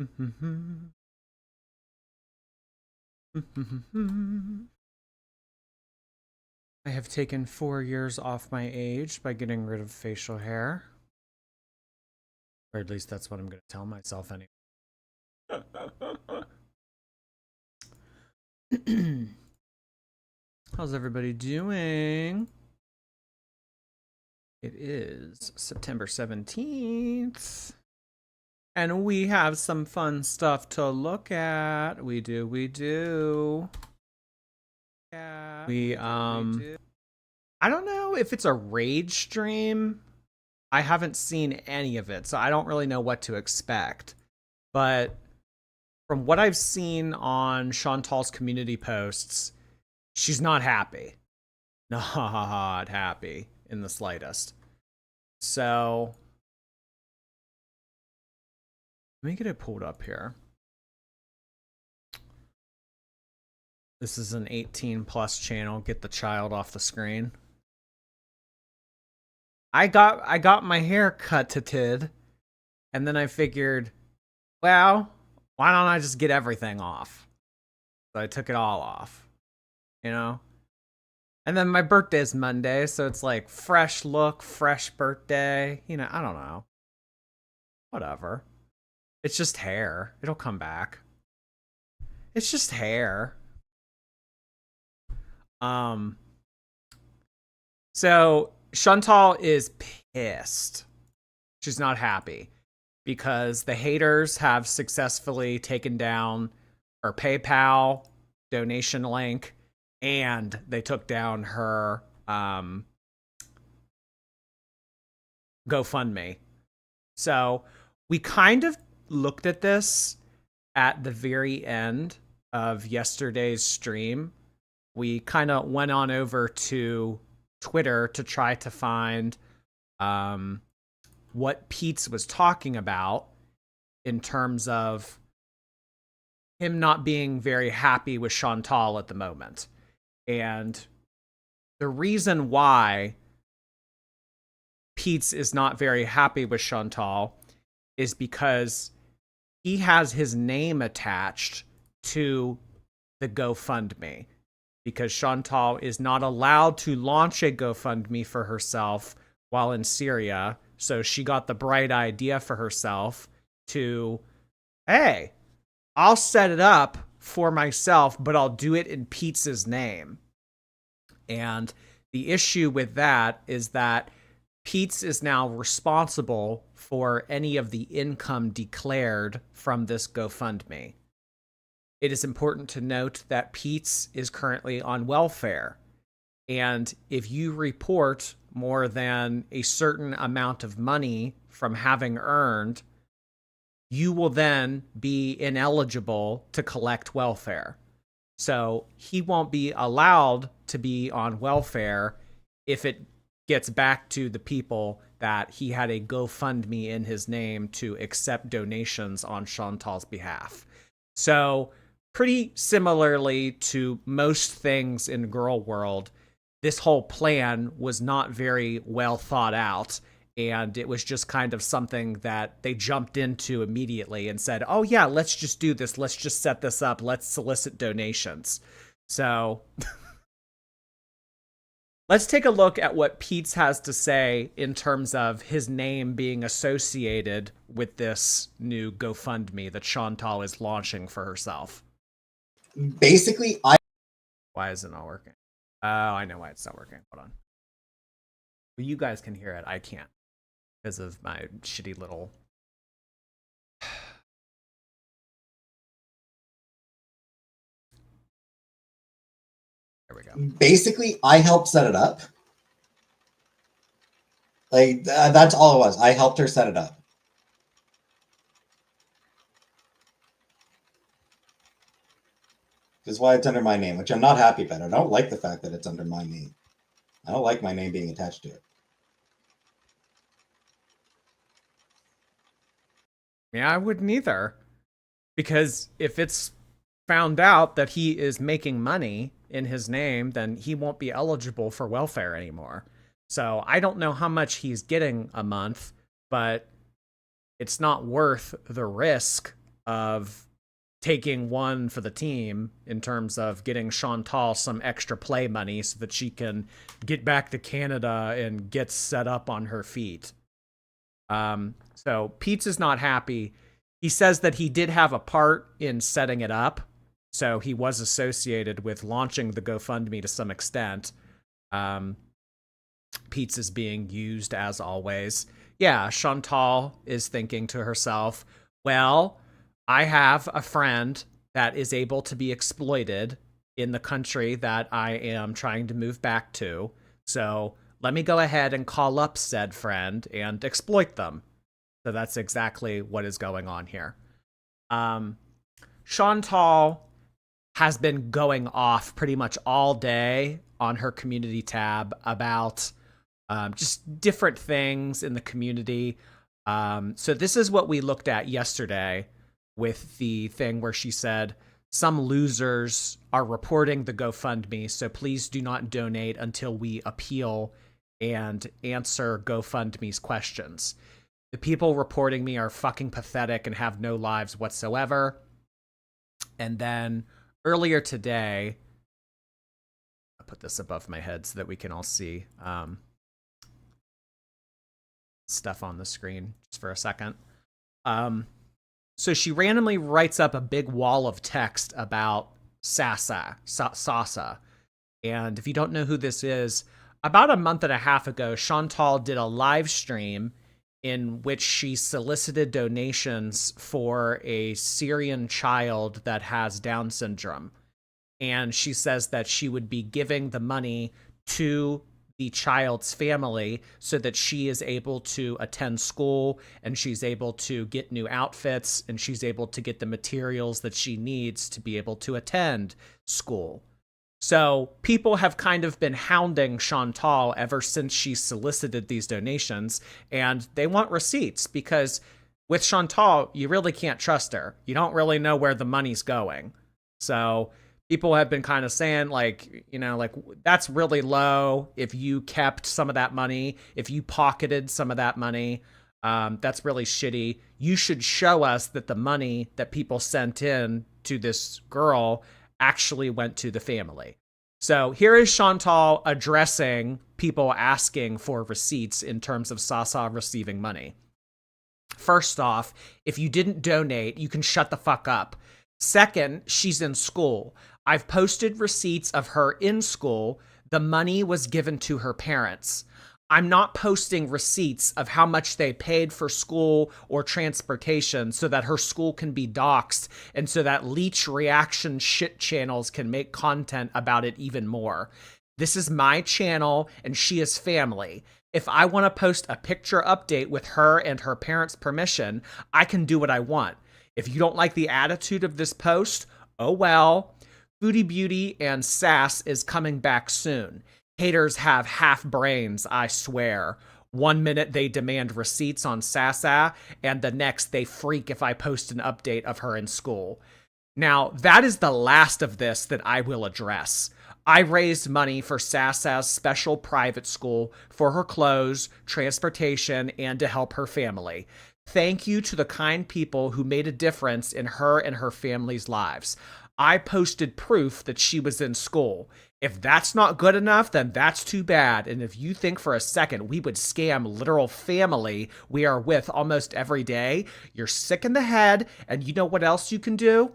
I have taken 4 years off my age by getting rid of facial hair. Or at least that's what I'm going to tell myself anyway. How's everybody doing? It is September 17th. And we have some fun stuff to look at. We do. Yeah. I don't know if it's a rage stream. I haven't seen any of it, so I don't really know what to expect. But from what I've seen on Chantal's community posts, she's not happy. Not happy in the slightest. So let me get it pulled up here. This is an 18 plus channel. Get the child off the screen. I got my hair cutted, and then I figured, well, why don't I just get everything off? So I took it all off, you know? And then my birthday's Monday, so it's like fresh look, fresh birthday. You know, I don't know. Whatever. It's just hair. It'll come back. It's just hair. So Chantal is pissed. She's not happy because the haters have successfully taken down her PayPal donation link, and they took down her GoFundMe. So we kind of looked at this at the very end of yesterday's stream. We kind of went on over to Twitter to try to find what Pete's was talking about in terms of him not being very happy with Chantal at the moment. And the reason why Pete's is not very happy with Chantal is because he has his name attached to the GoFundMe. Because Chantal is not allowed to launch a GoFundMe for herself while in Syria. So she got the bright idea for herself to, hey, I'll set it up for myself, but I'll do it in Pete's name. And the issue with that is that Pete's is now responsible for any of the income declared from this GoFundMe. It is important to note that Pete's is currently on welfare. And if you report more than a certain amount of money from having earned, you will then be ineligible to collect welfare. So he won't be allowed to be on welfare if it gets back to the people that he had a GoFundMe in his name to accept donations on Chantal's behalf. So pretty similarly to most things in Girl World, this whole plan was not very well thought out, and it was just kind of something that they jumped into immediately and said, oh yeah, let's just do this. Let's just set this up. Let's solicit donations. So let's take a look at what Pete's has to say in terms of his name being associated with this new GoFundMe that Chantal is launching for herself. Basically, Why is it not working? Oh, I know why it's not working. Hold on. Well, you guys can hear it. I can't because of my shitty little... There we go. Basically, I helped set it up. Like, that's all it was. I helped her set it up. This is why it's under my name, which I'm not happy about. I don't like the fact that it's under my name. I don't like my name being attached to it. Yeah, I wouldn't either. Because if it's found out that he is making money in his name, then he won't be eligible for welfare anymore. So I don't know how much he's getting a month, but it's not worth the risk of taking one for the team in terms of getting Chantal some extra play money so that she can get back to Canada and get set up on her feet. So Pete's is not happy. He says that he did have a part in setting it up, so he was associated with launching the GoFundMe to some extent. Pete's is being used as always. Yeah, Chantal is thinking to herself, well, I have a friend that is able to be exploited in the country that I am trying to move back to. So let me go ahead and call up said friend and exploit them. So that's exactly what is going on here. Chantal has been going off pretty much all day on her community tab about just different things in the community. So this is what we looked at yesterday with the thing where she said, some losers are reporting the GoFundMe, so please do not donate until we appeal and answer GoFundMe's questions. The people reporting me are fucking pathetic and have no lives whatsoever. And then earlier today, I'll put this above my head so that we can all see stuff on the screen just for a second. So she randomly writes up a big wall of text about Sasa. And if you don't know who this is, about a month and a half ago, Chantal did a live stream in which she solicited donations for a Syrian child that has Down syndrome. And she says that she would be giving the money to the child's family so that she is able to attend school and she's able to get new outfits and she's able to get the materials that she needs to be able to attend school. So people have kind of been hounding Chantal ever since she solicited these donations, and they want receipts because with Chantal, you really can't trust her. You don't really know where the money's going. So people have been kind of saying, like, you know, like, that's really low. If you kept some of that money, if you pocketed some of that money, that's really shitty. You should show us that the money that people sent in to this girl actually went to the family. So here is Chantal addressing people asking for receipts in terms of Sasa receiving money. First off, if you didn't donate, you can shut the fuck up. Second, she's in school. I've posted receipts of her in school. The money was given to her parents. I'm not posting receipts of how much they paid for school or transportation so that her school can be doxxed and so that leech reaction shit channels can make content about it even more. This is my channel and she is family. If I want to post a picture update with her and her parents' permission, I can do what I want. If you don't like the attitude of this post, oh well. Foodie Beauty and Sass is coming back soon. Haters have half brains, I swear. 1 minute they demand receipts on Sasa, and the next they freak if I post an update of her in school. Now, that is the last of this that I will address. I raised money for Sasa's special private school for her clothes, transportation, and to help her family. Thank you to the kind people who made a difference in her and her family's lives. I posted proof that she was in school. If that's not good enough, then that's too bad. And if you think for a second we would scam literal family we are with almost every day, you're sick in the head, and you know what else you can do?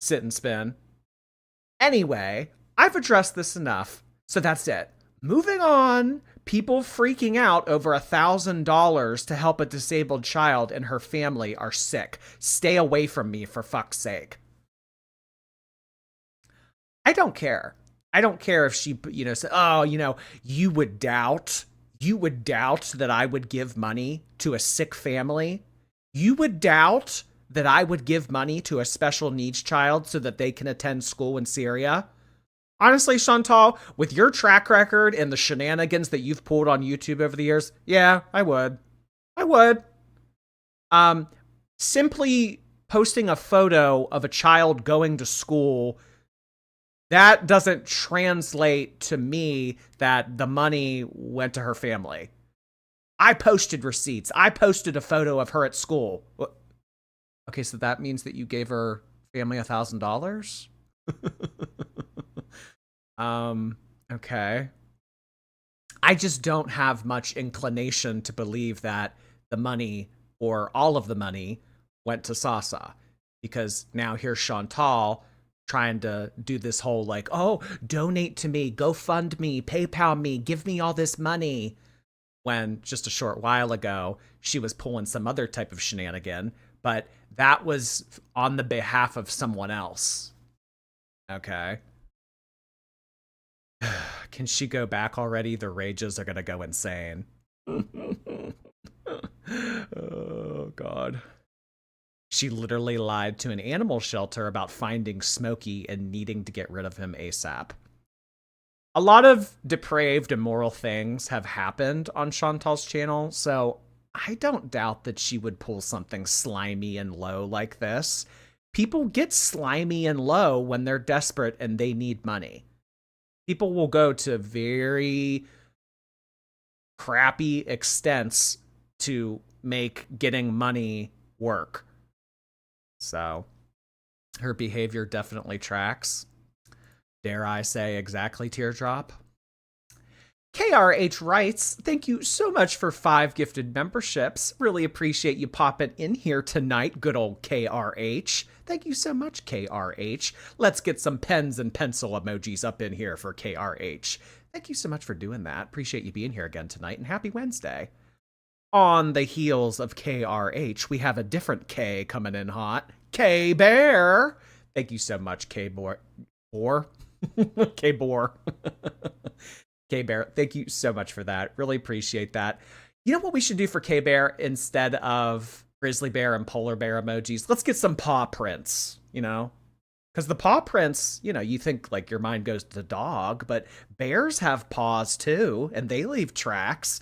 Sit and spin. Anyway, I've addressed this enough, so that's it. Moving on. People freaking out over $1,000 to help a disabled child and her family are sick. Stay away from me, for fuck's sake. I don't care. I don't care if she, you know, said, oh, you know, you would doubt that I would give money to a sick family. You would doubt that I would give money to a special needs child so that they can attend school in Syria. Honestly, Chantal, with your track record and the shenanigans that you've pulled on YouTube over the years, yeah, I would. Simply posting a photo of a child going to school, that doesn't translate to me that the money went to her family. I posted receipts. I posted a photo of her at school. Okay, so that means that you gave her family $1,000? Okay. I just don't have much inclination to believe that the money or all of the money went to Sasa, because now here's Chantal trying to do this whole like, oh, donate to me, GoFundMe, PayPal me, give me all this money. When just a short while ago, she was pulling some other type of shenanigan, but that was on the behalf of someone else. Okay. Can she go back already? The rages are going to go insane. Oh, God. She literally lied to an animal shelter about finding Smokey and needing to get rid of him ASAP. A lot of depraved, immoral things have happened on Chantal's channel, so I don't doubt that she would pull something slimy and low like this. People get slimy and low when they're desperate and they need money. People will go to very crappy extents to make getting money work. So her behavior definitely tracks. Dare I say exactly, Teardrop? KRH writes, thank you so much for 5 gifted memberships. Really appreciate you popping in here tonight, good old KRH. Thank you so much, KRH. Let's get some pens and pencil emojis up in here for KRH. Thank you so much for doing that. Appreciate you being here again tonight, and happy Wednesday. On the heels of KRH, we have a different K coming in hot. K-Bear. Thank you so much, K-Boar. K-Boar. K-Bear, thank you so much for that. Really appreciate that. You know what we should do for K-Bear instead of grizzly bear and polar bear emojis? Let's get some paw prints, you know? Because the paw prints, you know, you think like your mind goes to the dog, but bears have paws too, and they leave tracks.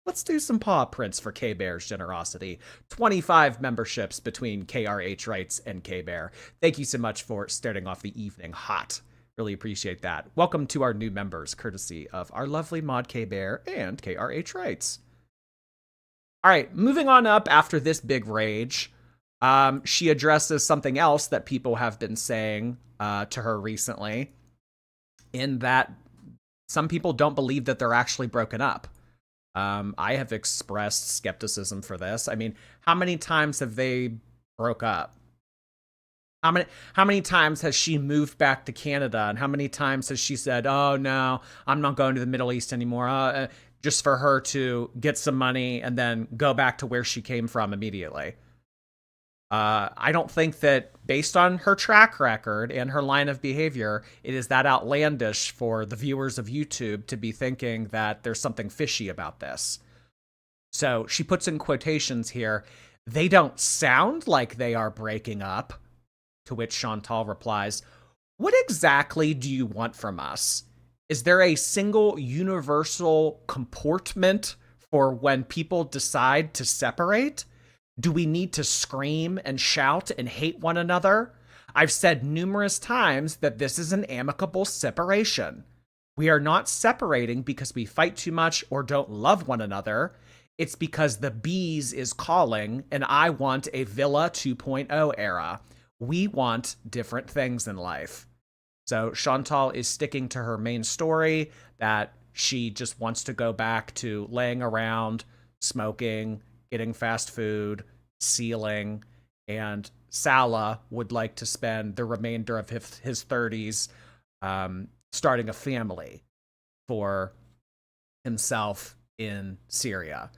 Let's do some paw prints for K-Bear's generosity. 25 memberships between KRH Rights and K-Bear. Thank you so much for starting off the evening hot. Really appreciate that. Welcome to our new members, courtesy of our lovely Mod K-Bear and KRH Rights. All right, moving on up after this big rage, she addresses something else that people have been saying to her recently, in that some people don't believe that they're actually broken up. I have expressed skepticism for this. I mean, how many times have they broke up? How many times has she moved back to Canada, and how many times has she said, oh no, I'm not going to the Middle East anymore, just for her to get some money and then go back to where she came from immediately? I don't think that, based on her track record and her line of behavior, it is that outlandish for the viewers of YouTube to be thinking that there's something fishy about this. So she puts in quotations here, they don't sound like they are breaking up. To which Chantal replies, what exactly do you want from us? Is there a single universal comportment for when people decide to separate? Do we need to scream and shout and hate one another? I've said numerous times that this is an amicable separation. We are not separating because we fight too much or don't love one another. It's because the bees is calling and I want a Villa 2.0 era. We want different things in life. So Chantal is sticking to her main story that she just wants to go back to laying around, smoking, getting fast food, sealing, and Salah would like to spend the remainder of his 30s starting a family for himself in Syria.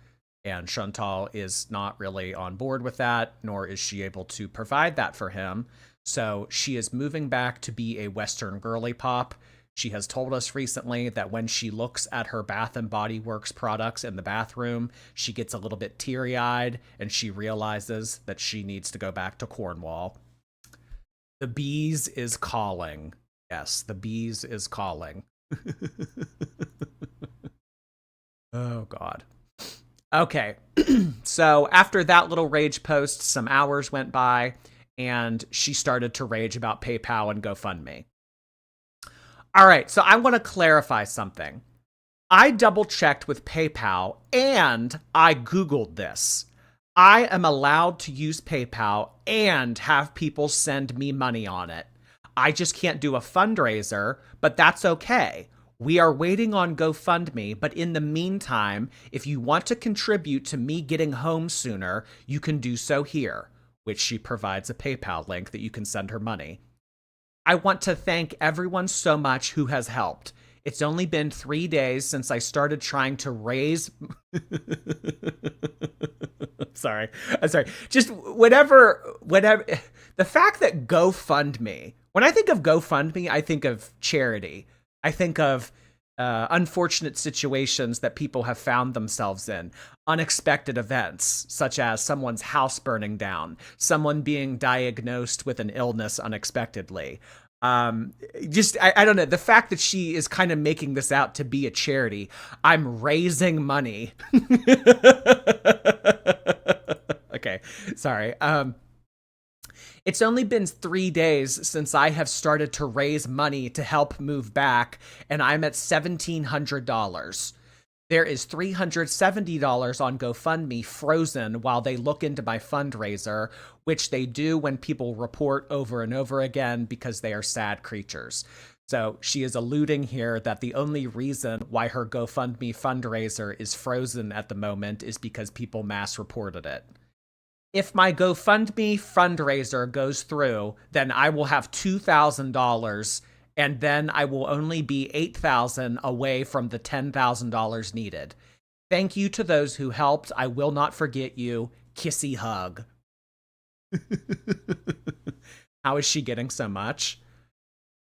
And Chantal is not really on board with that, nor is she able to provide that for him. So she is moving back to be a Western girly pop. She has told us recently that when she looks at her Bath and Body Works products in the bathroom, she gets a little bit teary-eyed and she realizes that she needs to go back to Cornwall. The bees is calling. Yes, the bees is calling. Oh, God. Okay, so after that little rage post, some hours went by, and she started to rage about PayPal and GoFundMe. All right, so I want to clarify something. I double-checked with PayPal, and I Googled this. I am allowed to use PayPal and have people send me money on it. I just can't do a fundraiser, but that's okay. We are waiting on GoFundMe, but in the meantime, if you want to contribute to me getting home sooner, you can do so here, which she provides a PayPal link that you can send her money. I want to thank everyone so much who has helped. It's only been 3 days since I started trying to raise. sorry. I'm sorry. Just whatever. The fact that GoFundMe, when I think of GoFundMe, I think of charity. I think of unfortunate situations that people have found themselves in, unexpected events, such as someone's house burning down, someone being diagnosed with an illness unexpectedly. I don't know, the fact that she is kind of making this out to be a charity. I'm raising money. Okay, sorry. It's only been 3 days since I have started to raise money to help move back, and I'm at $1,700. There is $370 on GoFundMe frozen while they look into my fundraiser, which they do when people report over and over again because they are sad creatures. So she is alluding here that the only reason why her GoFundMe fundraiser is frozen at the moment is because people mass reported it. If my GoFundMe fundraiser goes through, then I will have $2,000, and then I will only be $8,000 away from the $10,000 needed. Thank you to those who helped. I will not forget you. Kissy hug. How is she getting so much?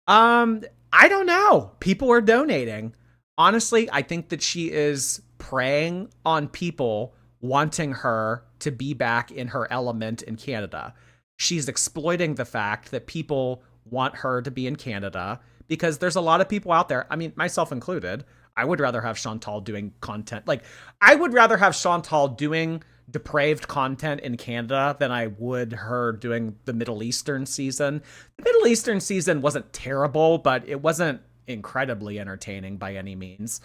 I don't know. People are donating. Honestly, I think that she is preying on people wanting her to be back in her element in Canada. She's exploiting the fact that people want her to be in Canada because there's a lot of people out there, I mean, myself included, I would rather have Chantal doing content. Like, I would rather have Chantal doing depraved content in Canada than I would her doing the Middle Eastern season. The Middle Eastern season wasn't terrible, but it wasn't incredibly entertaining by any means.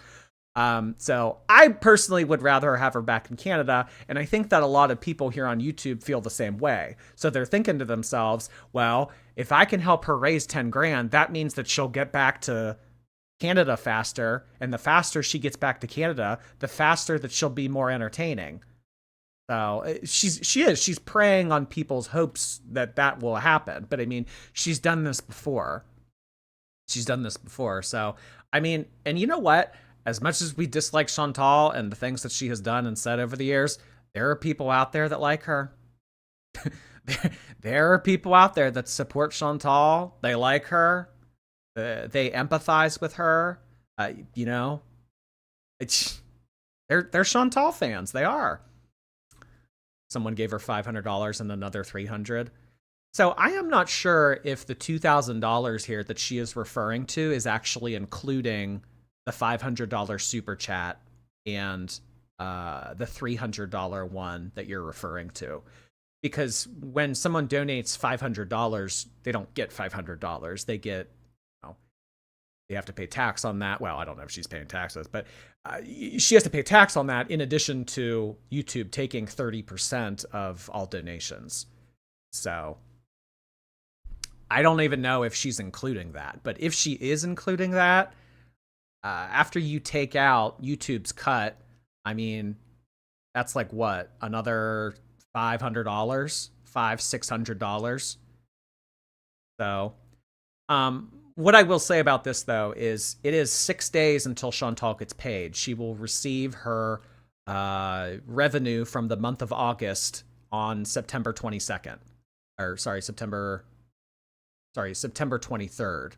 So I personally would rather have her back in Canada, and I think that a lot of people here on YouTube feel the same way. So they're thinking to themselves, well, if I can help her raise 10 grand, that means that she'll get back to Canada faster, and the faster she gets back to Canada, the faster that she'll be more entertaining. So she's preying on people's hopes that that will happen. But I mean, she's done this before. So, I mean, and you know what? As much as we dislike Chantal and the things that she has done and said over the years, there are people out there that like her. There are people out there that support Chantal. They like her. They empathize with her. You know, they're Chantal fans. They are. Someone gave her $500 and another $300. So I am not sure if the $2,000 here that she is referring to is actually including the $500 super chat and the $300 one that you're referring to. Because when someone donates $500, they don't get $500. They get, they have to pay tax on that. Well, I don't know if she's paying taxes, but she has to pay tax on that in addition to YouTube taking 30% of all donations. So I don't even know if she's including that. But if she is including that, after you take out YouTube's cut, I mean, that's like what? Another $500, $600. So, what I will say about this though is it is 6 days until Chantal gets paid. She will receive her revenue from the month of August on September 22nd. Or September 23rd.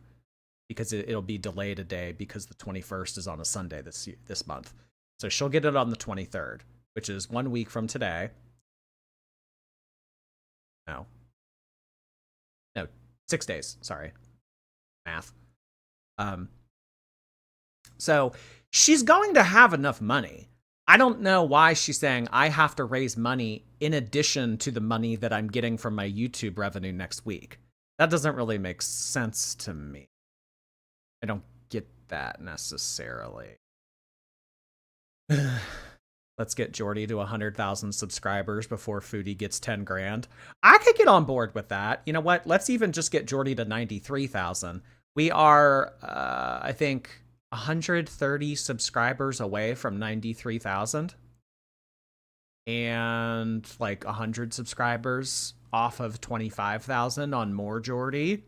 Because it'll be delayed a day because the 21st is on a Sunday this month. So she'll get it on the 23rd, which is 1 week from today. No, 6 days. Sorry. Math. So she's going to have enough money. I don't know why she's saying I have to raise money in addition to the money that I'm getting from my YouTube revenue next week. That doesn't really make sense to me. I don't get that necessarily. Let's get Jordy to 100,000 subscribers before Foodie gets 10 grand. I could get on board with that. You know what? Let's even just get Jordy to 93,000. We are, I think, 130 subscribers away from 93,000. And like 100 subscribers off of 25,000 on more Jordy.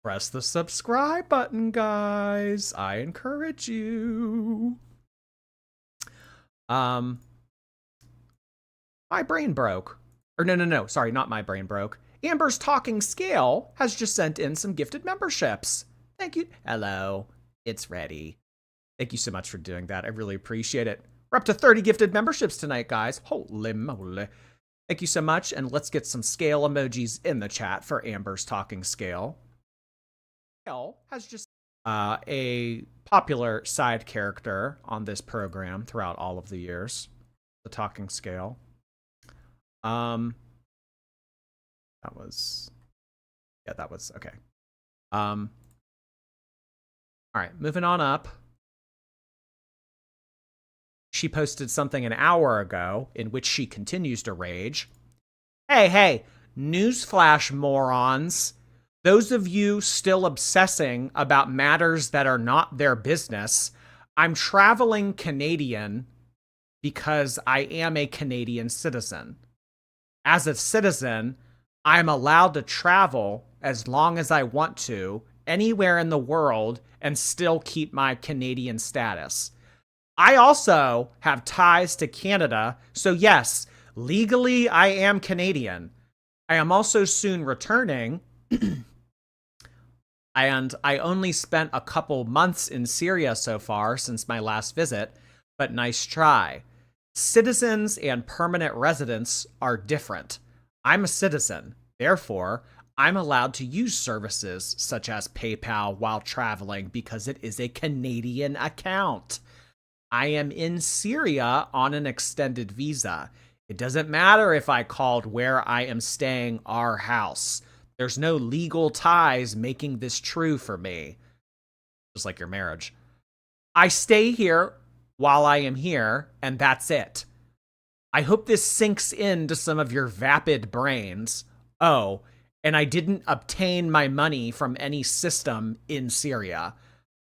Press the subscribe button, guys. I encourage you. My brain broke. Or no. Sorry, not my brain broke. Amber's Talking Scale has just sent in some gifted memberships. Thank you. Hello. It's ready. Thank you so much for doing that. I really appreciate it. We're up to 30 gifted memberships tonight, guys. Holy moly. Thank you so much. And let's get some scale emojis in the chat for Amber's Talking Scale. Scale has just a popular side character on this program throughout all of the years. The Talking Scale. That was okay. All right, moving on up. She posted something an hour ago in which she continues to rage. Hey, newsflash, morons. Those of you still obsessing about matters that are not their business, I'm traveling Canadian because I am a Canadian citizen. As a citizen, I'm allowed to travel as long as I want to anywhere in the world and still keep my Canadian status. I also have ties to Canada, so yes, legally I am Canadian. I am also soon returning, and I only spent a couple months in Syria so far since my last visit, but nice try. Citizens and permanent residents are different. I'm a citizen, therefore, I'm allowed to use services such as PayPal while traveling because it is a Canadian account. I am in Syria on an extended visa. It doesn't matter if I called where I am staying our house. There's no legal ties making this true for me. Just like your marriage. I stay here while I am here, and that's it. I hope this sinks into some of your vapid brains. Oh, and I didn't obtain my money from any system in Syria.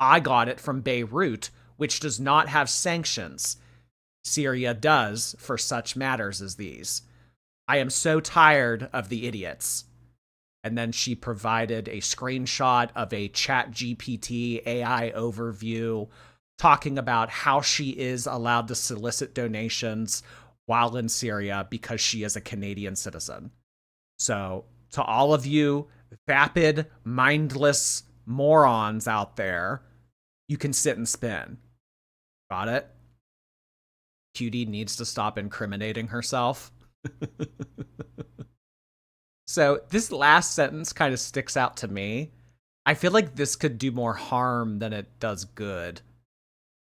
I got it from Beirut, which does not have sanctions. Syria does for such matters as these. I am so tired of the idiots. And then she provided a screenshot of a ChatGPT AI overview talking about how she is allowed to solicit donations while in Syria because she is a Canadian citizen. So, to all of you vapid, mindless morons out there, you can sit and spin. Got it? Cutie needs to stop incriminating herself. So this last sentence kind of sticks out to me. I feel like this could do more harm than it does good.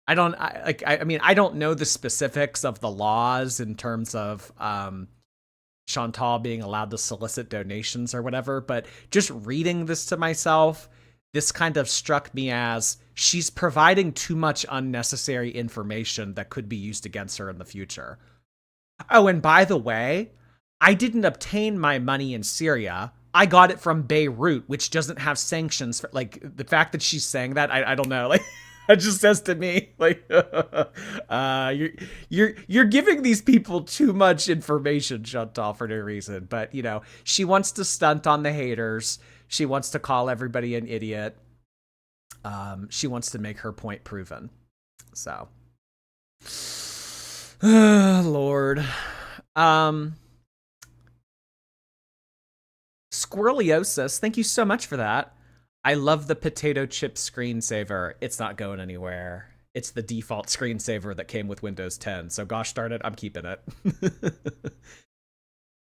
I don't know the specifics of the laws in terms of Chantal being allowed to solicit donations or whatever, but just reading this to myself, this kind of struck me as she's providing too much unnecessary information that could be used against her in the future. Oh, and by the way, I didn't obtain my money in Syria. I got it from Beirut, which doesn't have sanctions. For, like, the fact that she's saying that, I don't know. Like, it just says to me, like, you're giving these people too much information, Chantal, for no reason. But, you know, she wants to stunt on the haters. She wants to call everybody an idiot. She wants to make her point proven. So, Lord. Squirreliosis, thank you so much for that. I love the potato chip screensaver. It's not going anywhere. It's the default screensaver that came with Windows 10. So gosh darn it, I'm keeping it.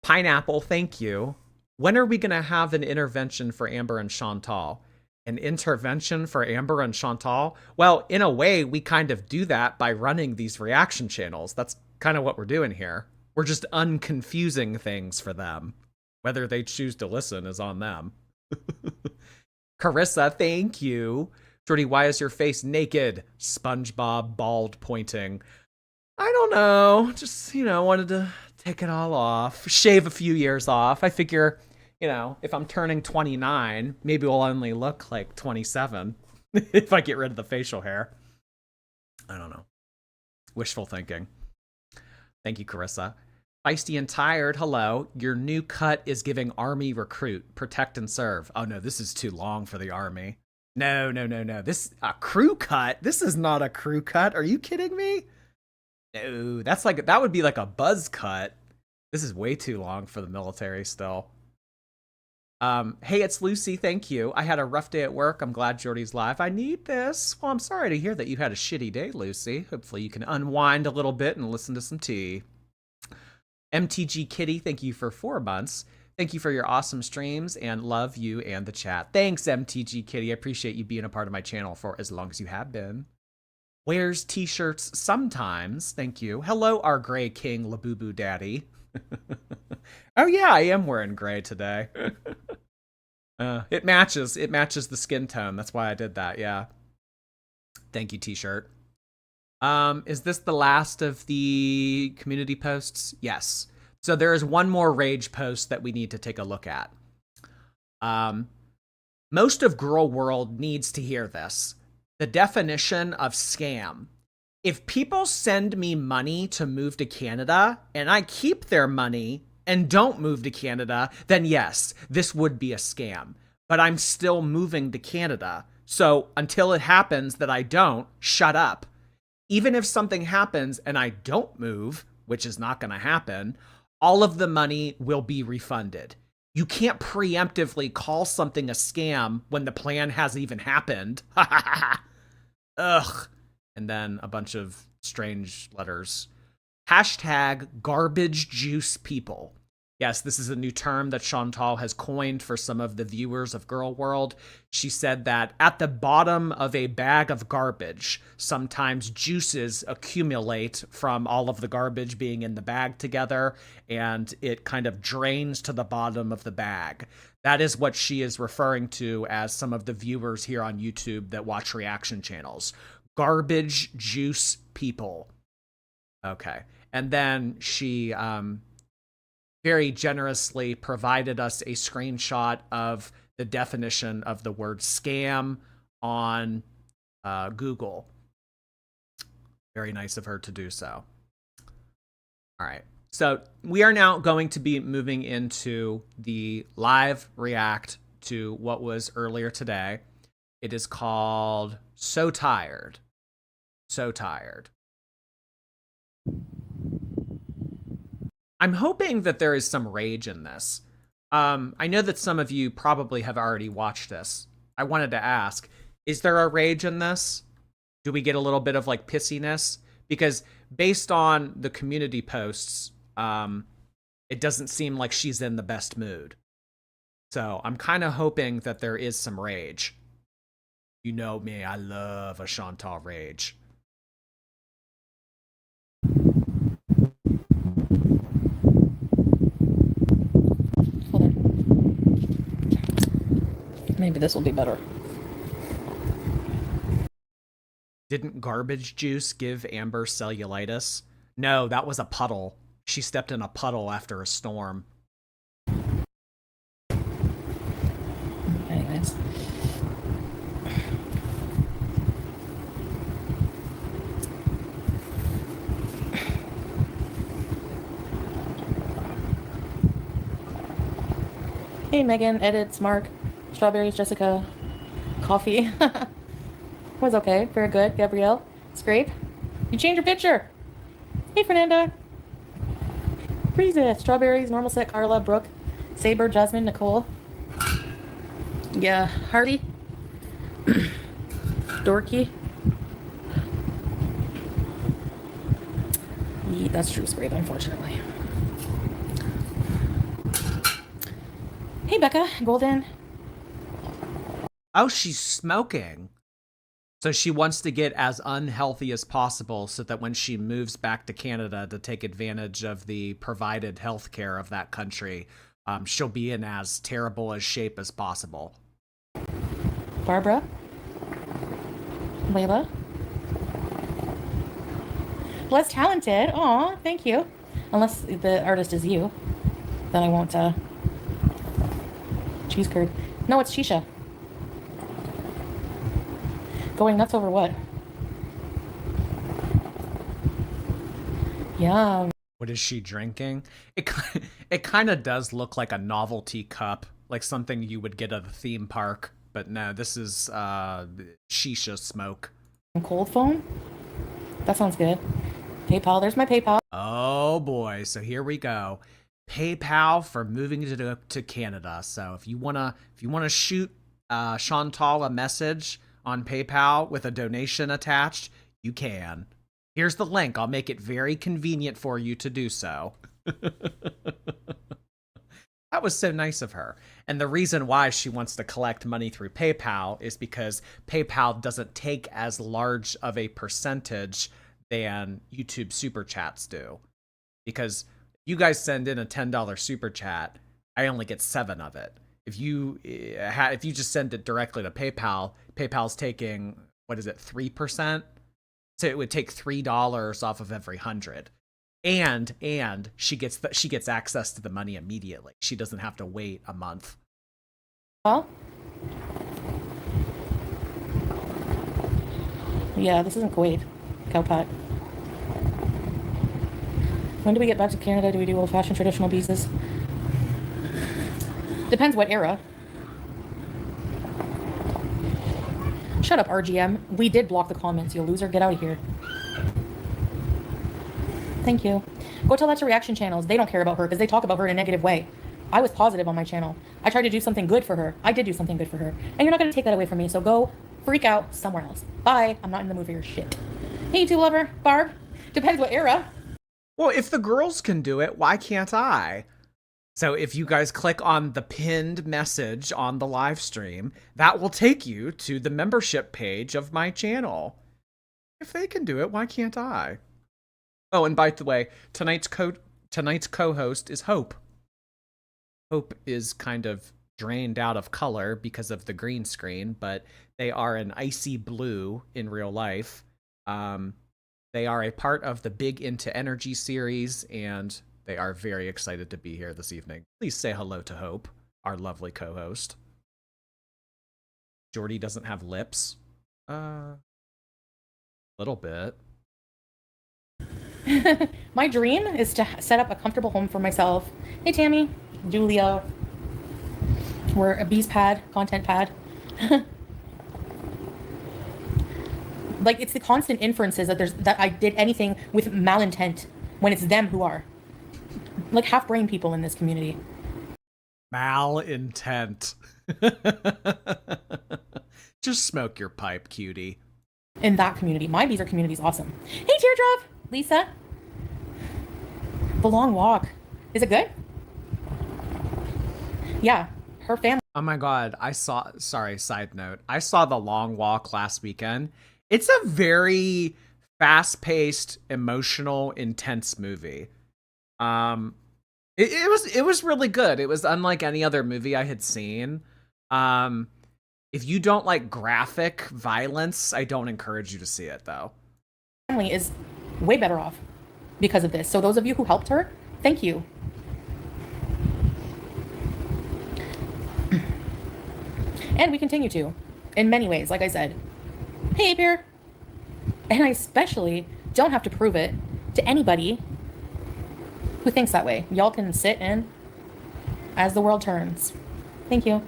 Pineapple, thank you. When are we going to have an intervention for Amber and Chantal? An intervention for Amber and Chantal? Well, in a way, we kind of do that by running these reaction channels. That's kind of what we're doing here. We're just unconfusing things for them. Whether they choose to listen is on them. Carissa, thank you. Jordy, why is your face naked? SpongeBob bald pointing. I don't know. Just, wanted to take it all off, shave a few years off. I figure, if I'm turning 29, maybe I'll only look like 27 if I get rid of the facial hair. I don't know. Wishful thinking. Thank you, Carissa. Feisty and tired. Hello. Your new cut is giving army recruit. Protect and serve. Oh no, this is too long for the army. No. This a crew cut. This is not a crew cut. Are you kidding me? No, that would be like a buzz cut. This is way too long for the military still. Hey, it's Lucy. Thank you. I had a rough day at work. I'm glad Jordy's live. I need this. Well, I'm sorry to hear that you had a shitty day, Lucy. Hopefully you can unwind a little bit and listen to some tea. MTG Kitty, thank you for 4 months. Thank you for your awesome streams and love you and the chat. Thanks, MTG Kitty. I appreciate you being a part of my channel for as long as you have been. Wears t-shirts sometimes. Thank you. Hello, our gray king, Labubu Daddy. Oh yeah, I am wearing gray today. It matches the skin tone. That's why I did that. Yeah. Thank you, t-shirt. Is this the last of the community posts? Yes. So there is one more rage post that we need to take a look at. Most of Girl World needs to hear this. The definition of scam. If people send me money to move to Canada and I keep their money and don't move to Canada, then yes, this would be a scam. But I'm still moving to Canada. So until it happens that I don't, shut up. Even if something happens and I don't move, which is not going to happen, all of the money will be refunded. You can't preemptively call something a scam when the plan hasn't even happened. Ugh. And then a bunch of strange letters. Hashtag garbage juice people. Yes, this is a new term that Chantal has coined for some of the viewers of Girl World. She said that at the bottom of a bag of garbage, sometimes juices accumulate from all of the garbage being in the bag together, and it kind of drains to the bottom of the bag. That is what she is referring to as some of the viewers here on YouTube that watch reaction channels. Garbage juice people. Okay. And then she very generously provided us a screenshot of the definition of the word scam on Google. Very nice of her to do so. All right. So we are now going to be moving into the live react to what was earlier today. It is called So Tired. So Tired. I'm hoping that there is some rage in this. I know that some of you probably have already watched this. I wanted to ask, is there a rage in this? Do we get a little bit of like pissiness? Because based on the community posts, it doesn't seem like she's in the best mood. So I'm kind of hoping that there is some rage. You know me, I love a Chantal rage. Hold on. Maybe this will be better. Didn't garbage juice give Amber cellulitis? No, that was a puddle. She stepped in a puddle after a storm. Anyways. Hey, Megan, edits, Mark, strawberries, Jessica, coffee. Was okay, very good. Gabrielle, Scrape, you changed your picture. Hey, Fernanda. Breeza, strawberries, normal set, Carla, Brooke, Saber, Jasmine, Nicole. Yeah, Hardy, Dorky. Yeah, that's true, Scrape, unfortunately. Hey, Becca, Golden. Oh, she's smoking. So she wants to get as unhealthy as possible so that when she moves back to Canada to take advantage of the provided health care of that country, she'll be in as terrible a shape as possible. Barbara. Layla. Less talented. Aw, thank you. Unless the artist is you, then I won't, cheese curd. No, it's Shisha. Going nuts over what? Yum. What is she drinking? It kind of does look like a novelty cup, like something you would get at a theme park. But no, this is shisha smoke. Cold foam? That sounds good. PayPal, there's my PayPal. Oh boy, so here we go. PayPal for moving to Canada. So if you wanna shoot Chantal a message on PayPal with a donation attached, you can. Here's the link. I'll make it very convenient for you to do so. That was so nice of her. And the reason why she wants to collect money through PayPal is because PayPal doesn't take as large of a percentage than YouTube super chats do. Because you guys send in a $10 super chat, I only get 7 of it. If you just send it directly to PayPal, PayPal's taking, what is it, 3%? So it would take $3 off of every 100. And she gets access to the money immediately. She doesn't have to wait a month. Well, yeah, this isn't Kuwait. Cowpat. When do we get back to Canada? Do we do old-fashioned traditional visas? Depends what era. Shut up, RGM. We did block the comments, you loser. Get out of here. Thank you. Go tell that to reaction channels. They don't care about her because they talk about her in a negative way. I was positive on my channel. I tried to do something good for her. I did do something good for her. And you're not going to take that away from me, so go freak out somewhere else. Bye. I'm not in the mood for your shit. Hey, YouTube lover. Barb. Depends what era. Well, if the girls can do it, why can't I? So if you guys click on the pinned message on the live stream, that will take you to the membership page of my channel. If they can do it, why can't I? Oh, and by the way, tonight's co-host is Hope. Hope is kind of drained out of color because of the green screen, but they are an icy blue in real life. They are a part of the Big Into Energy series, and they are very excited to be here this evening. Please say hello to Hope, our lovely co-host. Jordy doesn't have lips. Little bit. My dream is to set up a comfortable home for myself. Hey, Tammy, Julia. We're a bees pad, content pad. Like, it's the constant inferences that I did anything with malintent when it's them who are. Like, half-brain people in this community. Malintent. Just smoke your pipe, cutie. In that community. My bees are community's awesome. Hey, Teardrop! Lisa. The Long Walk. Is it good? Yeah. Her family. Oh my god, side note. I saw The Long Walk last weekend. It's a very fast-paced, emotional, intense movie. It was really good. It was unlike any other movie I had seen. If you don't like graphic violence, I don't encourage you to see it, though. Family is way better off because of this. So those of you who helped her, thank you. And we continue to, in many ways, like I said. Hey, Beer. And I especially don't have to prove it to anybody who thinks that way. Y'all can sit in as the world turns. Thank you.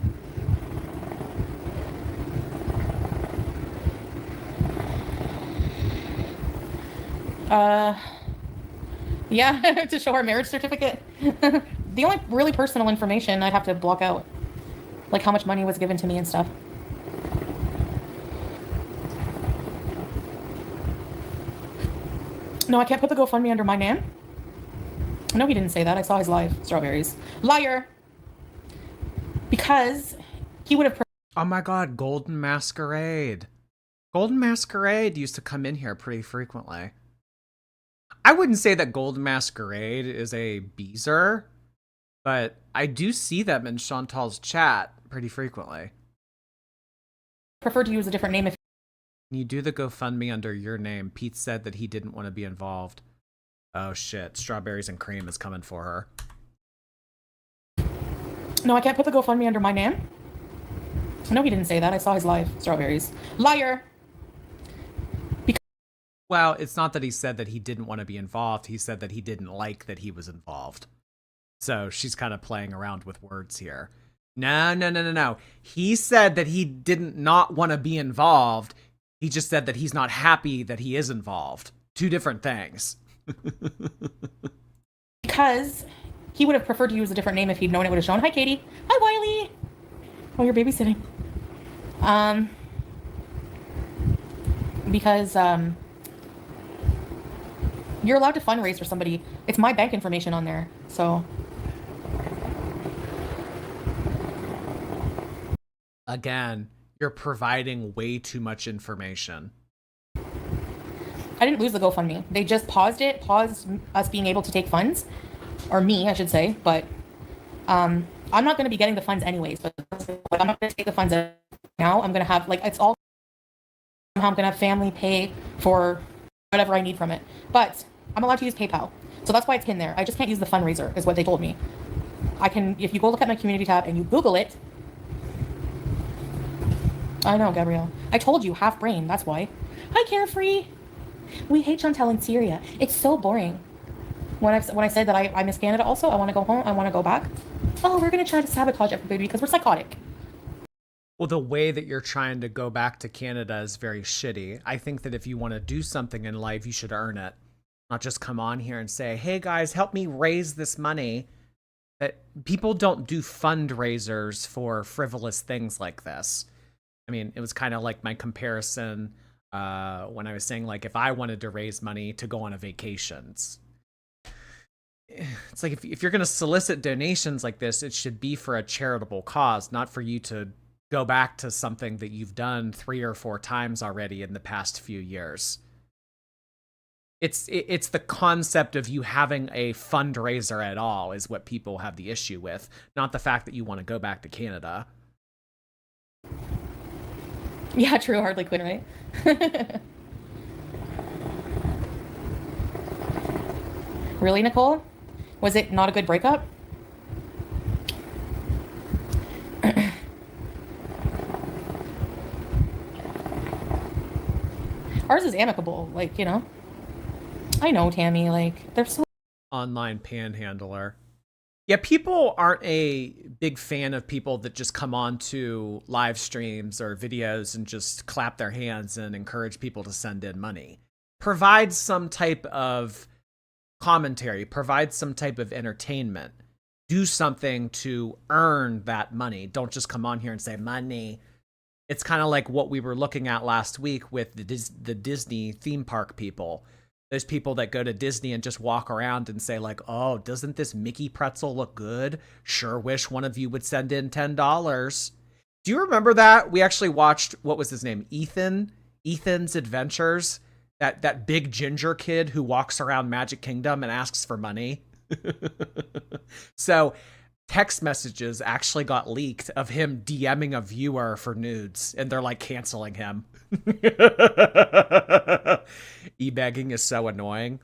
Yeah, to show our marriage certificate. The only really personal information I'd have to block out, like how much money was given to me and stuff. No, I can't put the GoFundMe under my name. No, he didn't say that. I saw his live. Strawberries. Liar. Because he would have... Oh my god, Golden Masquerade. Golden Masquerade used to come in here pretty frequently. I wouldn't say that Golden Masquerade is a beezer, but I do see them in Chantal's chat pretty frequently. Prefer to use a different name if You do the GoFundMe under your name. Pete said that he didn't want to be involved. Oh shit, Strawberries and Cream is coming for her. No, I can't put the GoFundMe under my name. No, he didn't say that. I saw his live. Strawberries. Liar! Well, it's not that he said that he didn't want to be involved. He said that he didn't like that he was involved. So she's kind of playing around with words here. No. He said that he didn't not want to be involved. He just said that he's not happy that he is involved. Two different things. Because he would have preferred to use a different name if he'd known it would have shown. Hi, Katie. Hi, Wiley. Oh, you're babysitting. Because you're allowed to fundraise for somebody. It's my bank information on there, so. Again, you're providing way too much information. I didn't lose the GoFundMe. They just paused us being able to take funds, or me, I should say. But I'm not going to be getting the funds anyways. But I'm not going to take the funds now. I'm going to have it's all. I'm going to have family pay for whatever I need from it. But I'm allowed to use PayPal, so that's why it's pinned there. I just can't use the fundraiser, is what they told me. I can, if you go look at my community tab and you Google it. I know, Gabrielle. I told you, half brain. That's why. Hi, Carefree. We hate Chantel in Syria. It's so boring. When I said that I miss Canada also, I want to go home, I want to go back. Oh, we're going to try to sabotage everybody because we're psychotic. Well, the way that you're trying to go back to Canada is very shitty. I think that if you want to do something in life, you should earn it. Not just come on here and say, hey guys, help me raise this money. That people don't do fundraisers for frivolous things like this. I mean, it was kind of like my comparison when I was saying, like, if I wanted to raise money to go on a vacation. It's like, if you're going to solicit donations like this, it should be for a charitable cause, not for you to go back to something that you've done 3 or 4 times already in the past few years. It's the concept of you having a fundraiser at all is what people have the issue with, not the fact that you want to go back to Canada. Yeah, true. Hardly Quinn, right? Really, Nicole? Was it not a good breakup? Ours is amicable, like, you know. I know, Tammy, like, they're so... Online panhandler. Yeah, people aren't a big fan of people that just come on to live streams or videos and just clap their hands and encourage people to send in money. Provide some type of commentary, provide some type of entertainment. Do something to earn that money. Don't just come on here and say money. It's kind of like what we were looking at last week with the Disney theme park people. Those people that go to Disney and just walk around and say like, oh, doesn't this Mickey pretzel look good? Sure wish one of you would send in $10. Do you remember that? We actually watched, what was his name? Ethan's Adventures. That big ginger kid who walks around Magic Kingdom and asks for money. So text messages actually got leaked of him DMing a viewer for nudes, and they're like canceling him. E-begging is so annoying.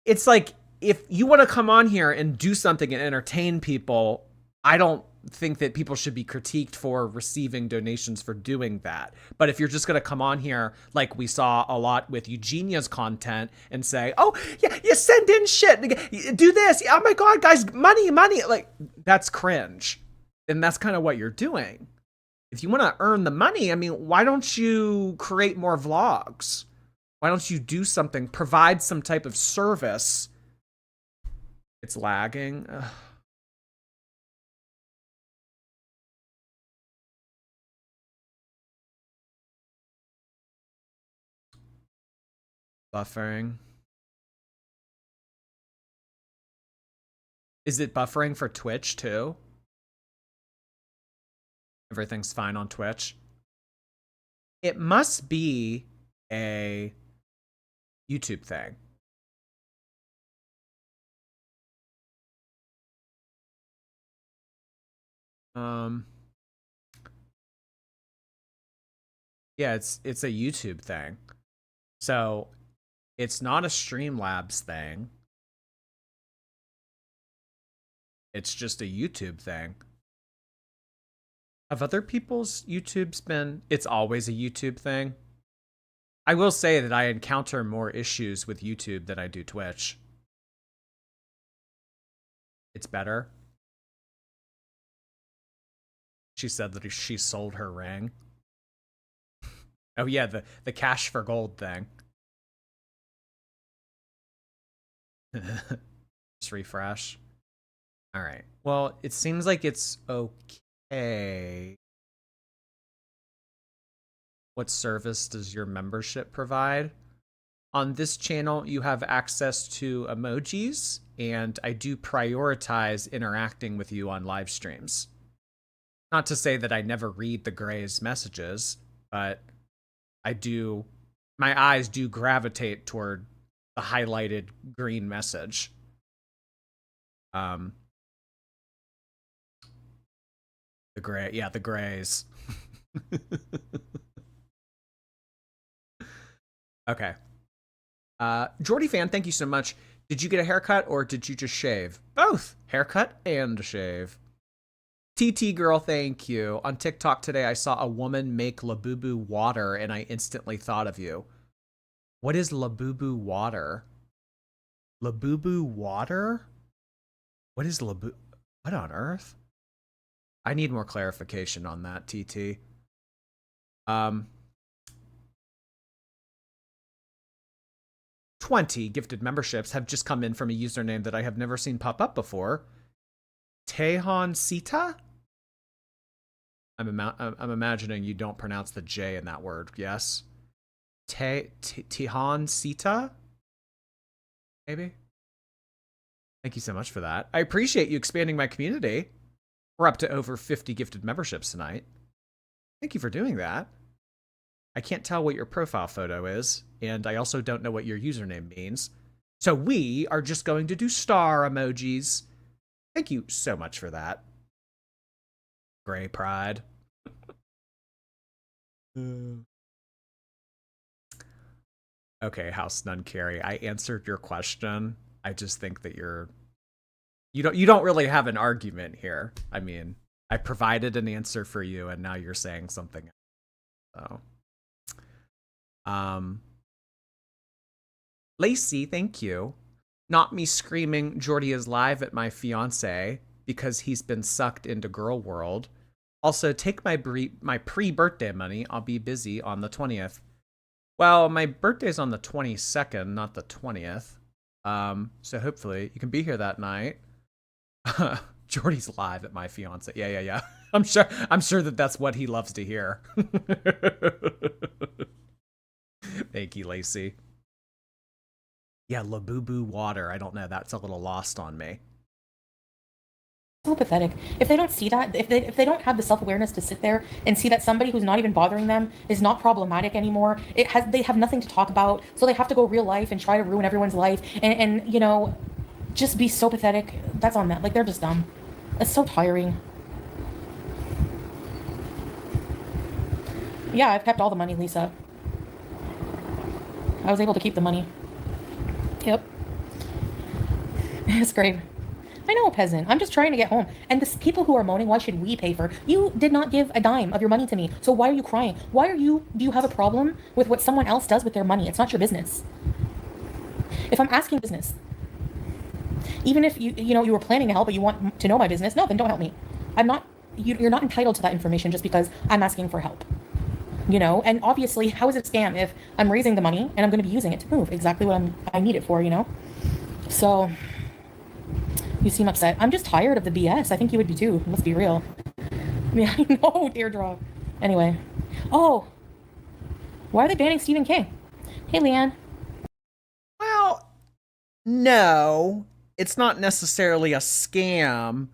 It's like, if you want to come on here and do something and entertain people, I don't think that people should be critiqued for receiving donations for doing that. But if you're just going to come on here, like we saw a lot with Eugenia's content, and say, oh, yeah, you send in shit, do this, oh my god, guys, money, like, that's cringe. And that's kind of what you're doing. If you want to earn the money, I mean, why don't you create more vlogs? Why don't you do something, provide some type of service? It's lagging. Ugh. Buffering. Is it buffering for Twitch too? Everything's fine on Twitch. It must be a YouTube thing. Yeah, it's a YouTube thing. So it's not a Streamlabs thing. It's just a YouTube thing. Have other people's YouTubes been... It's always a YouTube thing? I will say that I encounter more issues with YouTube than I do Twitch. It's better. She said that she sold her ring. Oh yeah, the cash for gold thing. Just refresh. All right. Well, it seems like it's okay. What service does your membership provide? On this channel, you have access to emojis, and I do prioritize interacting with you on live streams. Not to say that I never read the Gray's messages, but I do. My eyes do gravitate toward the highlighted green message. The Gray, yeah, the Grays. Okay. Jordy fan, thank you so much. Did you get a haircut or did you just shave? Both. Haircut and shave. TT girl, thank you. On TikTok today, I saw a woman make Labubu water and I instantly thought of you. What is Labubu water? Labubu water? What is Labubu? What on earth? I need more clarification on that, TT. 20 gifted memberships have just come in from a username that I have never seen pop up before. Tehan Sita? I'm imagining you don't pronounce the J in that word, yes? Tehan Sita? Maybe? Thank you so much for that. I appreciate you expanding my community. We're up to over 50 gifted memberships tonight. Thank you for doing that. I can't tell what your profile photo is, and I also don't know what your username means. So we are just going to do star emojis. Thank you so much for that. Gray pride. Okay, House Nun Carry, I answered your question. I just think that you don't really have an argument here. I mean, I provided an answer for you, and now you're saying something else. So, Lacey, thank you. Not me screaming Jordy is live at my fiance because he's been sucked into girl world. Also, take my pre-birthday money. I'll be busy on the 20th. Well, my birthday's on the 22nd, not the 20th. So hopefully you can be here that night. Jordy's live at my fiance. Yeah. I'm sure that that's what he loves to hear. Thank you, Lacey. Yeah, Labubu water. I don't know. That's a little lost on me. So pathetic. If they don't see that, if they don't have the self-awareness to sit there and see that somebody who's not even bothering them is not problematic anymore, they have nothing to talk about, so they have to go real life and try to ruin everyone's life and you know, just be so pathetic. That's on that. Like, they're just dumb. It's so tiring. Yeah, I've kept all the money, Lisa. I was able to keep the money. Yep. It's great. I know, peasant. I'm just trying to get home. And the people who are moaning, why should we pay for? You did not give a dime of your money to me. So why are you crying? Do you have a problem with what someone else does with their money? It's not your business. If I'm asking business, even if you were planning to help, but you want to know my business, no, then don't help me. You're not entitled to that information just because I'm asking for help. You know, and obviously, how is it a scam if I'm raising the money and I'm going to be using it to move exactly what I need it for, you know? So, you seem upset. I'm just tired of the BS. I think you would be too. Let's be real. Yeah, I know, Deirdre. Anyway. Oh. Why are they banning Stephen King? Hey, Leanne. Well, no. It's not necessarily a scam,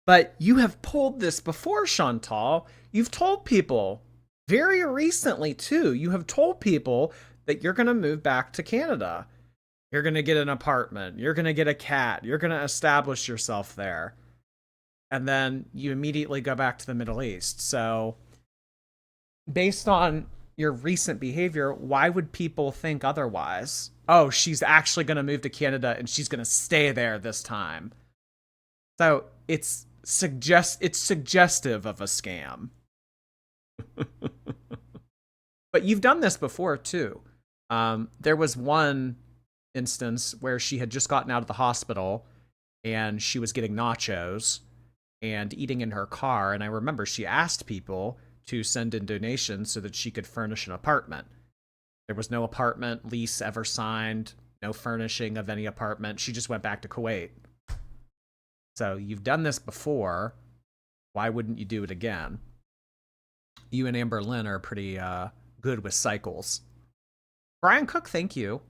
but you have pulled this before, Chantal. You've told people, very recently too, you have told people that you're going to move back to Canada. You're going to get an apartment. You're going to get a cat. You're going to establish yourself there. And then you immediately go back to the Middle East. So based on your recent behavior, why would people think otherwise? Oh, she's actually going to move to Canada and she's going to stay there this time. So it's suggestive of a scam. But you've done this before too. There was one instance where she had just gotten out of the hospital and she was getting nachos and eating in her car. And I remember she asked people to send in donations so that she could furnish an apartment. There was no apartment lease ever signed, no furnishing of any apartment. She just went back to Kuwait. So you've done this before. Why wouldn't you do it again? You and Amber Lynn are pretty good with cycles. Brian Cook, thank you.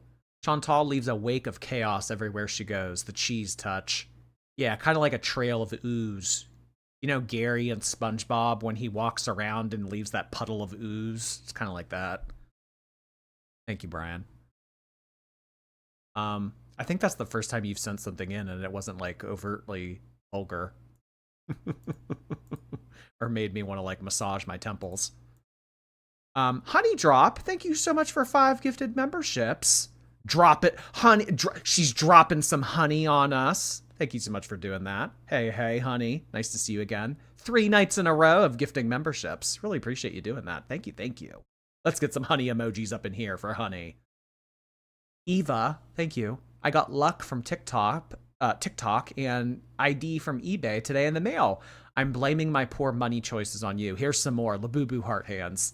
Chantal leaves a wake of chaos everywhere she goes. The cheese touch. Yeah, kind of like a trail of ooze. You know Gary and SpongeBob when he walks around and leaves that puddle of ooze? It's kind of like that. Thank you, Brian. I think that's the first time you've sent something in and it wasn't like overtly vulgar. Or made me want to like massage my temples. Honey Drop, thank you so much for 5 gifted memberships. Drop it, honey. She's dropping some honey on us. Thank you so much for doing that. Hey, honey. Nice to see you again. 3 nights in a row of gifting memberships. Really appreciate you doing that. Thank you. Let's get some honey emojis up in here for honey. Eva, thank you. I got luck from TikTok and ID from eBay today in the mail. I'm blaming my poor money choices on you. Here's some more. Labubu heart hands.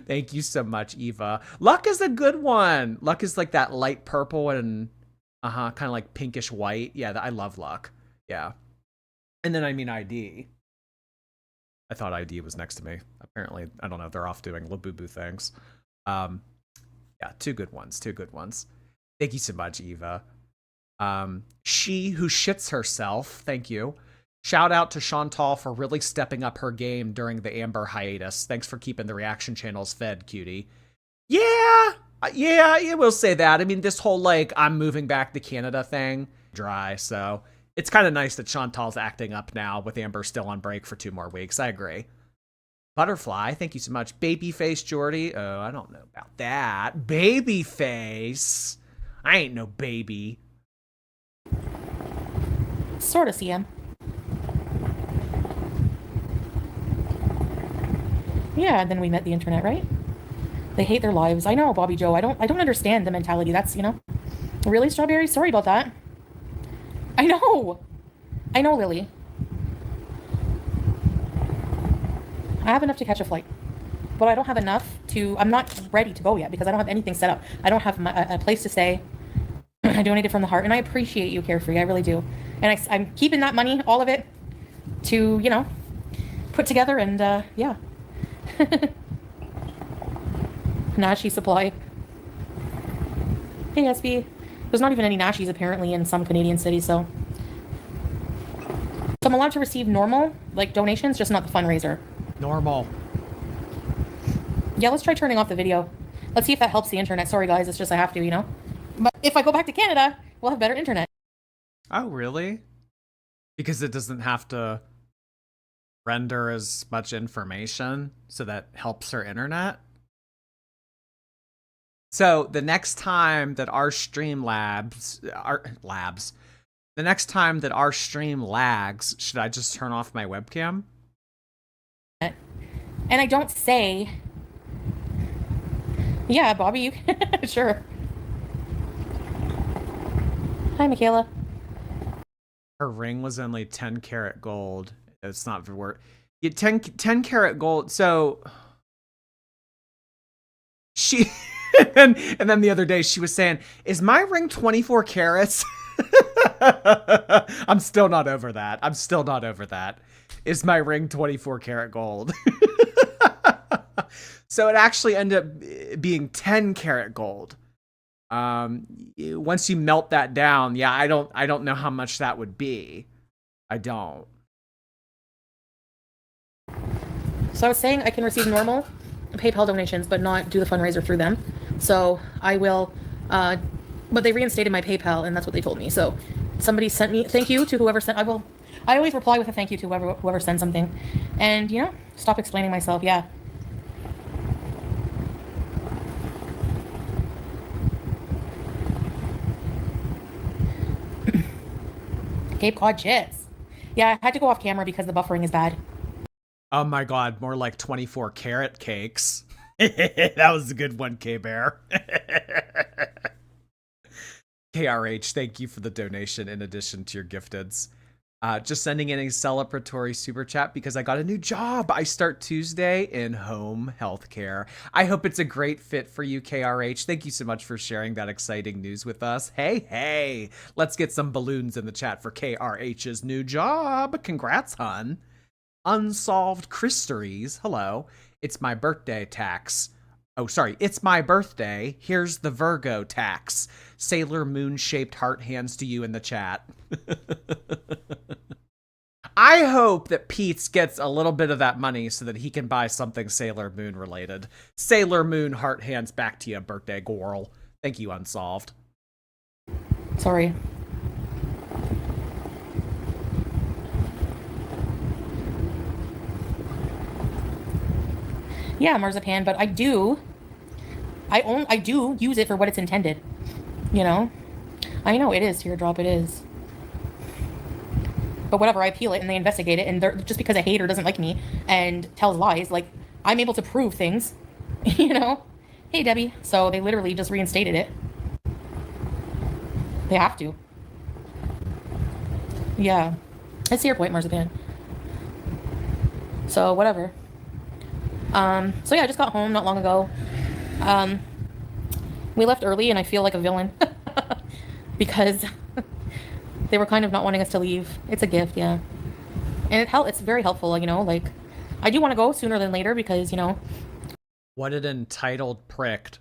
Thank you so much, Eva. Luck is a good one. Luck is like that light purple and kind of like pinkish white. Yeah, I love Luck. Yeah. And then I mean ID. I thought ID was next to me. Apparently, I don't know. They're off doing Labubu things. Yeah, two good ones. Thank you so much, Eva. She who shits herself. Thank you. Shout out to Chantal for really stepping up her game during the Amber hiatus. Thanks for keeping the reaction channels fed, cutie. Yeah, I will say that. I mean, this whole like I'm moving back to Canada thing, dry. So it's kind of nice that Chantal's acting up now with Amber still on break for 2 more weeks. I agree. Butterfly, thank you so much. Babyface Jordy. Oh, I don't know about that. Babyface. I ain't no baby. Sort of CM. Yeah, and then we met the internet, right? They hate their lives. I know, Bobby Joe. I don't understand the mentality. That's, really, Strawberry? Sorry about that. I know, Lily. I have enough to catch a flight, but I don't have enough I'm not ready to go yet because I don't have anything set up. I don't have a place to stay. I donated from the heart, and I appreciate you, Carefree. I really do. And I'm keeping that money, all of it, to, put together and, yeah. Nashi supply. Hey, SB. There's not even any Nashis, apparently, in some Canadian cities, so I'm allowed to receive normal, like, donations, just not the fundraiser. Normal. Yeah, let's try turning off the video. Let's see if that helps the internet. Sorry, guys. It's just I have to, But if I go back to Canada, we'll have better internet. Oh, really? Because it doesn't have to render as much information, so that helps her internet? So the next time that our stream the next time that our stream lags, should I just turn off my webcam? And I don't say, yeah, Bobby, you sure. Hi, Michaela. Her ring was only 10 karat gold. It's not worth it. 10 karat gold. So she and then the other day she was saying, "Is my ring 24 carats?" I'm still not over that. Is my ring 24 karat gold? So it actually ended up being 10 karat gold. Once you melt that down, yeah, I don't know how much that would be. I don't. So I was saying I can receive normal PayPal donations, but not do the fundraiser through them. So I will, but they reinstated my PayPal, and that's what they told me. So somebody sent me, thank you to whoever sent, I always reply with a thank you to whoever sends something. And, stop explaining myself, yeah. Cape Cod jizz. Yeah, I had to go off camera because the buffering is bad. Oh my god, more like 24 karat cakes. That was a good one, K-Bear. KRH, thank you for the donation in addition to your gifteds. Just sending in a celebratory super chat because I got a new job. I start Tuesday in home healthcare. I hope it's a great fit for you, KRH. Thank you so much for sharing that exciting news with us. Hey, let's get some balloons in the chat for KRH's new job. Congrats, hun. Unsolved Christeries. Hello. It's my birthday tax. Oh, sorry. It's my birthday. Here's the Virgo tax. Sailor Moon shaped heart hands to you in the chat. I hope that Pete's gets a little bit of that money so that he can buy something Sailor Moon related. Sailor Moon heart hands back to you, birthday girl. Thank you, Unsolved. Sorry. Yeah, marzipan, but I do use it for what it's intended. You know? I know it is, Teardrop, it is. But whatever, I appeal it and they investigate it, and just because a hater doesn't like me and tells lies, like, I'm able to prove things. You know? Hey, Debbie. So they literally just reinstated it. They have to. Yeah. It's to your point, marzipan. So, whatever. So yeah, I just got home not long ago. We left early and I feel like a villain because they were kind of not wanting us to leave. It's a gift, yeah. And it's very helpful, you know, like, I do want to go sooner than later because, you know. What an entitled prick.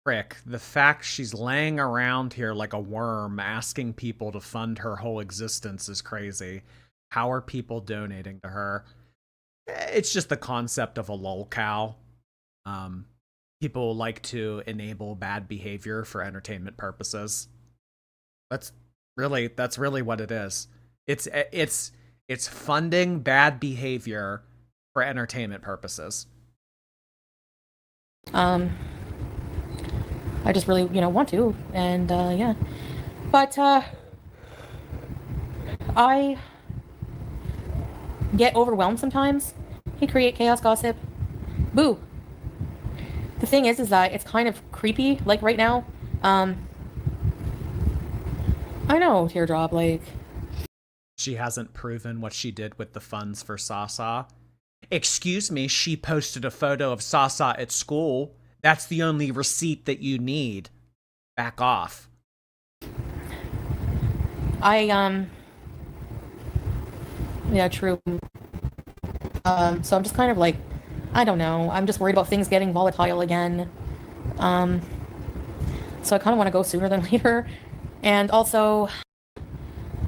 The fact she's laying around here like a worm asking people to fund her whole existence is crazy. How are people donating to her? It's just the concept of a lolcow. People like to enable bad behavior for entertainment purposes. That's really what it is. It's funding bad behavior for entertainment purposes. I just really, you know, want to, and yeah. But I get overwhelmed sometimes. Hey, create chaos gossip. Boo. The thing is that it's kind of creepy, like right now. I know, Teardrop, like. She hasn't proven what she did with the funds for Sasa. Excuse me, she posted a photo of Sasa at school. That's the only receipt that you need. Back off. Yeah, true. So I'm just kind of like, I don't know. I'm just worried about things getting volatile again. So I kind of want to go sooner than later. And also,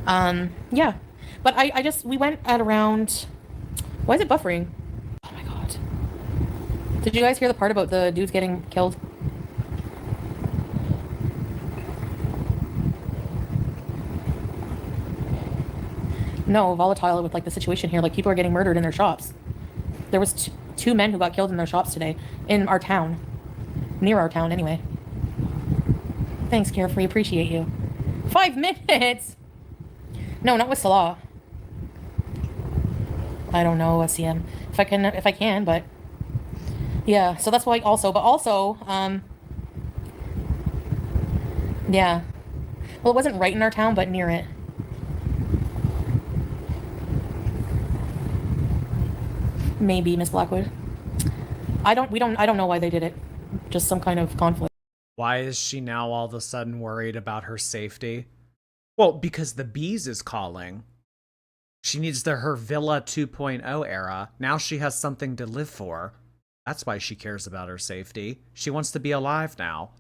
yeah. But we went at around, why is it buffering? Oh my god. Did you guys hear the part about the dudes getting killed? No, volatile with like the situation here. Like people are getting murdered in their shops. There was two men who got killed in their shops today in our town, near our town anyway. Thanks, Carefree. Appreciate you. 5 minutes. No, not with Salah. I don't know, SCM. If I can, but yeah. So that's why also, yeah. Well, it wasn't right in our town, but near it. Maybe, Miss Blackwood. I don't know why they did it. Just some kind of conflict. Why is she now all of a sudden worried about her safety? Well, because the bees is calling. She needs her Villa 2.0 era. Now she has something to live for. That's why she cares about her safety. She wants to be alive now.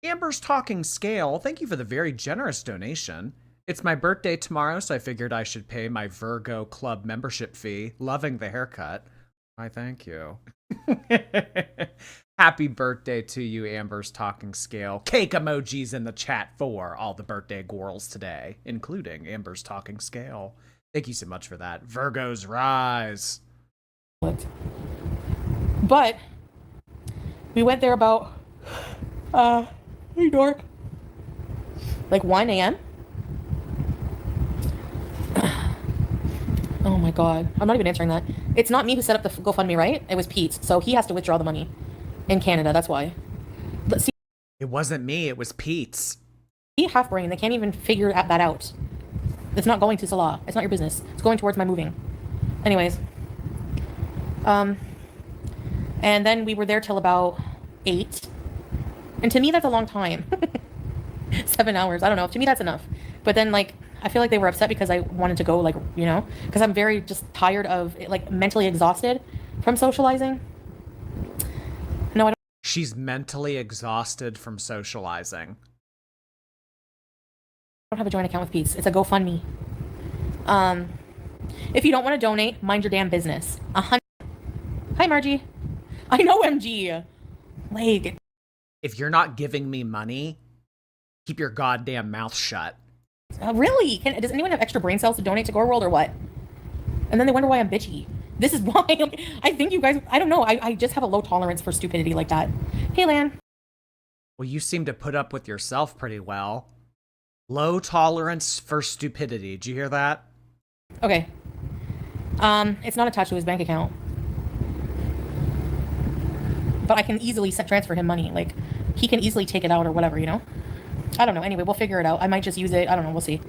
Amber's Talking Scale, thank you for the very generous donation. It's my birthday tomorrow, so I figured I should pay my Virgo Club membership fee. Loving the haircut. Why, thank you. Happy birthday to you, Amber's Talking Scale. Cake emojis in the chat for all the birthday girls today, including Amber's Talking Scale. Thank you so much for that. Virgos rise. But we went there about hey dork, like 1 a.m. Oh my god. I'm not even answering that. It's not me who set up the GoFundMe, right? It was Pete's. So he has to withdraw the money in Canada. That's why. But see, It wasn't me, it was Pete's. half brain. They can't even figure that out. It's not going to Salah. It's not your business. It's going towards my moving. Anyways. And then we were there till about 8. And to me, that's a long time. 7 hours. I don't know. To me, that's enough. But then, like, I feel like they were upset because I wanted to go, like, you know, because I'm very just tired of, like, mentally exhausted from socializing. No, I don't. She's mentally exhausted from socializing. I don't have a joint account with Pete's. It's a GoFundMe. If you don't want to donate, mind your damn business. 100. Hi, Margie. I know, MG. Like, If you're not giving me money, keep your goddamn mouth shut. Really? Does anyone have extra brain cells to donate to Gore World or what? And then they wonder why I'm bitchy. This is why. I think you guys. I don't know. I just have a low tolerance for stupidity like that. Hey, Lan. Well, you seem to put up with yourself pretty well. Low tolerance for stupidity. Did you hear that? Okay. It's not attached to his bank account. But I can easily transfer him money. Like, he can easily take it out or whatever, you know? I don't know. Anyway, we'll figure it out. I might just use it. I don't know. We'll see.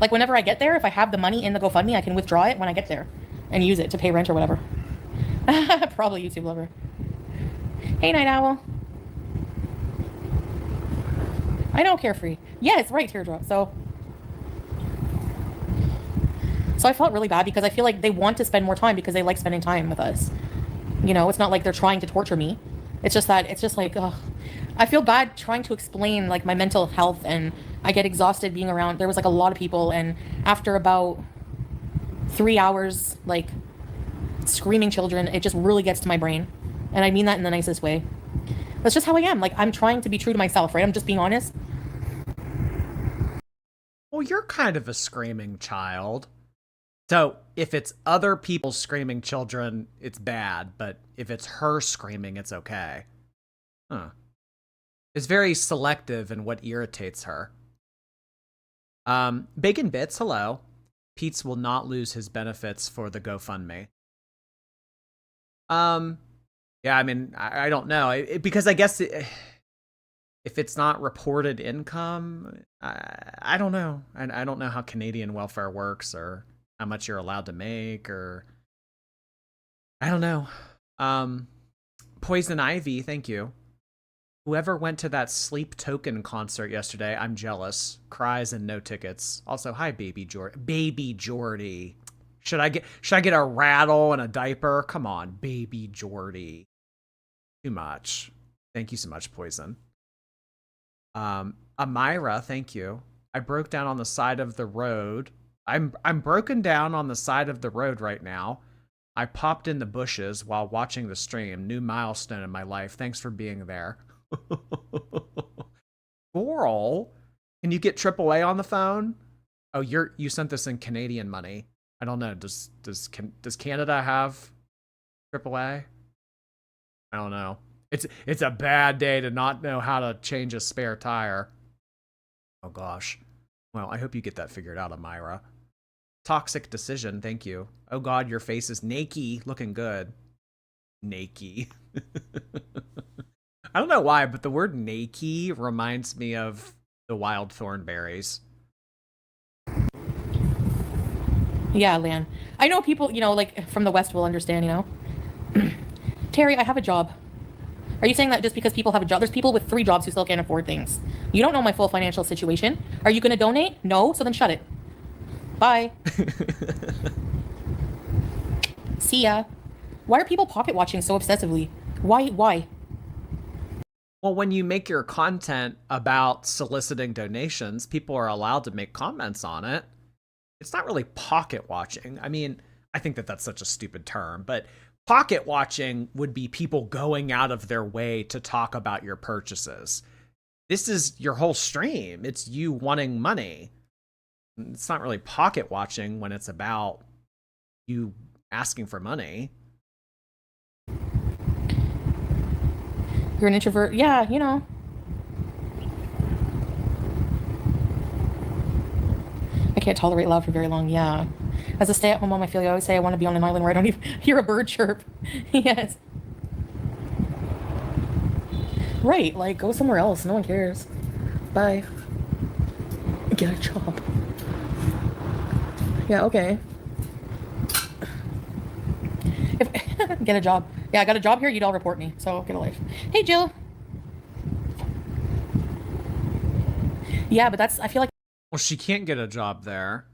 Like, whenever I get there, if I have the money in the GoFundMe, I can withdraw it when I get there and use it to pay rent or whatever. Probably YouTube lover. Hey, Night Owl. I know, Carefree. Yes, right, Teardrop. So I felt really bad because I feel like they want to spend more time because they like spending time with us. You know, it's not like they're trying to torture me. It's just that, it's just like, ugh. I feel bad trying to explain, like, my mental health, and I get exhausted being around. There was, like, a lot of people, and after about 3 hours, like, screaming children, it just really gets to my brain. And I mean that in the nicest way. That's just how I am. Like, I'm trying to be true to myself, right? I'm just being honest. Well, you're kind of a screaming child. So, if it's other people screaming children, it's bad. But if it's her screaming, it's okay. Huh. It's very selective in what irritates her. Bacon Bits, hello. Pete's will not lose his benefits for the GoFundMe. Yeah, I mean, I don't know. Because I guess if it's not reported income, I don't know. I don't know how Canadian welfare works or how much you're allowed to make, or I don't know. Poison Ivy, thank you. Whoever went to that Sleep Token concert yesterday, I'm jealous. Cries and no tickets. Also, hi, Baby Jordy. Baby Jordy. Should I get a rattle and a diaper? Come on, Baby Jordy. Too much. Thank you so much, Poison. Amira, thank you. I broke down on the side of the road. I'm broken down on the side of the road right now. I popped in the bushes while watching the stream. New milestone in my life. Thanks for being there. Coral, can you get AAA on the phone? Oh, you sent this in Canadian money. I don't know. Does Canada have AAA? I don't know. It's a bad day to not know how to change a spare tire. Oh gosh. Well, I hope you get that figured out, Amira. Toxic decision, thank you. Oh god, your face is naked, looking good. Naked. I don't know why, but the word naked reminds me of the wild thornberries. Yeah, Lan. I know people, you know, like, from the West will understand, you know? Terry, I have a job. Are you saying that just because people have a job? There's people with 3 jobs who still can't afford things. You don't know my full financial situation. Are you going to donate? No? So then shut it. Bye. See ya. Why are people pocket watching so obsessively? Why? Well, when you make your content about soliciting donations, people are allowed to make comments on it. It's not really pocket watching. I mean, I think that that's such a stupid term, but pocket watching would be people going out of their way to talk about your purchases. This is your whole stream. It's you wanting money. It's not really pocket watching when it's about you asking for money. You're an introvert? Yeah, you know. I can't tolerate loud for very long. Yeah. As a stay-at-home mom, I feel you always say I want to be on an island where I don't even hear a bird chirp. Yes. Right, like, go somewhere else. No one cares. Bye. Get a job. Yeah, okay. Get a job. Yeah, I got a job here, you'd all report me. So, get a life. Hey, Jill. Yeah, but that's, I feel like... Well, she can't get a job there.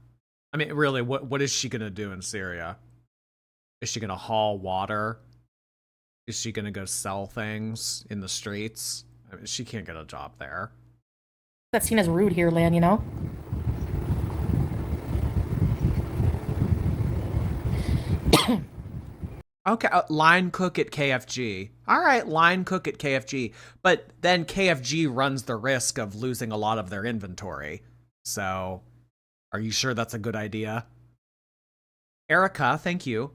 I mean, really, what is she going to do in Syria? Is she going to haul water? Is she going to go sell things in the streets? I mean, she can't get a job there. That's seen as rude here, Lan, you know? Okay, line cook at KFG. All right, line cook at KFG. But then KFG runs the risk of losing a lot of their inventory. So, are you sure that's a good idea? Erica, thank you.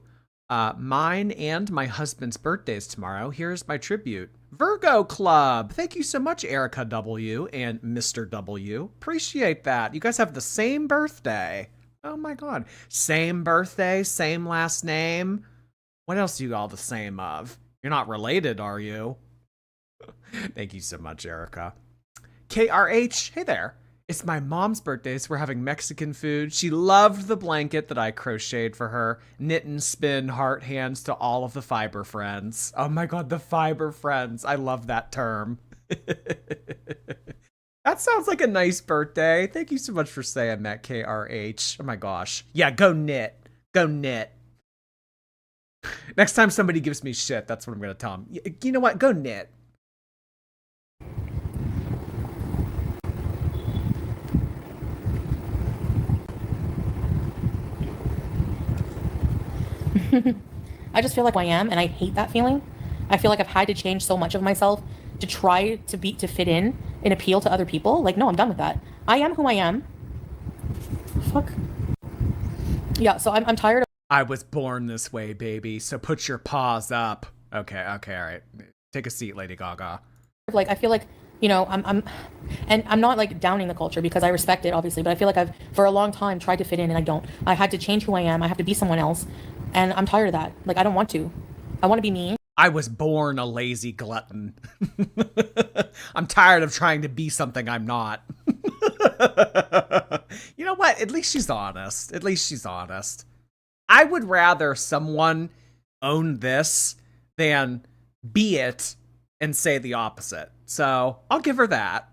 Mine and my husband's birthday's tomorrow. Here's my tribute. Virgo Club. Thank you so much, Erica W. and Mr. W. Appreciate that. You guys have the same birthday. Oh my god. Same birthday, same last name. What else are you all the same of? You're not related, are you? Thank you so much, Erica. KRH, hey there. It's my mom's birthday, so we're having Mexican food. She loved the blanket that I crocheted for her. Knit and spin heart hands to all of the fiber friends. Oh my god, the fiber friends. I love that term. That sounds like a nice birthday. Thank you so much for saying that, KRH. Oh my gosh. Yeah, go knit. Go knit. Next time somebody gives me shit, that's what I'm going to tell them. You know what? Go knit. I just feel like who I am, and I hate that feeling. I feel like I've had to change so much of myself to try to fit in and appeal to other people. Like, no, I'm done with that. I am who I am. Fuck. Yeah, so I'm tired of... I was born this way, baby, so put your paws up. Okay, all right. Take a seat, Lady Gaga. Like, I feel like, you know, and I'm not like downing the culture because I respect it, obviously, but I feel like I've, for a long time, tried to fit in and I don't. I had to change who I am. I have to be someone else. And I'm tired of that. Like, I don't want to. I want to be me. I was born a lazy glutton. I'm tired of trying to be something I'm not. You know what? At least she's honest. At least she's honest. I would rather someone own this than be it and say the opposite. So I'll give her that.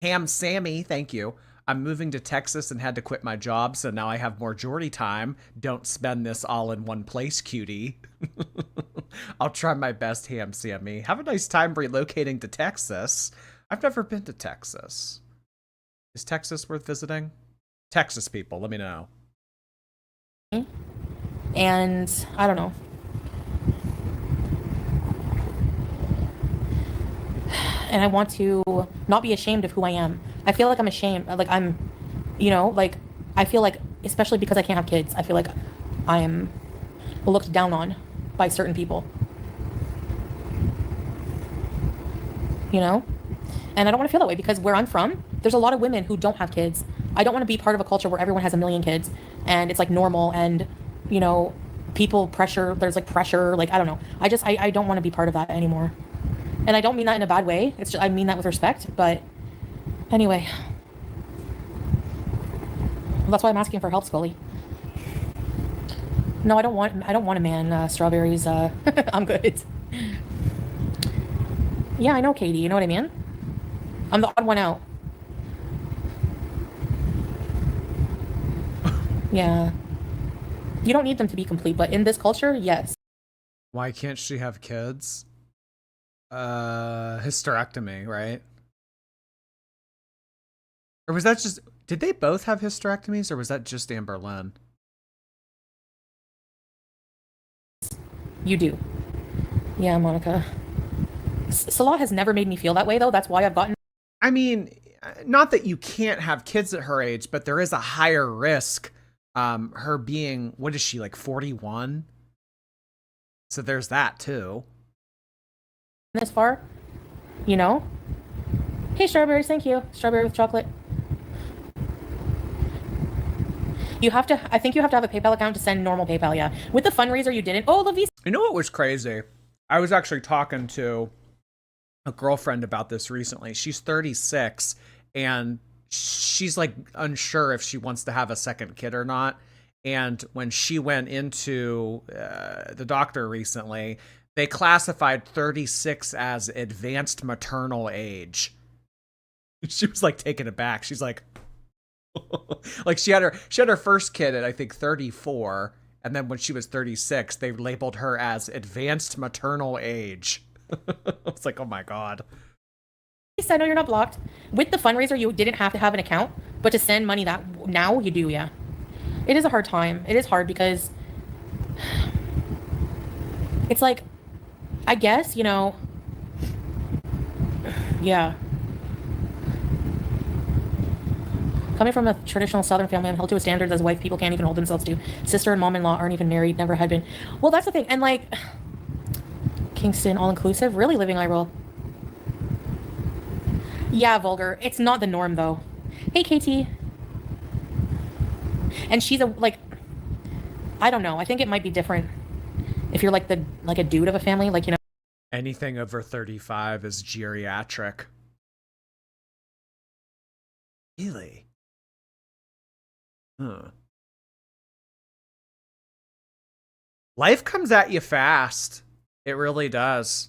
Ham Sammy, thank you. I'm moving to Texas and had to quit my job, so now I have more Geordie time. Don't spend this all in one place, cutie. I'll try my best, Ham Sammy. Have a nice time relocating to Texas. I've never been to Texas. Is Texas worth visiting? Texas people, let me know. And I don't know. And I want to not be ashamed of who I am. I feel like I'm ashamed. Like I'm, you know, like I feel like, especially because I can't have kids, I feel like I'm looked down on by certain people. You know? And I don't want to feel that way because where I'm from, there's a lot of women who don't have kids. I don't want to be part of a culture where everyone has a million kids and it's like normal and, you know, people pressure, there's like pressure, like I don't know. I don't want to be part of that anymore. And I don't mean that in a bad way. It's just, I mean that with respect, but anyway. Well, that's why I'm asking for help, Scully. No, I don't want a man, strawberries, I'm good. Yeah, I know, Katie, you know what I mean? I'm the odd one out. Yeah. You don't need them to be complete, but in this culture, yes. Why can't she have kids? Hysterectomy, right? Or was that just, did they both have hysterectomies or was that just Amber Lynn? You do. Yeah, Monica. Salah has never made me feel that way though. That's why I've gotten... I mean, not that you can't have kids at her age, but there is a higher risk. Her being, what is she, like 41? So there's that too. This far, you know? Hey, strawberries, thank you. Strawberry with chocolate. I think you have to have a PayPal account to send normal PayPal, yeah. With the fundraiser, you didn't. Oh, the Visa. You know what was crazy? I was actually talking to a girlfriend about this recently. She's 36 and she's like unsure if she wants to have a second kid or not. And when she went into the doctor recently, they classified 36 as advanced maternal age. She was like taken aback. She's like, like she had her first kid at I think 34, and then when she was 36, they labeled her as advanced maternal age. I was like, oh my god. I know you're not blocked. With the fundraiser, you didn't have to have an account, but to send money that now you do, yeah. It is a hard time. It is hard because it's like, I guess, you know, yeah. Coming from a traditional Southern family, I'm held to a standard as a wife people can't even hold themselves to. Sister and mom-in-law aren't even married, never had been. Well, that's the thing. And like, Kingston, all-inclusive, really living eye roll. Yeah, vulgar. It's not the norm, though. Hey, KT. And she's a, like, I don't know. I think it might be different if you're like a dude of a family, like, you know. Anything over 35 is geriatric. Really? Huh. Life comes at you fast. It really does.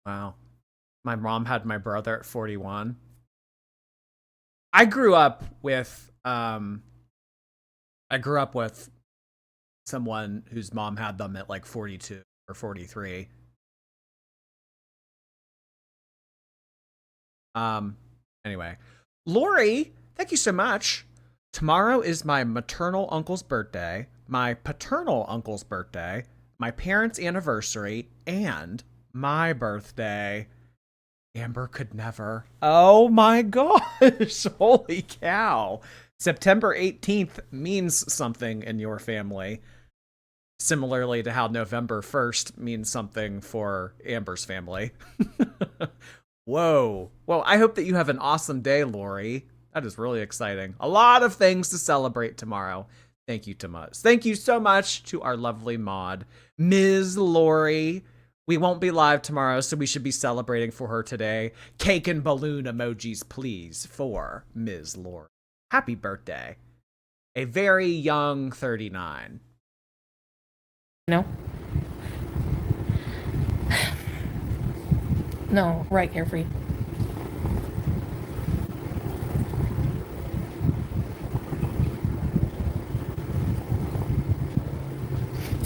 Wow. My mom had my brother at 41. I grew up with someone whose mom had them at like 42 or 43. Anyway, Lori, thank you so much. Tomorrow is my maternal uncle's birthday, my paternal uncle's birthday, my parents' anniversary, and my birthday. Amber could never. Oh my gosh. Holy cow. September 18th means something in your family. Similarly to how November 1st means something for Amber's family. Whoa. Well, I hope that you have an awesome day, Lori. That is really exciting. A lot of things to celebrate tomorrow. Thank you, Tomas. Thank you so much to our lovely mod, Ms. Lori. We won't be live tomorrow, so we should be celebrating for her today. Cake and balloon emojis, please, for Ms. Lori. Happy birthday. A very young 39. No. No, right, carefree.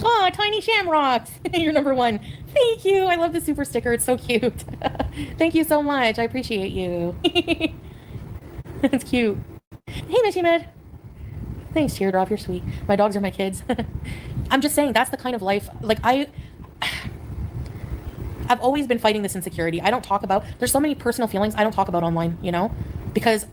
Oh, tiny shamrocks. You're number one. Thank you. I love the super sticker. It's so cute. Thank you so much. I appreciate you. It's cute. Hey, Mishy Med. Thanks, Teardrop. You're sweet. My dogs are my kids. I'm just saying, that's the kind of life, like, I've always been fighting this insecurity. I don't talk about, there's so many personal feelings I don't talk about online, you know? Because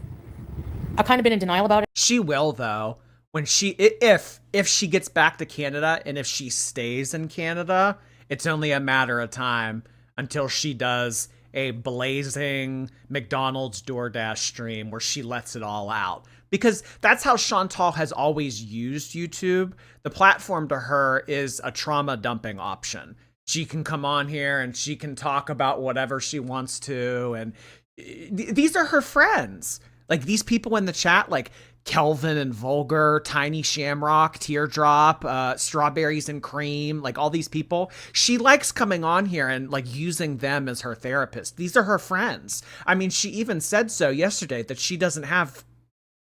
I've kind of been in denial about it. She will, though. When if she gets back to Canada and if she stays in Canada, it's only a matter of time until she does a blazing McDonald's DoorDash stream where she lets it all out. Because that's how Chantal has always used YouTube. The platform to her is a trauma dumping option. She can come on here and she can talk about whatever she wants to. And these are her friends. Like, these people in the chat, like Kelvin and Vulgar, Tiny Shamrock, Teardrop, Strawberries and Cream, like all these people. She likes coming on here and like using them as her therapist. These are her friends. I mean, she even said so yesterday that she doesn't have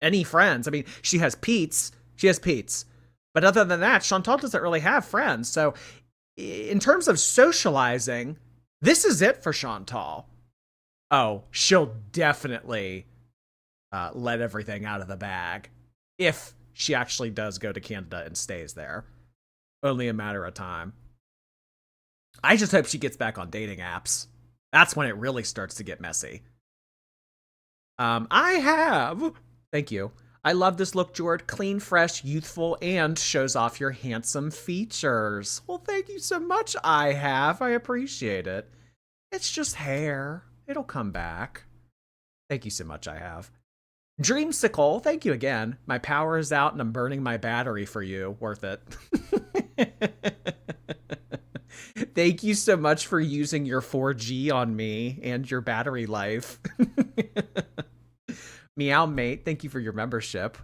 any friends. I mean, she has Pete's. But other than that, Chantal doesn't really have friends. So in terms of socializing, this is it for Chantal. Oh, she'll definitely let everything out of the bag if she actually does go to Canada and stays there. Only a matter of time. I just hope she gets back on dating apps. That's when it really starts to get messy. Thank you. I love this look, Jord. Clean, fresh, youthful, and shows off your handsome features. Well, thank you so much, I appreciate it. It's just hair. It'll come back. Thank you so much, I have. Dreamsicle, thank you again. My power is out and I'm burning my battery for you. Worth it. Thank you so much for using your 4G on me and your battery life. Meow Mate, thank you for your membership.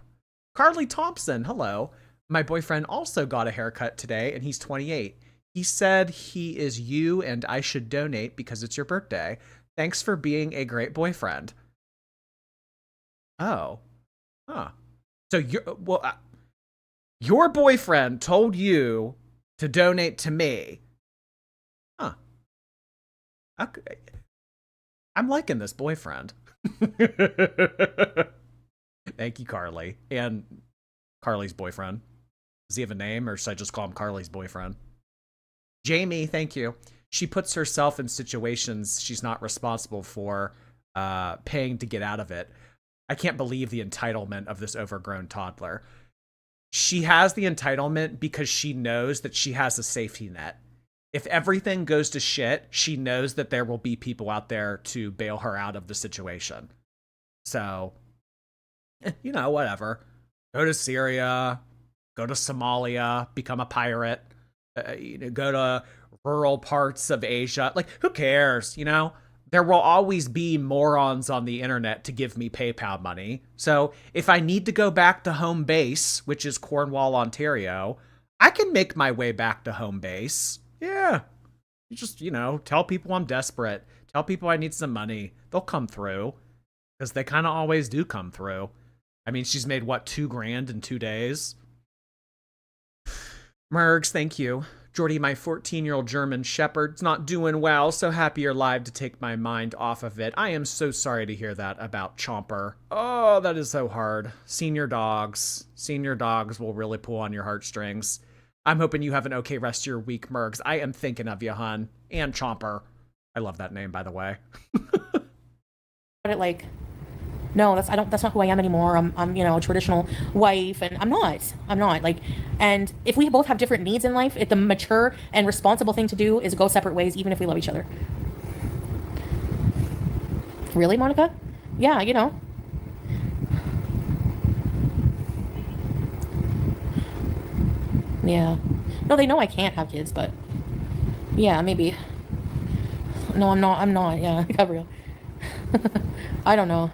Carly Thompson, hello. My boyfriend also got a haircut today and he's 28. He said he is you and I should donate because it's your birthday. Thanks for being a great boyfriend. Oh. Huh. So your boyfriend told you to donate to me. Huh. Okay. I'm liking this boyfriend. Thank you, Carly. And Carly's boyfriend. Does he have a name, or should I just call him Carly's boyfriend? Jamie, thank you. She puts herself in situations she's not responsible for, paying to get out of it. I can't believe the entitlement of this overgrown toddler. She has the entitlement because she knows that she has a safety net. If everything goes to shit, she knows that there will be people out there to bail her out of the situation. So, whatever. Go to Syria, go to Somalia, become a pirate, go to rural parts of Asia. Like, who cares, There will always be morons on the internet to give me PayPal money. So if I need to go back to home base, which is Cornwall, Ontario, I can make my way back to home base. Yeah. You just, tell people I'm desperate. Tell people I need some money. They'll come through. Because they kind of always do come through. I mean, she's made, $2,000 in 2 days? Mergs, thank you. Jordy, my 14-year-old German Shepherd's not doing well, so happy you're live to take my mind off of it. I am so sorry to hear that about Chomper. Oh, that is so hard. Senior dogs will really pull on your heartstrings. I'm hoping you have an okay rest of your week, Mergs. I am thinking of you, hun. And Chomper. I love that name, by the way. But no, that's not who I am anymore. I'm a traditional wife, and I'm not and if we both have different needs in life, the mature and responsible thing to do is go separate ways, even if we love each other. Really, Monica? Yeah, Yeah. No, they know I can't have kids, but yeah, maybe. No, I'm not. Yeah, Gabrielle. I don't know.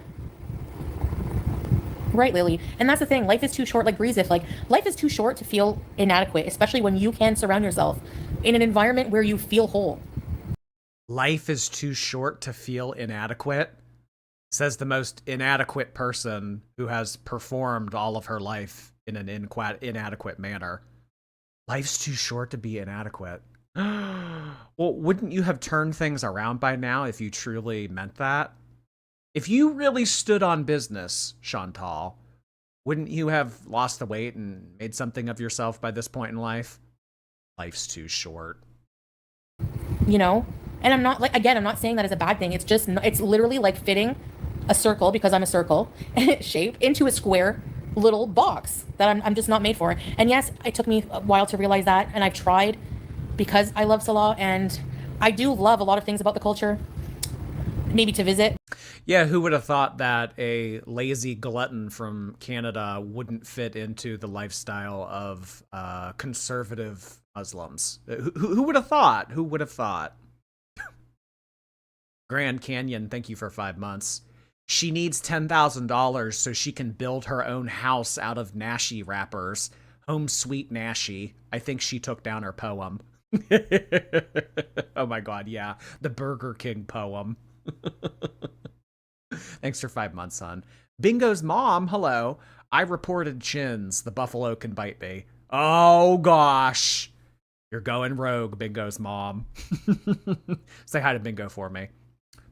Right, Lily. And that's the thing. Life is too short, like Breeze, life is too short to feel inadequate, especially when you can surround yourself in an environment where you feel whole. Life is too short to feel inadequate, says the most inadequate person who has performed all of her life in an inadequate manner. Life's too short to be inadequate. Well, wouldn't you have turned things around by now if you truly meant that? If you really stood on business, Chantal, wouldn't you have lost the weight and made something of yourself by this point in life? Life's too short. And I'm not I'm not saying that as a bad thing. It's literally like fitting a circle, because I'm a circle shape, into a square little box that I'm just not made for. And yes, it took me a while to realize that, and I've tried because I love Salah, and I do love a lot of things about the culture, maybe to visit. Yeah, who would have thought that a lazy glutton from Canada wouldn't fit into the lifestyle of conservative Muslims? Who would have thought? Who would have thought? Grand Canyon, thank you for 5 months. She needs $10,000 so she can build her own house out of Nashi wrappers. Home sweet Nashi. I think she took down her poem. Oh my god, yeah. The Burger King poem. Thanks for 5 months, son. Bingo's mom, hello. I reported chins. The buffalo can bite me. Oh gosh. You're going rogue, Bingo's mom. Say hi to Bingo for me.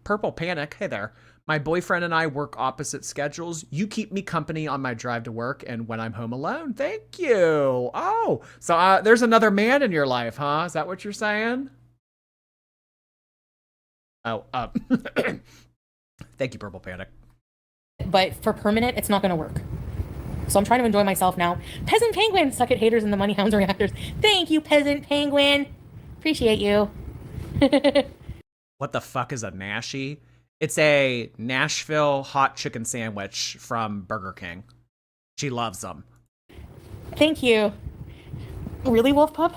Purple Panic, hey there. My boyfriend and I work opposite schedules. You keep me company on my drive to work and when I'm home alone. Thank you. Oh, so there's another man in your life, huh? Is that what you're saying? Oh, thank you, Purple Panic. But for permanent, it's not going to work. So I'm trying to enjoy myself now. Peasant Penguin, suck at haters and the money hounds reactors. Thank you, Peasant Penguin. Appreciate you. What the fuck is a Nashi? It's a Nashville hot chicken sandwich from Burger King. She loves them. Thank you. Really, Wolf Pup?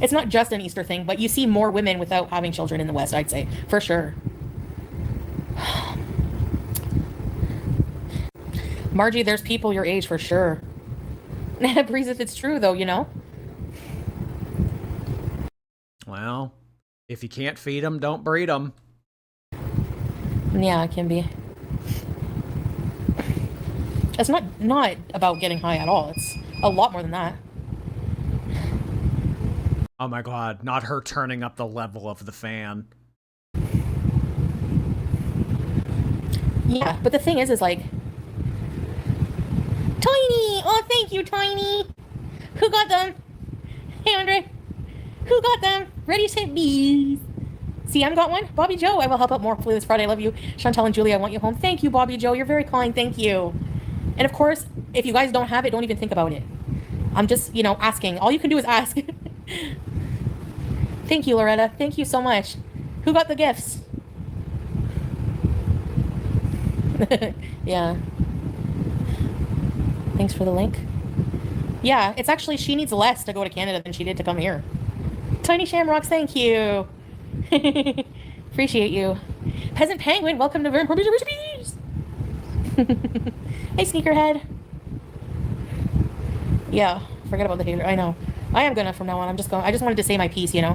It's not just an Easter thing, but you see more women without having children in the West, I'd say, for sure. Margie, there's people your age for sure. Breeze, if it's true, though, you know? Well, if you can't feed them, don't breed them. Yeah, it can be. It's not about getting high at all. It's a lot more than that. Oh my god, not her turning up the level of the fan. Yeah, but the thing is like... Tiny! Oh, thank you, Tiny! Who got them? Hey, Andre. Who got them? Ready, set, bees. CM got one? Bobby Joe, I will help out more hopefully this Friday. I love you. Chantel and Julie, I want you home. Thank you, Bobby Joe. You're very kind. Thank you. And of course, if you guys don't have it, don't even think about it. I'm just, asking. All you can do is ask. Thank you, Loretta. Thank you so much. Who got the gifts? Yeah. Thanks for the link. Yeah, it's actually, she needs less to go to Canada than she did to come here. Tiny Shamrocks, thank you. Appreciate you. Peasant Penguin, welcome to Vern. Hey, Sneakerhead. Yeah, forget about the hater. I know. I am gonna from now on. I just wanted to say my piece, And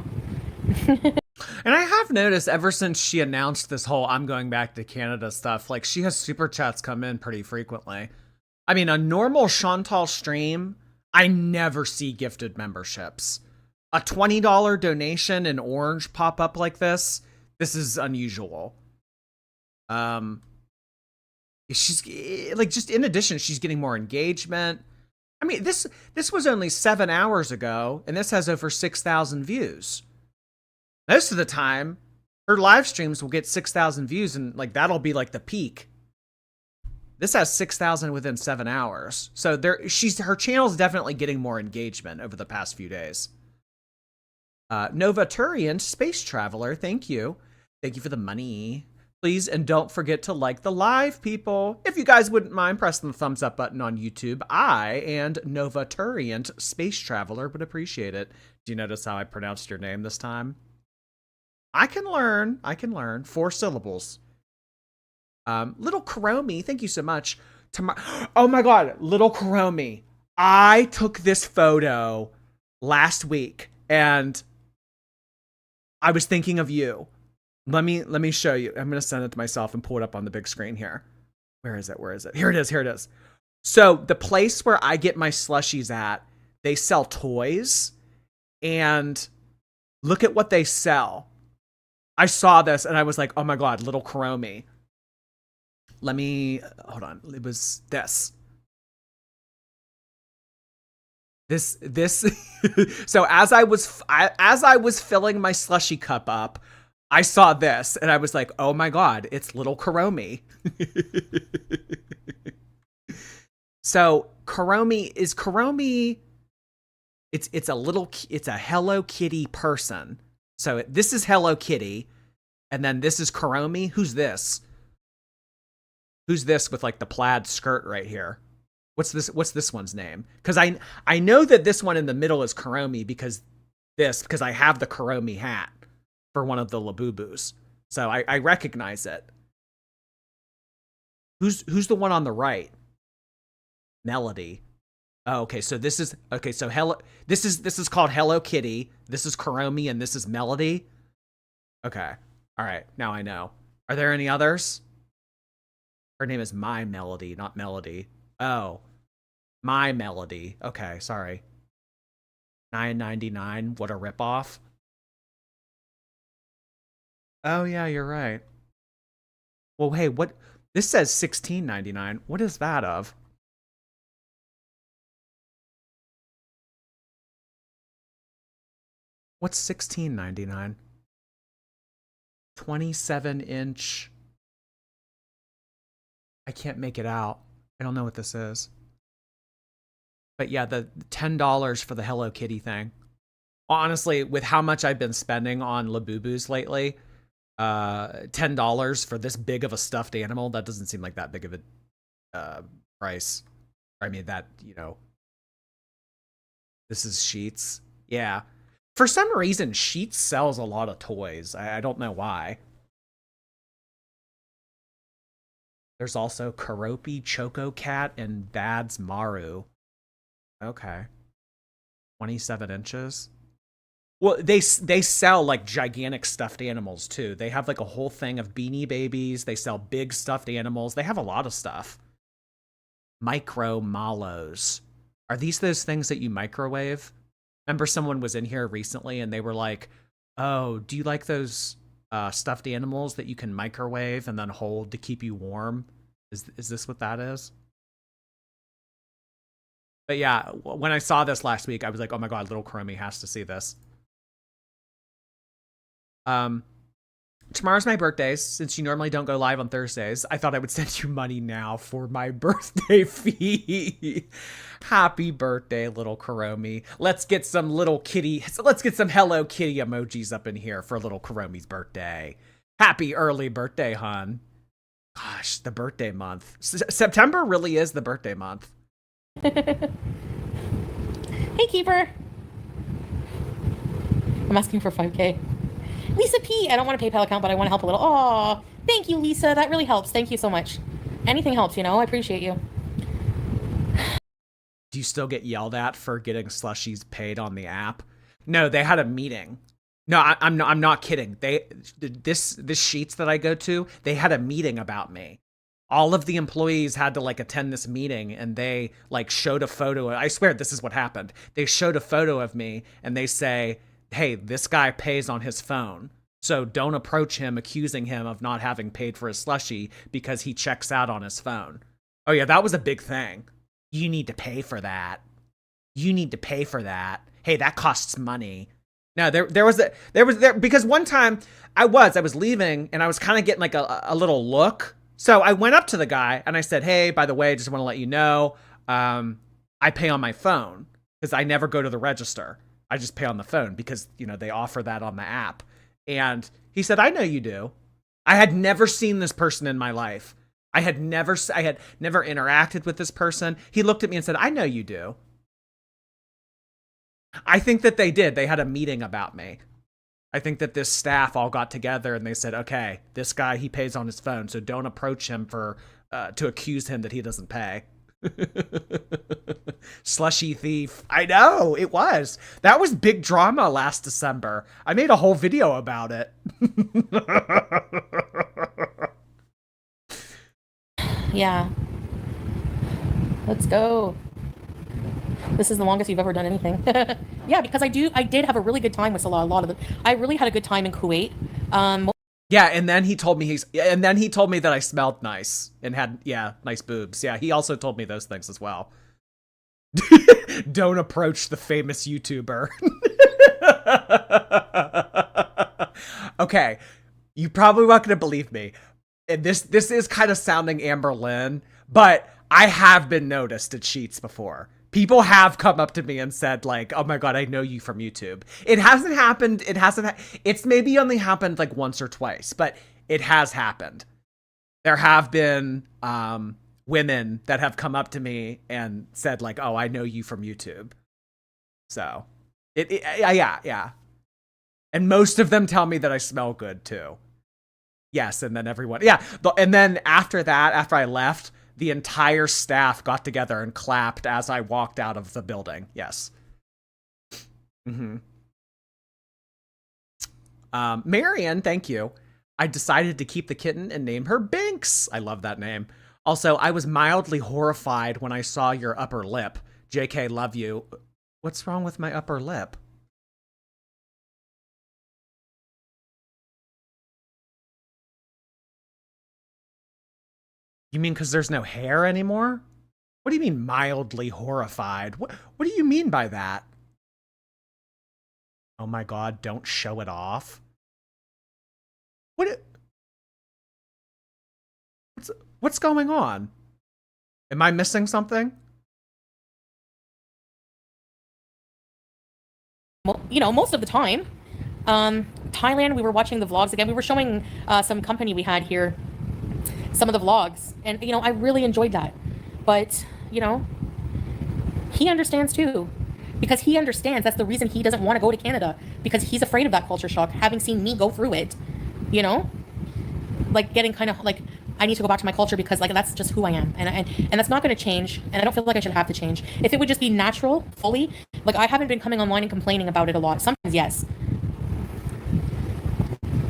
I have noticed ever since she announced this whole I'm going back to Canada stuff, like she has super chats come in pretty frequently. I mean, a normal Chantal stream, I never see gifted memberships. A $20 donation in orange pop up like this is unusual. She's like, just in addition, she's getting more engagement. I mean, this was only 7 hours ago, and this has over 6,000 views. Most of the time, her live streams will get 6,000 views, and like that'll be like the peak. This has 6,000 within 7 hours. So her channel's definitely getting more engagement over the past few days. Nova Turian, Space Traveler, thank you. Thank you for the money. Please, and don't forget to like the live, people. If you guys wouldn't mind pressing the thumbs up button on YouTube, I and Nova Turian, Space Traveler, would appreciate it. Do you notice how I pronounced your name this time? I can learn. 4 syllables. Little Kuromi, thank you so much. Oh my god, Little Kuromi. I took this photo last week, and I was thinking of you. Let me show you. I'm gonna send it to myself and pull it up on the big screen here. Where is it? Here it is. So the place where I get my slushies at, they sell toys, and look at what they sell. I saw this and I was like, oh my god, Little Kuromi. Let me hold on. It was this. So as I was filling my slushy cup up, I saw this and I was like, oh my god, it's Little Kuromi. So Kuromi, it's a Hello Kitty person. So this is Hello Kitty, and then this is Kuromi. Who's this? Who's this with like the plaid skirt right here? What's this one's name? Because I know that this one in the middle is Kuromi because I have the Kuromi hat for one of the Labubus. So I recognize it. Who's the one on the right? Melody. Oh, okay. So this is called Hello Kitty. This is Kuromi and this is Melody. Okay. All right. Now I know. Are there any others? Her name is My Melody, not Melody. Oh. My Melody. Okay, sorry. $9.99. What a ripoff. Oh yeah, you're right. Well, hey, what? This says $16.99. What is that of? What's $16.99? 27-inch. I can't make it out. I don't know what this is. But yeah, the $10 for the Hello Kitty thing. Honestly, with how much I've been spending on Labubus lately, $10 for this big of a stuffed animal. That doesn't seem like that big of a price. I mean, that, you know, this is Sheets. Yeah. For some reason, Sheets sells a lot of toys. I don't know why. There's also Karopi, Choco Cat, and Bad's Maru. Okay. 27 inches. Well, they sell like gigantic stuffed animals too. They have like a whole thing of Beanie Babies. They sell big stuffed animals. They have a lot of stuff. Micro Malos. Are these those things that you microwave? Remember someone was in here recently and they were like, oh, do you like those stuffed animals that you can microwave and then hold to keep you warm? Is this what that is? But yeah, when I saw this last week, I was like, oh my god, little Chromie has to see this. Tomorrow's my birthday. Since you normally don't go live on Thursdays, I thought I would send you money now for my birthday fee. Happy birthday, little Kuromi. Let's get some little kitty. Let's get some Hello Kitty emojis up in here for little Kuromi's birthday. Happy early birthday, hon. Gosh, the birthday month. September really is the birthday month. Hey, Keeper. I'm asking for 5K. Lisa P. I don't want a PayPal account, but I want to help a little. Aw, thank you, Lisa. That really helps. Thank you so much. Anything helps, you know. I appreciate you. Do you still get yelled at for getting slushies paid on the app? No, they had a meeting. No, I'm not kidding. This Sheets that I go to, they had a meeting about me. All of the employees had to like attend this meeting, and they like showed a photo. I swear this is what happened. They showed a photo of me and they say, hey, this guy pays on his phone, so don't approach him accusing him of not having paid for his slushie because he checks out on his phone. Oh yeah, that was a big thing. You need to pay for that. You need to pay for that. Hey, that costs money. No, there was because one time I was leaving and I was kind of getting like a little look. So I went up to the guy and I said, hey, by the way, just want to let you know, I pay on my phone because I never go to the register. I just pay on the phone because, you know, they offer that on the app. And he said, I know you do. I had never seen this person in my life. I had never interacted with this person. He looked at me and said, I know you do. I think that they did. They had a meeting about me. I think that this staff all got together and they said, okay, this guy, he pays on his phone, so don't approach him to accuse him that he doesn't pay. Slushy thief. I know, it was. That was big drama last December. I made a whole video about it. Yeah. Let's go. This is the longest you've ever done anything. Yeah, because I did have a really good time with a lot of them. I really had a good time in Kuwait. Yeah, and then he told me that I smelled nice and had nice boobs. Yeah, he also told me those things as well. Don't approach the famous YouTuber. Okay, you probably weren't going to believe me. And this is kind of sounding Amber Lynn, but I have been noticed at Sheets before. People have come up to me and said like, oh my god, I know you from YouTube. It hasn't happened. It's maybe only happened like once or twice, but it has happened. There have been women that have come up to me and said like, oh, I know you from YouTube. So yeah. And most of them tell me that I smell good too. Yes. And then everyone, and then after that, after I left, the entire staff got together and clapped as I walked out of the building. Yes. Mm-hmm. Marion, thank you. I decided to keep the kitten and name her Binks. I love that name. Also, I was mildly horrified when I saw your upper lip. JK, love you. What's wrong with my upper lip? You mean because there's no hair anymore? What do you mean mildly horrified? What do you mean by that? Oh my god, don't show it off. What's going on? Am I missing something? Well, you know, most of the time. Thailand, we were watching the vlogs again. We were showing some company we had here some of the vlogs, and you know, I really enjoyed that. But you know, he understands too, because he understands that's the reason he doesn't want to go to Canada, because he's afraid of that culture shock, having seen me go through it. You know, like getting kind of like, I need to go back to my culture because like that's just who I am, and that's not going to change, and I don't feel like I should have to change. If it would just be natural, fully, like I haven't been coming online and complaining about it a lot. Sometimes yes.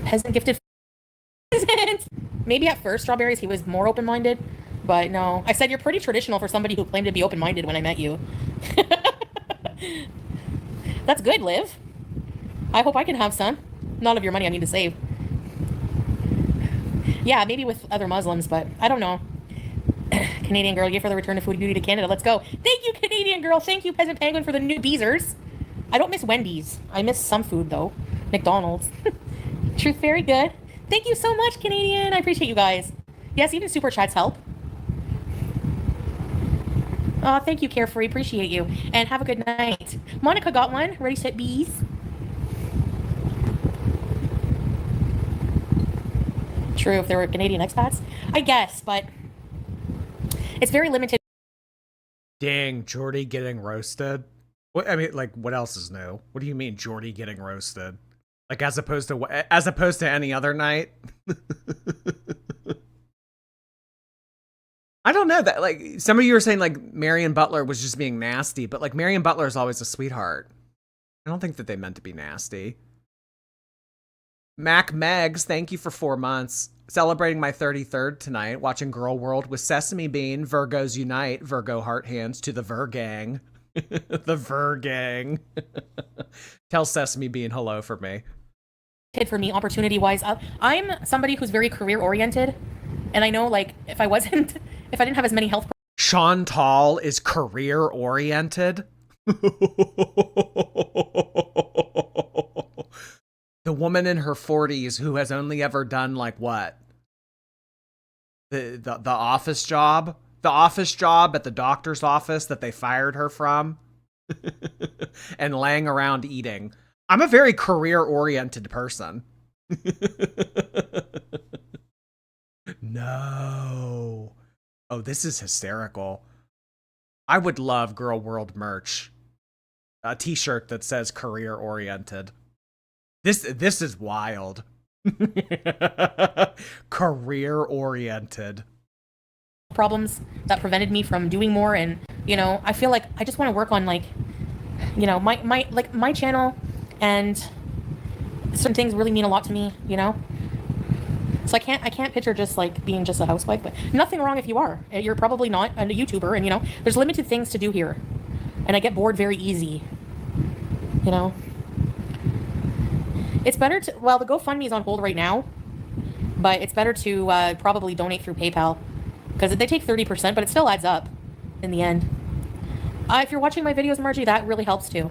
Peasant gifted peasant. Maybe at first, Strawberries, he was more open-minded, but no. I said you're pretty traditional for somebody who claimed to be open-minded when I met you. That's good, Liv. I hope I can have some. Not of your money I need to save. Yeah, maybe with other Muslims, but I don't know. Canadian girl, you for the return of foodie duty to Canada. Let's go. Thank you, Canadian girl. Thank you, Peasant Penguin, for the new Beezers. I don't miss Wendy's. I miss some food, though. McDonald's. Truth, very good. Thank you so much, Canadian. I appreciate you guys. Yes, even super chats help. Oh, thank you, Carefree. Appreciate you. And have a good night. Monica got one. Ready, set, bees. True, if there were Canadian expats. I guess, but it's very limited. Dang, Jordy getting roasted. What I mean, like, what else is new? What do you mean, Jordy getting roasted? Like, as opposed to any other night? I don't know that, like, some of you were saying, like, Marion Butler was just being nasty, but, like, Marion Butler is always a sweetheart. I don't think that they meant to be nasty. Mac Megs, thank you for 4 months. Celebrating my 33rd tonight, watching Girl World with Sesame Bean, Virgos Unite, Virgo Heart Hands to the Virgang. The Virgang. Tell Sesame Bean hello for me. For me, opportunity-wise, I'm somebody who's very career-oriented, and I know, like, if I didn't have as many health. Chantal is career-oriented. The woman in her 40s who has only ever done, like, what? The office job? The office job at the doctor's office that they fired her from? And laying around eating. I'm a very career-oriented person. No. Oh, this is hysterical. I would love Girl World merch. A t-shirt that says career-oriented. This is wild. Career-oriented. Problems that prevented me from doing more, and you know, I feel like I just want to work on, like, you know, my channel, and certain things really mean a lot to me, you know. So I can't picture just like being just a housewife, but nothing wrong if you are. You're probably not a YouTuber, and you know, there's limited things to do here, and I get bored very easy, you know. It's better to, well, the GoFundMe is on hold right now, but it's better to probably donate through PayPal, because they take 30%, but it still adds up in the end. If you're watching my videos, Margie, that really helps too.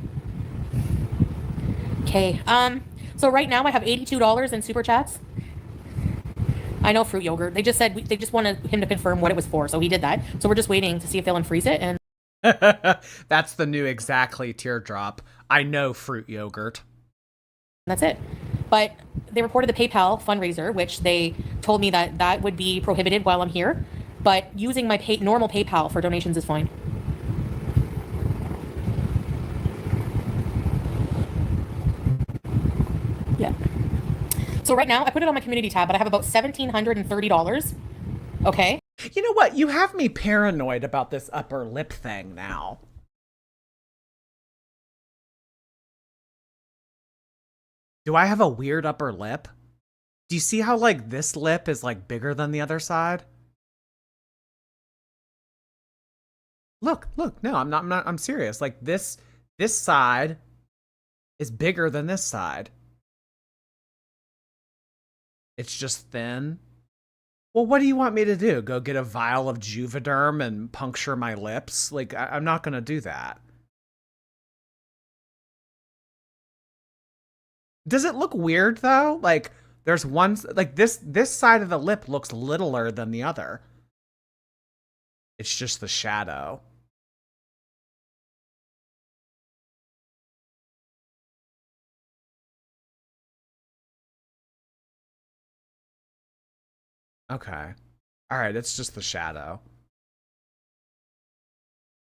Okay, so right now I have $82 in super chats. I know fruit yogurt. They just said they just wanted him to confirm what it was for, so he did that. So we're just waiting to see if they'll unfreeze it. And that's the new exactly teardrop. I know fruit yogurt. That's it. But they reported the PayPal fundraiser, which they told me that that would be prohibited while I'm here. But using my normal PayPal for donations is fine. Yeah. So right now, I put it on my community tab, but I have about $1,730. Okay. You know what? You have me paranoid about this upper lip thing now. Do I have a weird upper lip? Do you see how, like, this lip is, like, bigger than the other side? Look, no, I'm serious. Like, this side is bigger than this side. It's just thin. Well, what do you want me to do? Go get a vial of Juvederm and puncture my lips? Like, I'm not going to do that. Does it look weird, though? Like, there's one, like, this side of the lip looks littler than the other. It's just the shadow. Okay. All right, it's just the shadow.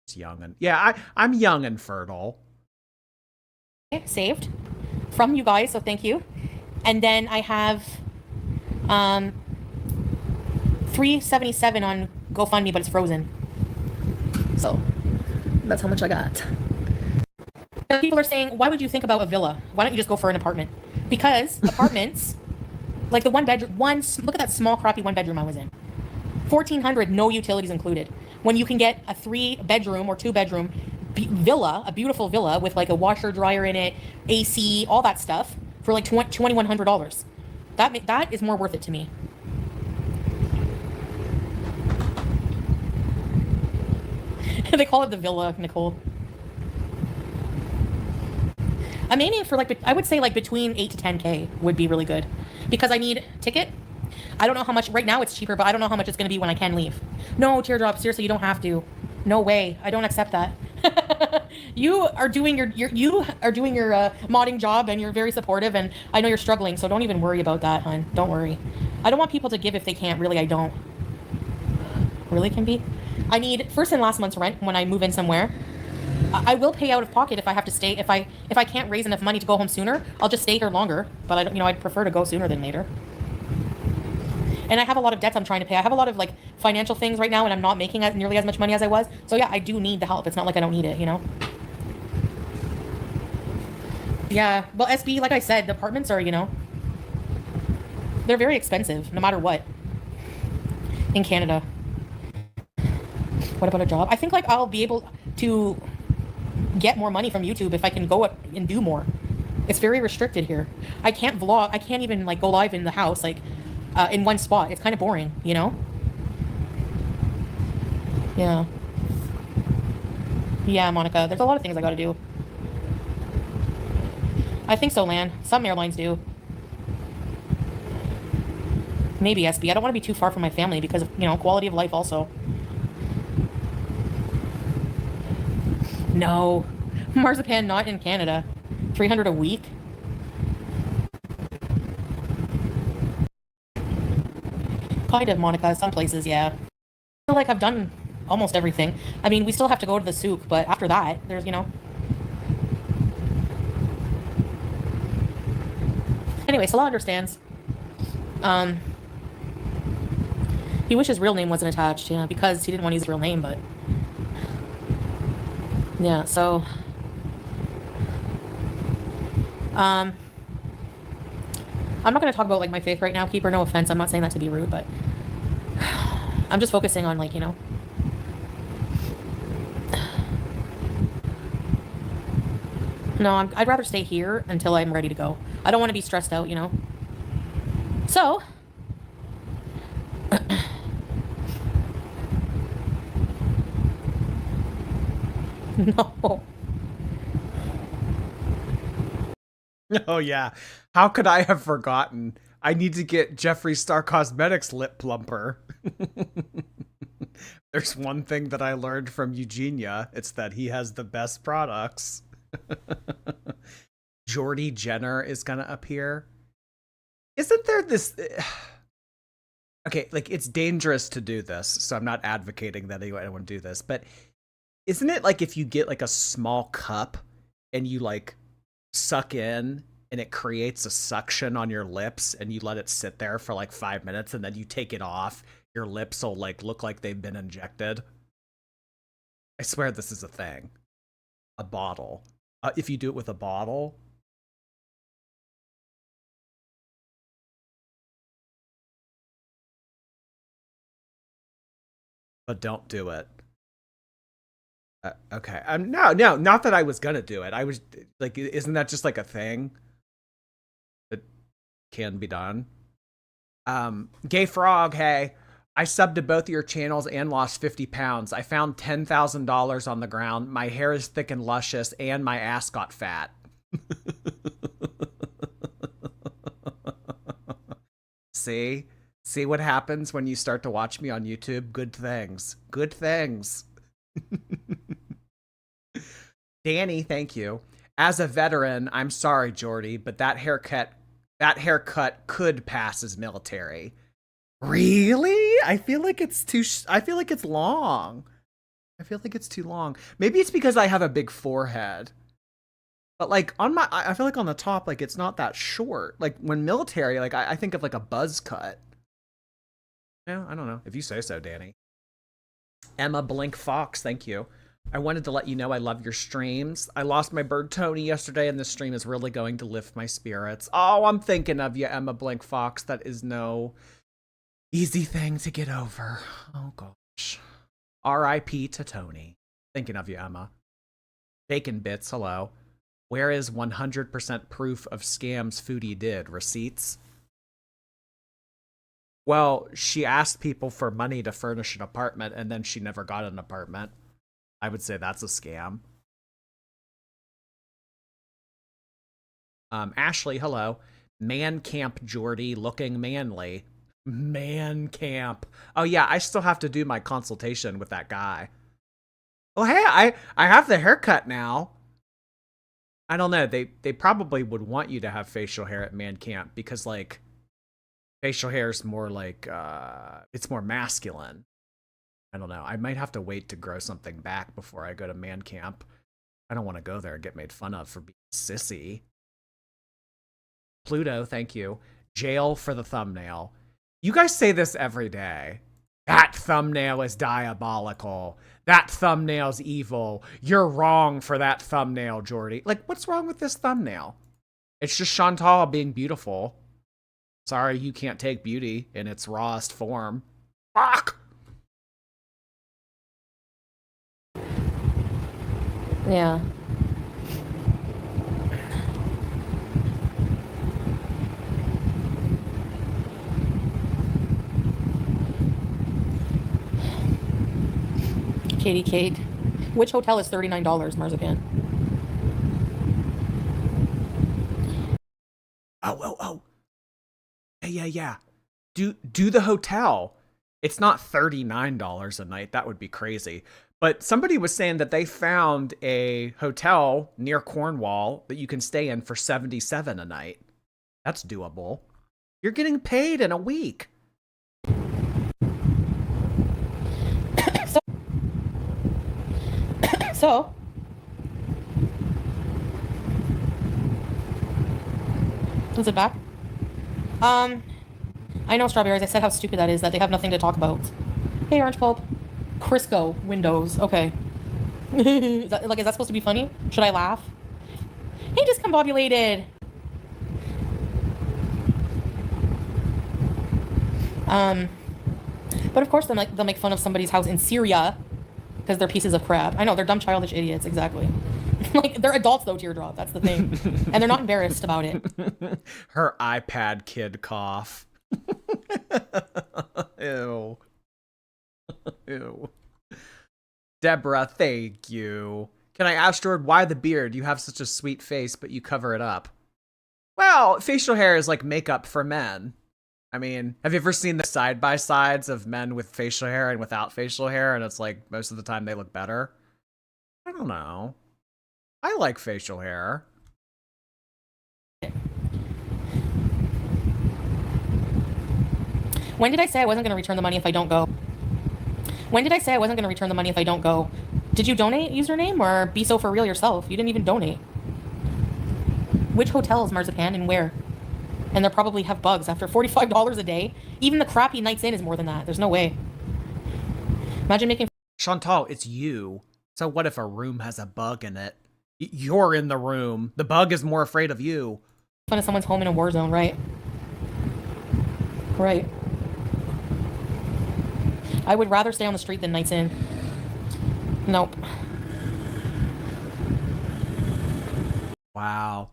It's young and yeah, I'm young and fertile. Saved from you guys, so thank you. And then I have $377 on GoFundMe, but it's frozen. So that's how much I got. People are saying, why would you think about a villa? Why don't you just go for an apartment? Because apartments, like the one bedroom, look at that small crappy one bedroom I was in. $1,400, no utilities included. When you can get a 3-bedroom or 2-bedroom villa, a beautiful villa with like a washer dryer in it, AC, all that stuff for like $2,100. That is more worth it to me. They call it the villa, Nicole. I'm aiming for like, I would say like between 8 to 10K would be really good, because I need ticket. I don't know how much right now. It's cheaper, but I don't know how much it's going to be when I can leave. No, Teardrop, seriously, you don't have to. No way. I don't accept that. You are doing your modding job, and you're very supportive, and I know you're struggling, so don't even worry about that, hon. Don't worry. I don't want people to give if they can't. Really, I don't. Really, can be. I need first and last month's rent when I move in somewhere. I will pay out of pocket if I have to stay. If I can't raise enough money to go home sooner, I'll just stay here longer. But I don't, I'd prefer to go sooner than later. And I have a lot of debts I'm trying to pay. I have a lot of like financial things right now, and I'm not making nearly as much money as I was. So yeah, I do need the help. It's not like I don't need it, Yeah, well, SB, like I said, the apartments are, they're very expensive, no matter what. In Canada. What about a job? I think like I'll be able to get more money from YouTube if I can go and do more. It's very restricted here. I can't vlog. I can't even like go live in the house like in one spot. It's kind of boring, Yeah. Yeah, Monica. There's a lot of things I gotta do. I think so, Lan. Some airlines do. Maybe SB. I don't want to be too far from my family because of, quality of life also. No. Marzipan not in Canada. $300 a week? Kind of, Monica. Some places, yeah. I feel like I've done almost everything. I mean, we still have to go to the souk, but after that, there's, Anyway, Salah understands. He wishes his real name wasn't attached, yeah, because he didn't want to use his real name, but... Yeah, so... I'm not going to talk about, like, my faith right now, Keeper, no offense, I'm not saying that to be rude, but... I'm just focusing on, like, No, I'd rather stay here until I'm ready to go. I don't want to be stressed out, So... No. Oh yeah. How could I have forgotten? I need to get Jeffree Star Cosmetics lip plumper. There's one thing that I learned from Eugenia. It's that he has the best products. Jordy Jenner is gonna appear. Isn't there this... Okay, like, it's dangerous to do this, so I'm not advocating that anyone do this, but isn't it like if you get like a small cup and you like suck in and it creates a suction on your lips and you let it sit there for like 5 minutes and then you take it off, your lips will like look like they've been injected? I swear this is a thing. A bottle. If you do it with a bottle. But don't do it. Okay. No, not that I was gonna do it. I was like, isn't that just like a thing that can be done? Gay Frog, hey, I subbed to both of your channels and lost 50 pounds. I found $10,000 on the ground. My hair is thick and luscious, and my ass got fat. See what happens when you start to watch me on YouTube? Good things. Good things. Danny, thank you. As a veteran, I'm sorry, Jordy, but that haircut could pass as military. Really? I feel like it's too. I feel like it's long. I feel like it's too long. Maybe it's because I have a big forehead. But like on my, I feel like on the top, like it's not that short. Like when military, like I think of like a buzz cut. Yeah, I don't know. If you say so, Danny. Emma Blink Fox, thank you. I wanted to let you know I love your streams. I lost my bird Tony yesterday, and this stream is really going to lift my spirits. Oh, I'm thinking of you, Emma Blink Fox. That is no easy thing to get over. Oh gosh. R.I.P. to Tony. Thinking of you, Emma. Bacon Bits, hello. Where is 100% proof of scams Foodie did? Receipts? Well, she asked people for money to furnish an apartment, and then she never got an apartment. I would say that's a scam. Ashley, hello. Man Camp Jordy looking manly. Man Camp. Oh yeah, I still have to do my consultation with that guy. Oh hey, I have the haircut now. I don't know. They probably would want you to have facial hair at Man Camp because like facial hair is more like it's more masculine. I don't know. I might have to wait to grow something back before I go to Man Camp. I don't want to go there and get made fun of for being sissy. Pluto, thank you. Jail for the thumbnail. You guys say this every day. That thumbnail is diabolical. That thumbnail's evil. You're wrong for that thumbnail, Jordy. Like, what's wrong with this thumbnail? It's just Chantal being beautiful. Sorry, you can't take beauty in its rawest form. Fuck! Yeah. Katie Kate. Which hotel is $39, Marzipan? Oh. Yeah. Do the hotel. It's not $39 a night. That would be crazy. But somebody was saying that they found a hotel near Cornwall that you can stay in for $77 a night. That's doable. You're getting paid in a week. So, is it back? I know Strawberries. I said how stupid that is, that they have nothing to talk about. Hey, Orange Pulp. Crisco windows. Okay. Is that supposed to be funny? Should I laugh? Hey, discombobulated. But of course they'll make fun of somebody's house in Syria because they're pieces of crap. I know, they're dumb, childish idiots, exactly. Like, they're adults, though, Teardrop. That's the thing. And they're not embarrassed about it. Her iPad kid cough. Ew. Ew. Deborah, thank you. Can I ask Jordan, why the beard? You have such a sweet face, but you cover it up. Well, facial hair is like makeup for men. I mean, have you ever seen the side-by-sides of men with facial hair and without facial hair? And it's like, most of the time they look better. I don't know. I like facial hair. When did I say I wasn't going to return the money if I don't go? When did I say I wasn't going to return the money if I don't go? Did you donate username or be so for real yourself? You didn't even donate. Which hotels, Marzipan, and where? And they'll probably have bugs after $45 a day. Even the crappy Nights Inn is more than that. There's no way. Imagine making... Chantal, it's you. So what if a room has a bug in it? You're in the room. The bug is more afraid of you. Fun of someone's home in a war zone, right? Right. I would rather stay on the street than Nights Inn. Nope. Wow.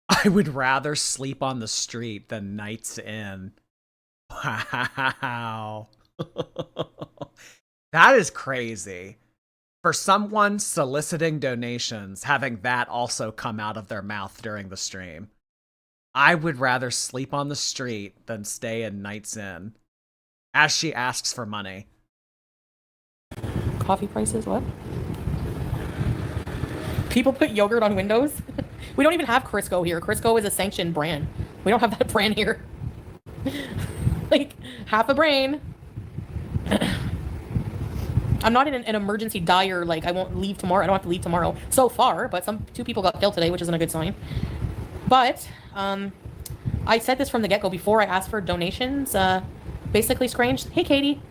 I would rather sleep on the street than Nights Inn. Wow. That is crazy. For someone soliciting donations, having that also come out of their mouth during the stream. I would rather sleep on the street than stay in Nights Inn. As she asks for money. Coffee prices, what? People put yogurt on windows? We don't even have Crisco here. Crisco is a sanctioned brand. We don't have that brand here. Like, half a brain. I'm not in an emergency dire, like, I won't leave tomorrow. I don't have to leave tomorrow so far, but two people got killed today, which isn't a good sign. But, I said this from the get-go before I asked for donations. Basically, Scrange, hey, Katie,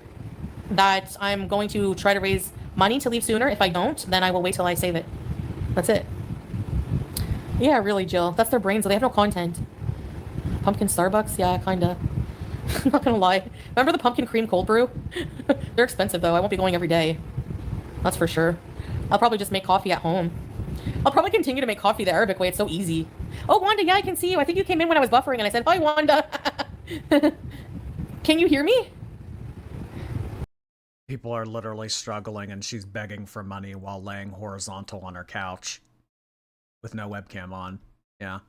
that I'm going to try to raise money to leave sooner. If I don't, then I will wait till I save it. That's it. Yeah, really, Jill. That's their brains. They have no content. Pumpkin Starbucks? Yeah, kinda. I'm not gonna lie. Remember the pumpkin cream cold brew? They're expensive, though. I won't be going every day. That's for sure. I'll probably just make coffee at home. I'll probably continue to make coffee the Arabic way. It's so easy. Oh, Wanda, yeah, I can see you. I think you came in when I was buffering, and I said, hi, Wanda. Can you hear me? People are literally struggling, and she's begging for money while laying horizontal on her couch with no webcam on. Yeah.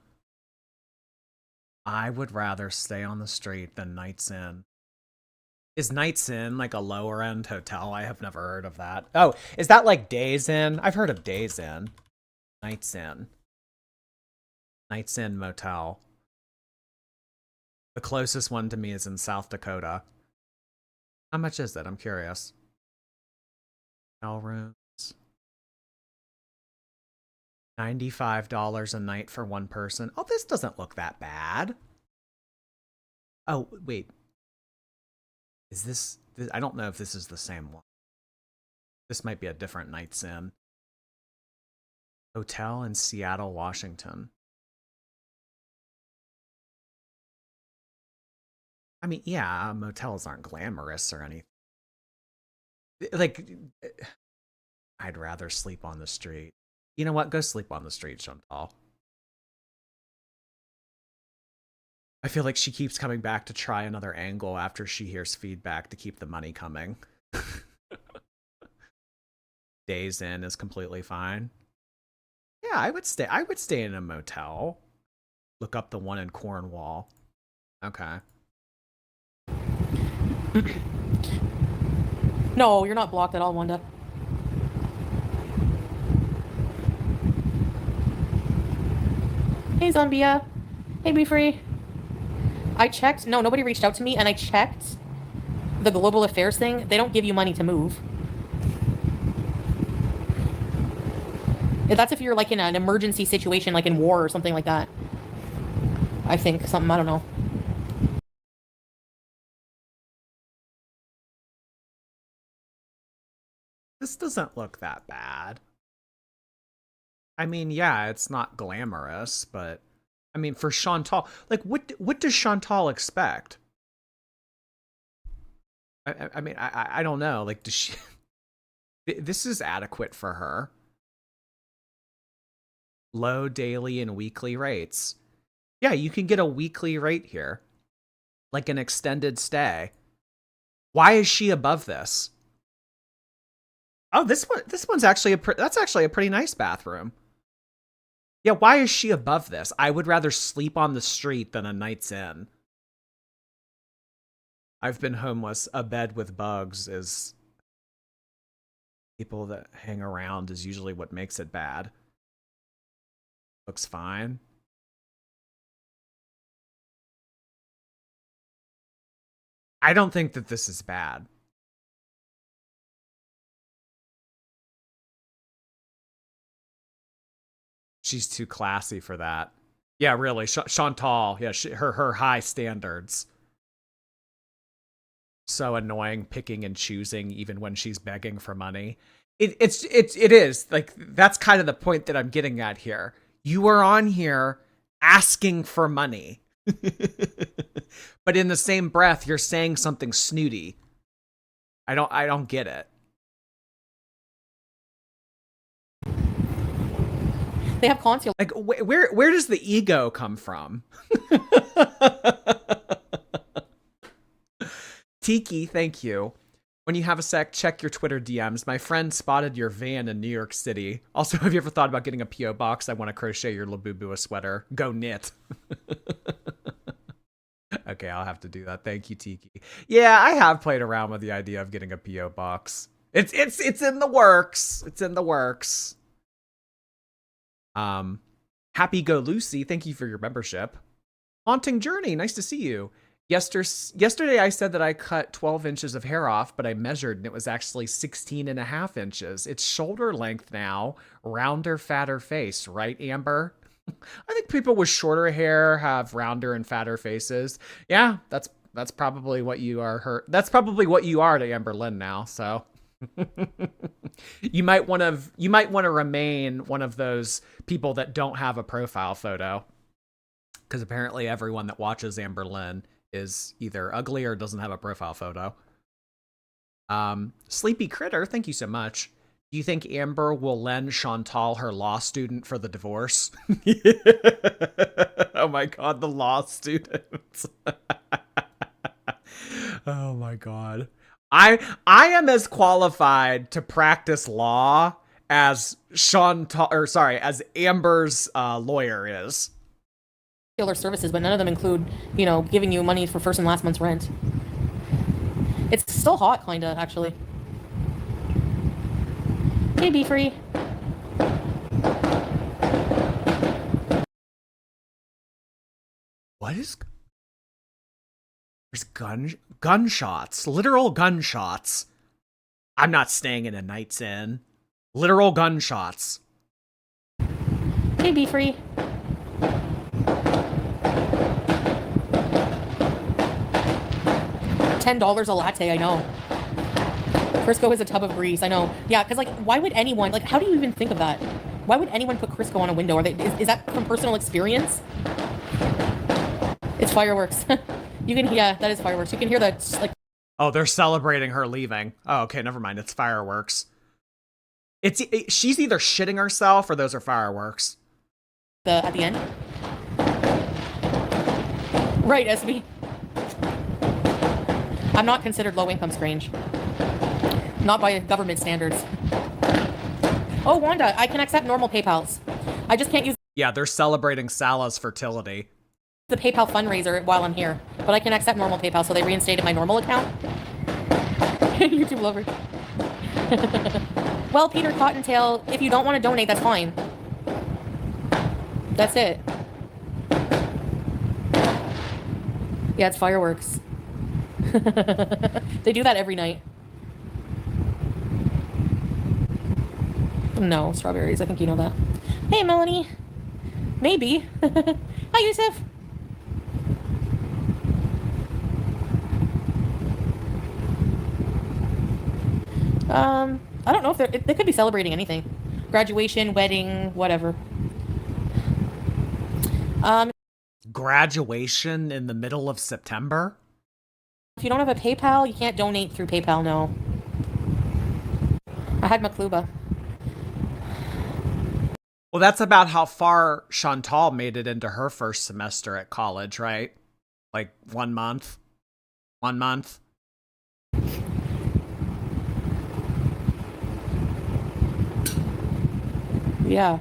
I would rather stay on the street than Night's Inn. Is Night's Inn like a lower end hotel? I have never heard of that. Oh, is that like Days Inn? I've heard of Days Inn. Night's Inn. Night's Inn Motel. The closest one to me is in South Dakota. How much is it? I'm curious. Hotel rooms. $95 a night for one person. Oh, this doesn't look that bad. Oh, wait. Is this... I don't know if this is the same one. This might be a different Night's Inn. Hotel in Seattle, Washington. I mean, yeah, motels aren't glamorous or anything. Like, I'd rather sleep on the street. You know what? Go sleep on the street, Chantal. I feel like she keeps coming back to try another angle after she hears feedback to keep the money coming. Days Inn is completely fine. Yeah, I would stay in a motel. Look up the one in Cornwall. Okay. No, you're not blocked at all, Wanda. Hey, Zombia. Hey, Be Free. I checked. No, nobody reached out to me, and I checked the global affairs thing. They don't give you money to move. That's if you're like in an emergency situation, like in war or something like that. I think something, I don't know. This doesn't look that bad. I mean, yeah, it's not glamorous, but I mean, for Chantal, like, what does Chantal expect? I mean, I don't know. Like, does she? This is adequate for her. Low daily and weekly rates. Yeah, you can get a weekly rate here, like an extended stay. Why is she above this? Oh, this one's actually that's actually a pretty nice bathroom. Yeah, why is she above this? I would rather sleep on the street than a Night's Inn. I've been homeless. A bed with bugs is... People that hang around is usually what makes it bad. Looks fine. I don't think that this is bad. She's too classy for that. Yeah, really. Chantal. Yeah, her high standards. So annoying, picking and choosing even when she's begging for money. It is. Like, that's kind of the point that I'm getting at here. You are on here asking for money. But in the same breath, you're saying something snooty. I don't get it. They have consul. Like, where does the ego come from? Tiki, thank you. When you have a sec, check your Twitter DMs. My friend spotted your van in New York City. Also, have you ever thought about getting a P.O. box? I want to crochet your Labubu a sweater. Go knit. Okay, I'll have to do that. Thank you, Tiki. Yeah, I have played around with the idea of getting a P.O. box. It's in the works. It's in the works. Happy Go Lucy, thank you for your membership. Haunting Journey, nice to see you. Yesterday I said that I cut 12 inches of hair off, but I measured and it was actually 16 and a half inches. It's shoulder length now, rounder, fatter face, right, Amber? I think people with shorter hair have rounder and fatter faces. Yeah, that's probably what you are. That's probably what you are to Amber Lynn now. So you might want to remain one of those people that don't have a profile photo, because apparently everyone that watches Amber Lynn is either ugly or doesn't have a profile photo. Sleepy Critter, thank you so much. Do you think Amber will lend Chantal her law student for the divorce? Oh my god, the law students. Oh my god. I am as qualified to practice law as as Amber's lawyer is. Services, but none of them include, giving you money for first and last month's rent. It's still hot, kinda, actually. Hey, Be Free. What is... There's gunshots. Literal gunshots. I'm not staying in a Night's Inn. Literal gunshots. Hey, Be Free. $10 a latte, I know. Crisco is a tub of grease, I know. Yeah, because, why would anyone, how do you even think of that? Why would anyone put Crisco on a window? Is that from personal experience? It's fireworks. Yeah, that is fireworks. You can hear the, Oh, they're celebrating her leaving. Oh, okay, never mind. It's fireworks. She's either shitting herself or those are fireworks. At the end. Right, SB. I'm not considered low-income strange. Not by government standards. Oh, Wanda, I can accept normal PayPals. I just can't use... Yeah, they're celebrating Salah's fertility. The PayPal fundraiser while I'm here. But I can accept normal PayPal, so they reinstated my normal account. YouTube lover. Well, Peter Cottontail, if you don't want to donate, that's fine. That's it. Yeah, it's fireworks. They do that every night. No, strawberries. I think you know that. Hey, Melanie. Maybe. Hi, Yusuf. I don't know if they could be celebrating anything. Graduation, wedding, whatever. Graduation in the middle of September? If you don't have a PayPal, you can't donate through PayPal, no. I had Makluba. Well, that's about how far Chantal made it into her first semester at college, right? 1 month? 1 month? Yeah.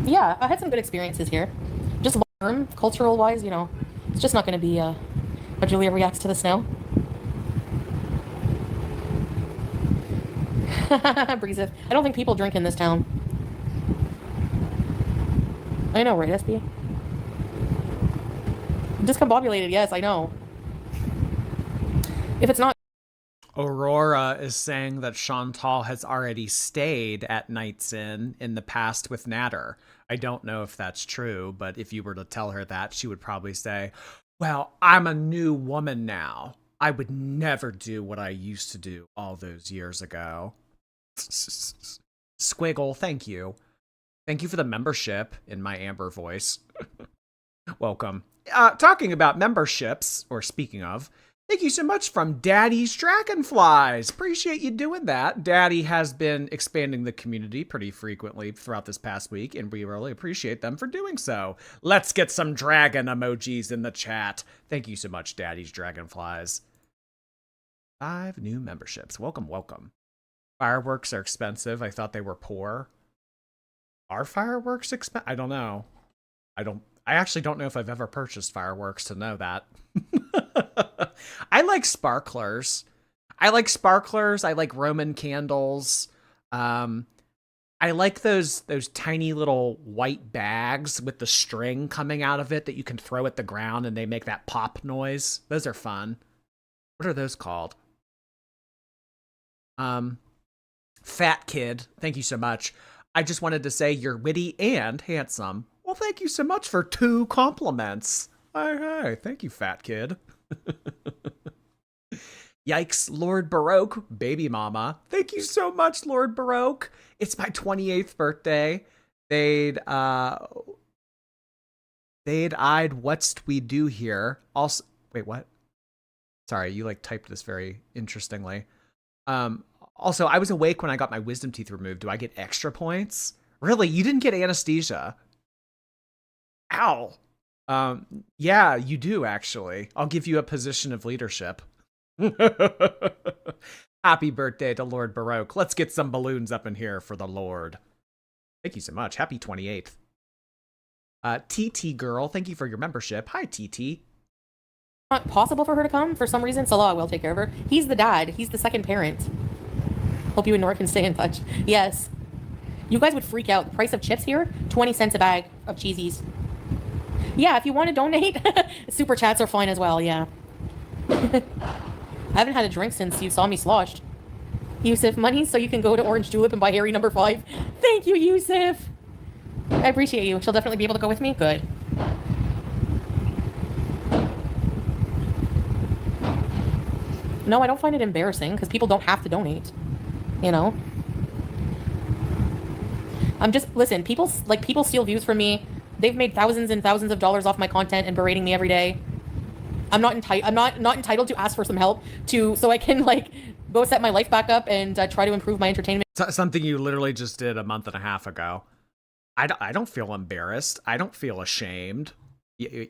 Yeah, I had some good experiences here. Just long-term, cultural-wise, it's just not going to be how Julia reacts to the snow. Breeze. I don't think people drink in this town. I know, right, SB? Discombobulated, yes, I know. If it's not... Aurora is saying that Chantal has already stayed at Night's Inn in the past with Natter. I don't know if that's true, but if you were to tell her that, she would probably say, well, I'm a new woman now. I would never do what I used to do all those years ago. Squiggle, thank you. Thank you for the membership in my Amber voice. Welcome. Talking about memberships, or speaking of, thank you so much from Daddy's Dragonflies. Appreciate you doing that. Daddy has been expanding the community pretty frequently throughout this past week, and we really appreciate them for doing so. Let's get some dragon emojis in the chat. Thank you so much, Daddy's Dragonflies. 5 new memberships. Welcome, welcome. Fireworks are expensive. I thought they were poor. Are fireworks expensive? I don't know. I actually don't know if I've ever purchased fireworks to know that. I like sparklers. I like Roman candles. I like those tiny little white bags with the string coming out of it that you can throw at the ground and they make that pop noise. Those are fun. What are those called? Fat Kid, thank you so much. I just wanted to say you're witty and handsome. Well, thank you so much for 2 compliments. Hey, thank you, Fat Kid. Yikes, Lord Baroque, baby mama. Thank you so much, Lord Baroque. It's my 28th birthday. They'd eyed what's we do here. Also, wait, what? Sorry, you like typed this very interestingly. Also, I was awake when I got my wisdom teeth removed. Do I get extra points? Really? You didn't get anesthesia? Ow. Yeah, you do actually. I'll give you a position of leadership. Happy birthday to Lord Baroque. Let's get some balloons up in here for the Lord. Thank you so much. Happy 28th. TT girl, thank you for your membership. Hi, TT. Not possible for her to come for some reason. Salah will take care of her. He's the dad. He's the second parent. Hope you and Nora can stay in touch. Yes. You guys would freak out. The price of chips here, 20 cents a bag of cheesies. Yeah, if you want to donate, super chats are fine as well, yeah. I haven't had a drink since you saw me sloshed. Yusuf, money so you can go to Orange Julep and buy Harry number 5. Thank you, Yusuf. I appreciate you. She'll definitely be able to go with me. Good. No, I don't find it embarrassing because people don't have to donate. You know? I'm just, listen, people steal views from me. They've made thousands and thousands of dollars off my content and berating me every day. I'm not entitled to ask for some help so I can like go set my life back up and try to improve my entertainment. Something you literally just did a month and a half ago. I don't feel embarrassed. I don't feel ashamed.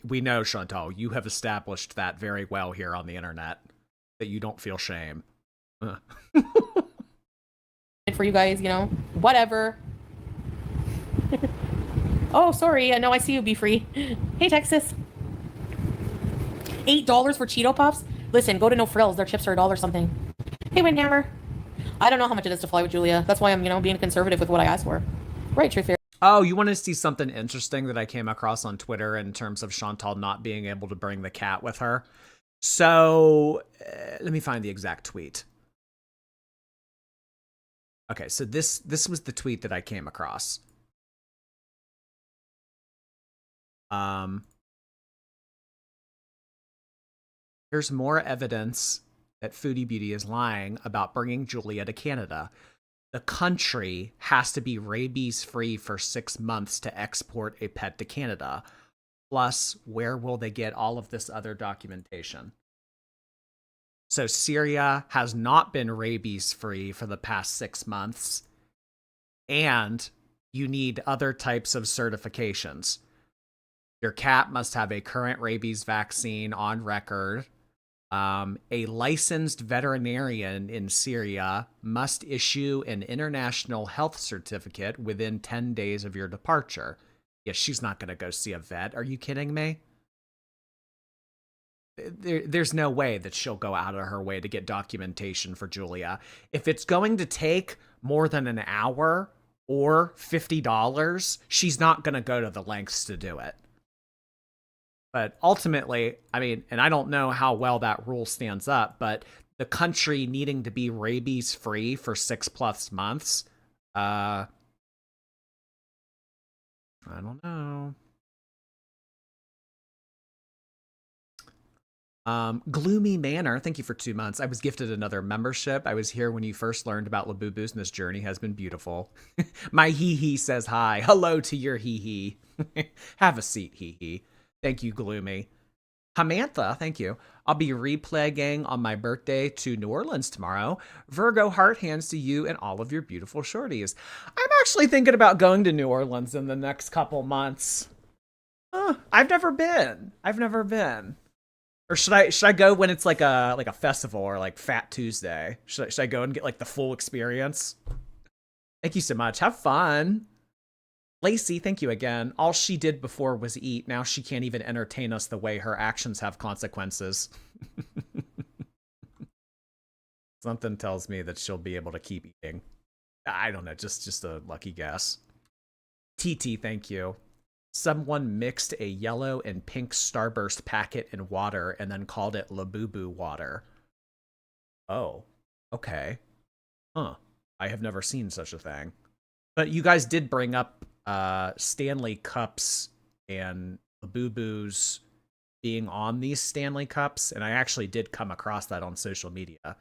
We know, Chantal, you have established that very well here on the internet, that you don't feel shame. For you guys, you know, whatever. Oh, sorry. No, I see you, Be Free. Hey, Texas. $8 for Cheeto Puffs? Listen, go to No Frills. Their chips are $1 something. Hey, Windhammer. I don't know how much it is to fly with Julia. That's why I'm, you know, being conservative with what I asked for. Right, Truth Fairy. Oh, you want to see something interesting that I came across on Twitter in terms of Chantal not being able to bring the cat with her? So, let me find the exact tweet. Okay, so this was the tweet that I came across. Here's more evidence that Foodie Beauty is lying about bringing Julia to Canada. The country has to be rabies-free for 6 months to export a pet to Canada. Plus, where will they get all of this other documentation? So Syria has not been rabies-free for the past 6 months, and you need other types of certifications. Your cat must have a current rabies vaccine on record. A licensed veterinarian in Syria must issue an international health certificate within 10 days of your departure. Yeah, she's not going to go see a vet. Are you kidding me? There's no way that she'll go out of her way to get documentation for Julia. If it's going to take more than an hour or $50, she's not going to go to the lengths to do it. But ultimately, I mean, and I don't know how well that rule stands up, but the country needing to be rabies free for 6+ months, I don't know. Gloomy Manor, thank you for 2 months. I was gifted another membership. I was here when you first learned about Labubu's, and this journey has been beautiful. My hee-hee says hi. Hello to your hee-hee. Have a seat, hee-hee. Thank you, Gloomy. Hamantha, thank you. I'll be replaying on my birthday to New Orleans tomorrow. Virgo heart hands to you and all of your beautiful shorties. I'm actually thinking about going to New Orleans in the next couple months. I've never been. Or should I go when it's like a festival or like Fat Tuesday? Should I go and get like the full experience? Thank you so much. Have fun. Lacey, thank you again. All she did before was eat. Now she can't even entertain us the way her actions have consequences. Something tells me that she'll be able to keep eating. I don't know, just a lucky guess. TT, thank you. Someone mixed a yellow and pink Starburst packet in water and then called it Labubu water. Oh, okay. Huh. I have never seen such a thing. But you guys did bring up Stanley Cups and Labubus being on these Stanley Cups, and I actually did come across that on social media.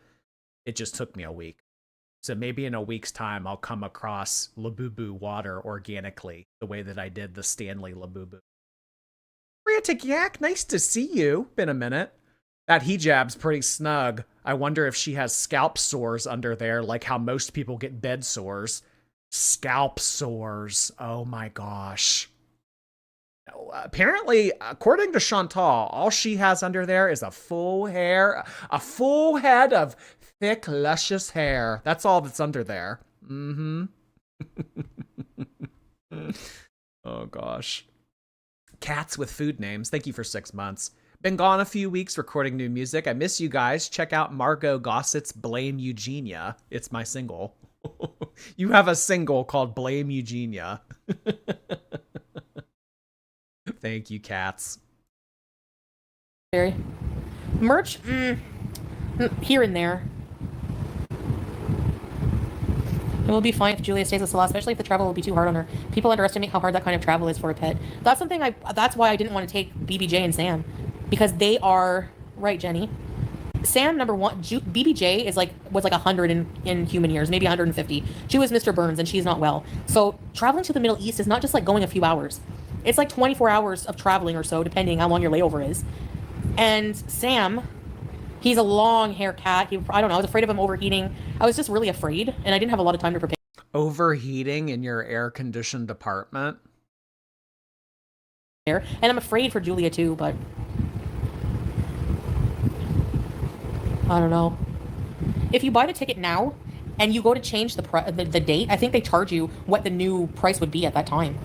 It just took me a week. So maybe in a week's time, I'll come across Labubu water organically, the way that I did the Stanley Labubu. Frantic Yak, nice to see you. Been a minute. That hijab's pretty snug. I wonder if she has scalp sores under there, like how most people get bed sores. Scalp sores. Oh my gosh. Apparently, according to Chantal, all she has under there is a full head of thick, luscious hair. That's all that's under there. Mm-hmm. Oh, gosh. Cats with food names. Thank you for 6 months. Been gone a few weeks recording new music. I miss you guys. Check out Margot Gossett's Blame Eugenia. It's my single. You have a single called Blame Eugenia. Thank you, cats. Merch? Here and there. It will be fine if Julia stays with Salah, especially if the travel will be too hard on her. People underestimate how hard that kind of travel is for a pet. That's something that's why I didn't want to take BBJ and Sam. Because they are, right, Jenny? Sam, number one, BBJ was like 100 in human years, maybe 150. She was Mr. Burns and she's not well. So traveling to the Middle East is not just like going a few hours. It's like 24 hours of traveling or so, depending how long your layover is. And Sam, he's a long hair cat. I don't know, I was afraid of him overheating. I was just really afraid, and I didn't have a lot of time to prepare. Overheating in your air-conditioned apartment? And I'm afraid for Julia too, but I don't know. If you buy the ticket now and you go to change the date, I think they charge you what the new price would be at that time.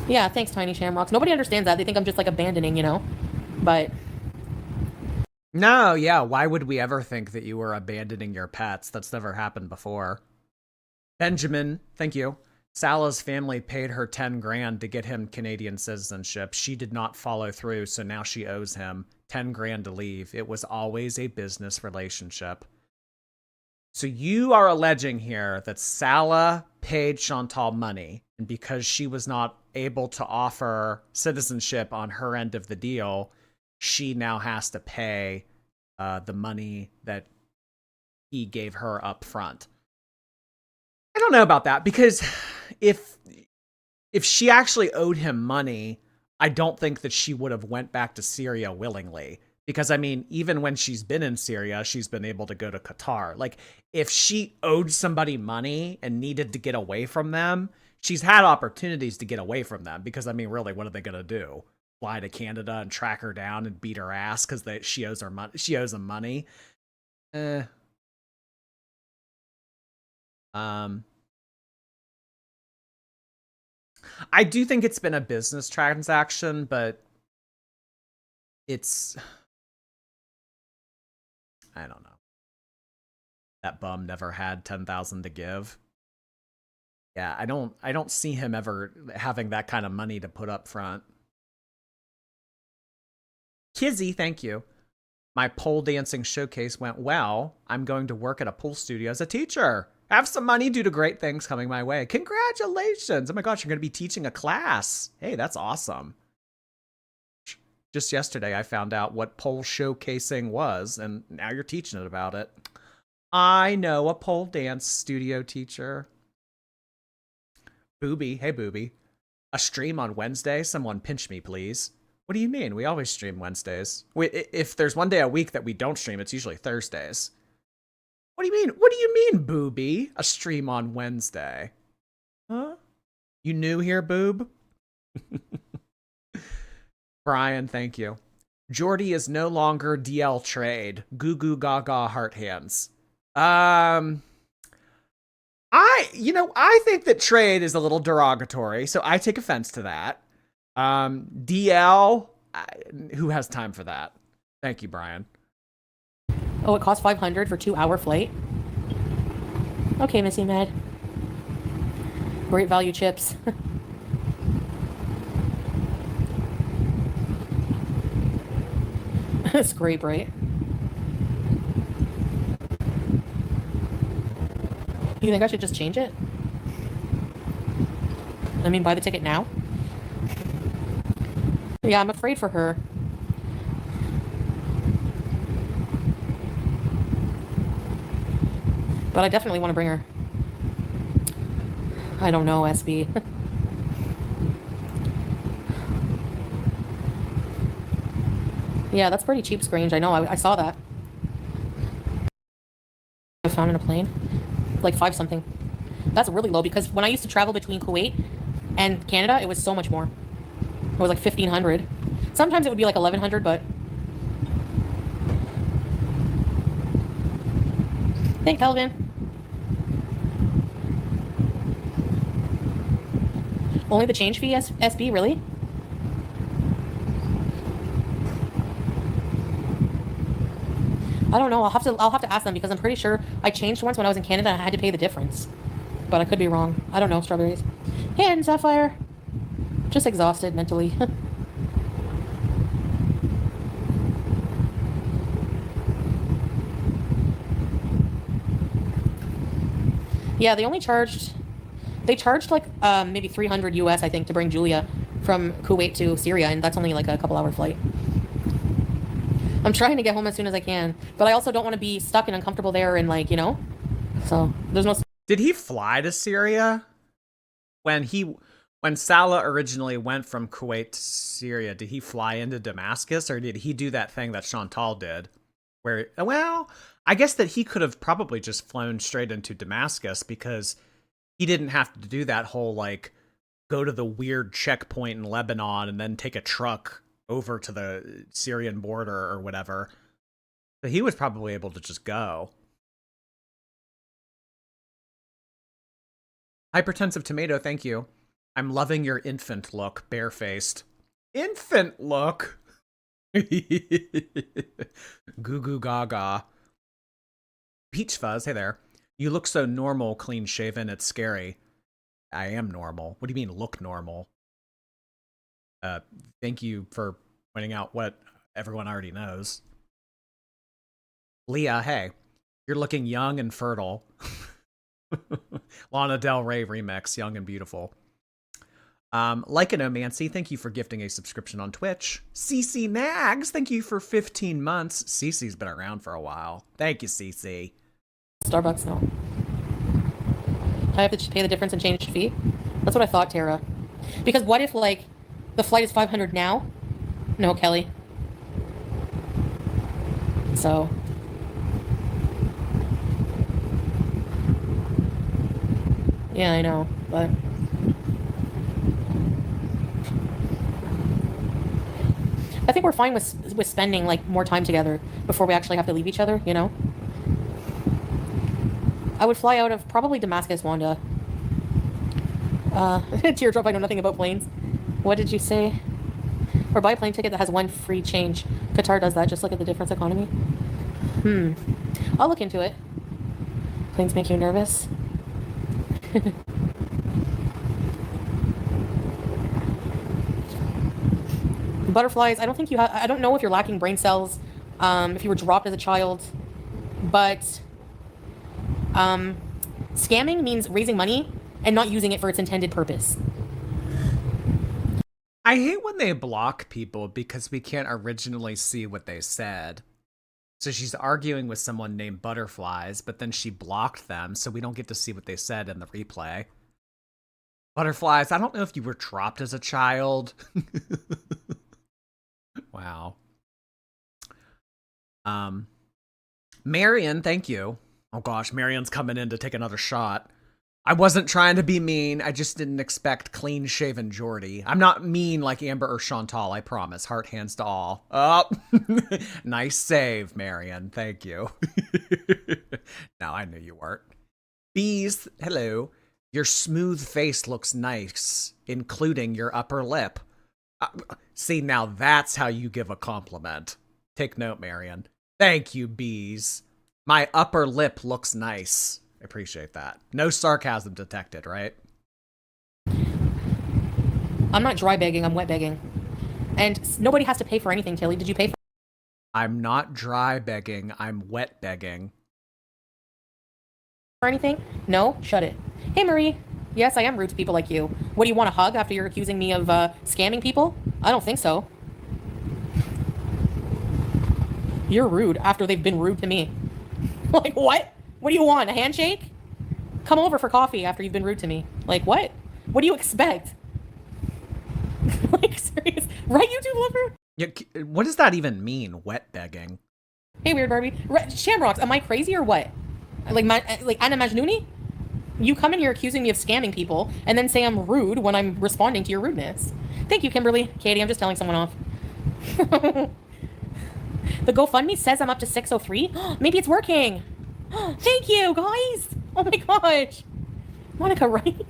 Yeah, thanks, Tiny Shamrocks. Nobody understands that. They think I'm just like abandoning, But no, yeah. Why would we ever think that you were abandoning your pets? That's never happened before. Benjamin, thank you. Salah's family paid her 10 grand to get him Canadian citizenship. She did not follow through, so now she owes him 10 grand to leave. It was always a business relationship. So you are alleging here that Salah paid Chantal money, and because she was not able to offer citizenship on her end of the deal, she now has to pay the money that he gave her up front. I don't know about that, because if she actually owed him money, I don't think that she would have went back to Syria willingly. Because, I mean, even when she's been in Syria, she's been able to go to Qatar. Like, if she owed somebody money and needed to get away from them, she's had opportunities to get away from them. Because, I mean, really, what are they going to do? Fly to Canada and track her down and beat her ass because she owes her money. She owes them money. I do think it's been a business transaction, but it's, I don't know. That bum never had 10,000 to give. Yeah, I don't see him ever having that kind of money to put up front. Kizzy, thank you. My pole dancing showcase went well. I'm going to work at a pool studio as a teacher. Have some money due to great things coming my way. Congratulations. Oh my gosh, you're going to be teaching a class. Hey, that's awesome. Just yesterday, I found out what pole showcasing was, and now you're teaching it about it. I know a pole dance studio teacher. Booby, hey Booby. A stream on Wednesday? Someone pinch me, please. What do you mean? We always stream Wednesdays. If there's one day a week that we don't stream, it's usually Thursdays. What do you mean? What do you mean, Booby? A stream on Wednesday? Huh? You new here, Boob? Brian, thank you. Jordy is no longer DL trade. Goo goo gaga heart hands. I think that trade is a little derogatory, so I take offense to that. DL, who has time for that? Thank you, Brian. Oh, it cost $500 for 2-hour flight? Okay, Missy Med. Great value chips. Scrape, right? You think I should just change it? I mean, buy the ticket now? Yeah, I'm afraid for her. But I definitely want to bring her. I don't know, SB. Yeah, that's pretty cheap, Scrange. I know, I saw that. I found in a plane. Like 5 something. That's really low because when I used to travel between Kuwait and Canada, it was so much more. It was like 1,500. Sometimes it would be like 1,100, but... Thanks, Kelvin. Only the change fee, SB, really? I don't know. I'll have to ask them because I'm pretty sure I changed once when I was in Canada and I had to pay the difference. But I could be wrong. I don't know, Strawberries. Hey, and Sapphire. Just exhausted mentally. Yeah, they charged like maybe 300 US, I think, to bring Julia from Kuwait to Syria, and that's only like a couple hour flight. I'm trying to get home as soon as I can, but I also don't want to be stuck and uncomfortable there and like, you know? So, there's no... Did he fly to Syria? When Salah originally went from Kuwait to Syria, did he fly into Damascus, or did he do that thing that Chantal did? Where, well, I guess that he could have probably just flown straight into Damascus because he didn't have to do that whole, like, go to the weird checkpoint in Lebanon and then take a truck over to the Syrian border or whatever. But he was probably able to just go. Hypertensive Tomato, thank you. I'm loving your infant look, barefaced. Infant look? Goo goo gaga. Peach Fuzz, hey there. You look so normal, clean shaven, it's scary. I am normal. What do you mean, look normal? Thank you for pointing out what everyone already knows. Leah, hey. You're looking young and fertile. Lana Del Rey remix, Young and Beautiful. Lycanomancy, thank you for gifting a subscription on Twitch. CC Nags, thank you for 15 months. CC's been around for a while. Thank you, CC. Starbucks, no. I have to pay the difference and change the fee? That's what I thought, Tara. Because what if, like, the flight is 500 now? No, Kelly. So... yeah, I know, but... I think we're fine with spending, like, more time together before we actually have to leave each other, you know? I would fly out of probably Damascus, Wanda. Teardrop, I know nothing about planes. What did you say? Or buy a plane ticket that has 1 free change. Qatar does that, just look at the difference economy. I'll look into it. Planes make you nervous? Butterflies, I don't think I don't know if you're lacking brain cells, if you were dropped as a child, but scamming means raising money and not using it for its intended purpose. I hate when they block people because we can't originally see what they said. So she's arguing with someone named Butterflies, but then she blocked them, so we don't get to see what they said in the replay. Butterflies, I don't know if you were dropped as a child. Wow. Marion, thank you. Oh gosh, Marion's coming in to take another shot. I wasn't trying to be mean. I just didn't expect clean-shaven Jordy. I'm not mean like Amber or Chantal, I promise. Heart hands to all. Oh, nice save, Marion. Thank you. No, I knew you weren't. Bees, hello. Your smooth face looks nice, including your upper lip. See, now that's how you give a compliment. Take note, Marion. Thank you, Bees. My upper lip looks nice. I appreciate that. No sarcasm detected, right? I'm not dry begging, I'm wet begging. And nobody has to pay for anything, Tilly. Did you pay for I'm not dry begging, I'm wet begging. anything? No? Shut it. Hey, Marie. Yes, I am rude to people like you. What, do you want a hug after you're accusing me of scamming people? I don't think so. You're rude after they've been rude to me. Like, what? What do you want, a handshake? Come over for coffee after you've been rude to me. Like, what? What do you expect? Like, serious? Right, YouTube lover? Yeah, what does that even mean, wet begging? Hey, Weird Barbie. Shamrocks, am I crazy or what? Like Anna Majnouni? You come in here accusing me of scamming people, and then say I'm rude when I'm responding to your rudeness. Thank you, Kimberly. Katie, I'm just telling someone off. The GoFundMe says I'm up to 603. Maybe it's working. Thank you, guys. Oh my gosh. Monica, right?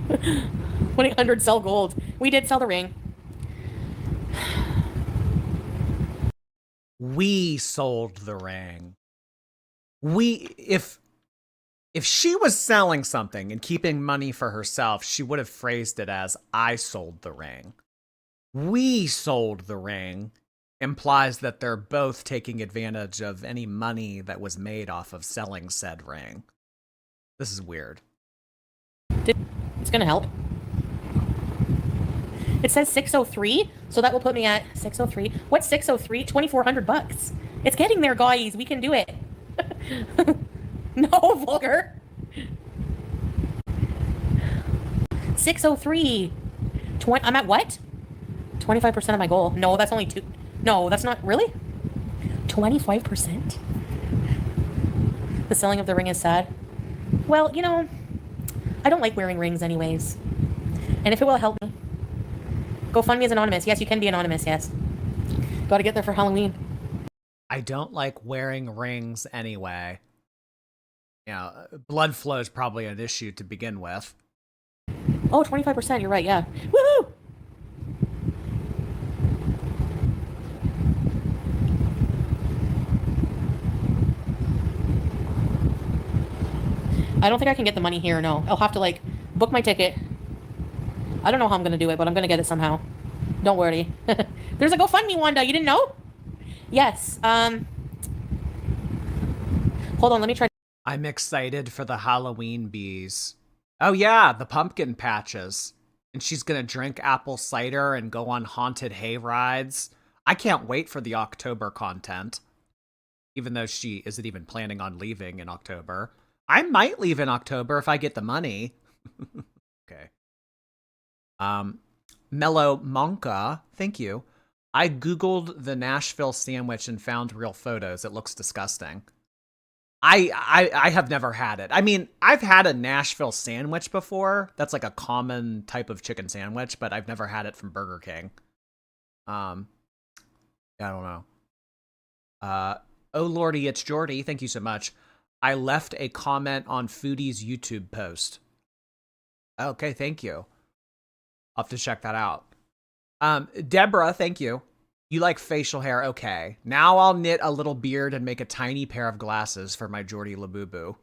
1-800 sell gold. We did sell the ring. We sold the ring. If she was selling something and keeping money for herself, she would have phrased it as, I sold the ring. We sold the ring implies that they're both taking advantage of any money that was made off of selling said ring. This is weird. It's gonna help. It says 603, so that will put me at 603. What's 603? $2,400. It's getting there, guys. We can do it. No, vulgar. 603. I'm at what? 25% of my goal. No, that's only 2. No, that's not really. 25%. The selling of the ring is sad. Well, you know, I don't like wearing rings anyways. And if it will help me, GoFundMe is anonymous. Yes, you can be anonymous, yes. Gotta get there for Halloween. I don't like wearing rings anyway. You know, blood flow is probably an issue to begin with. Oh, 25%, you're right, yeah. Woohoo! I don't think I can get the money here, no. I'll have to, like, book my ticket. I don't know how I'm gonna do it, but I'm gonna get it somehow. Don't worry. There's a GoFundMe, Wanda. You didn't know? Yes. Hold on, let me try. I'm excited for the Halloween bees. Oh yeah, the pumpkin patches. And she's gonna drink apple cider and go on haunted hay rides. I can't wait for the October content. Even though she isn't even planning on leaving in October. I might leave in October if I get the money. Okay. Mellow Monka, thank you. I Googled the Nashville sandwich and found real photos. It looks disgusting. I have never had it. I mean, I've had a Nashville sandwich before. That's like a common type of chicken sandwich, but I've never had it from Burger King. I don't know. Oh lordy, it's Jordy. Thank you so much. I left a comment on Foodie's YouTube post. Okay, thank you. I'll have to check that out. Deborah, thank you. You like facial hair? Okay. Now I'll knit a little beard and make a tiny pair of glasses for my Jordy Labubu.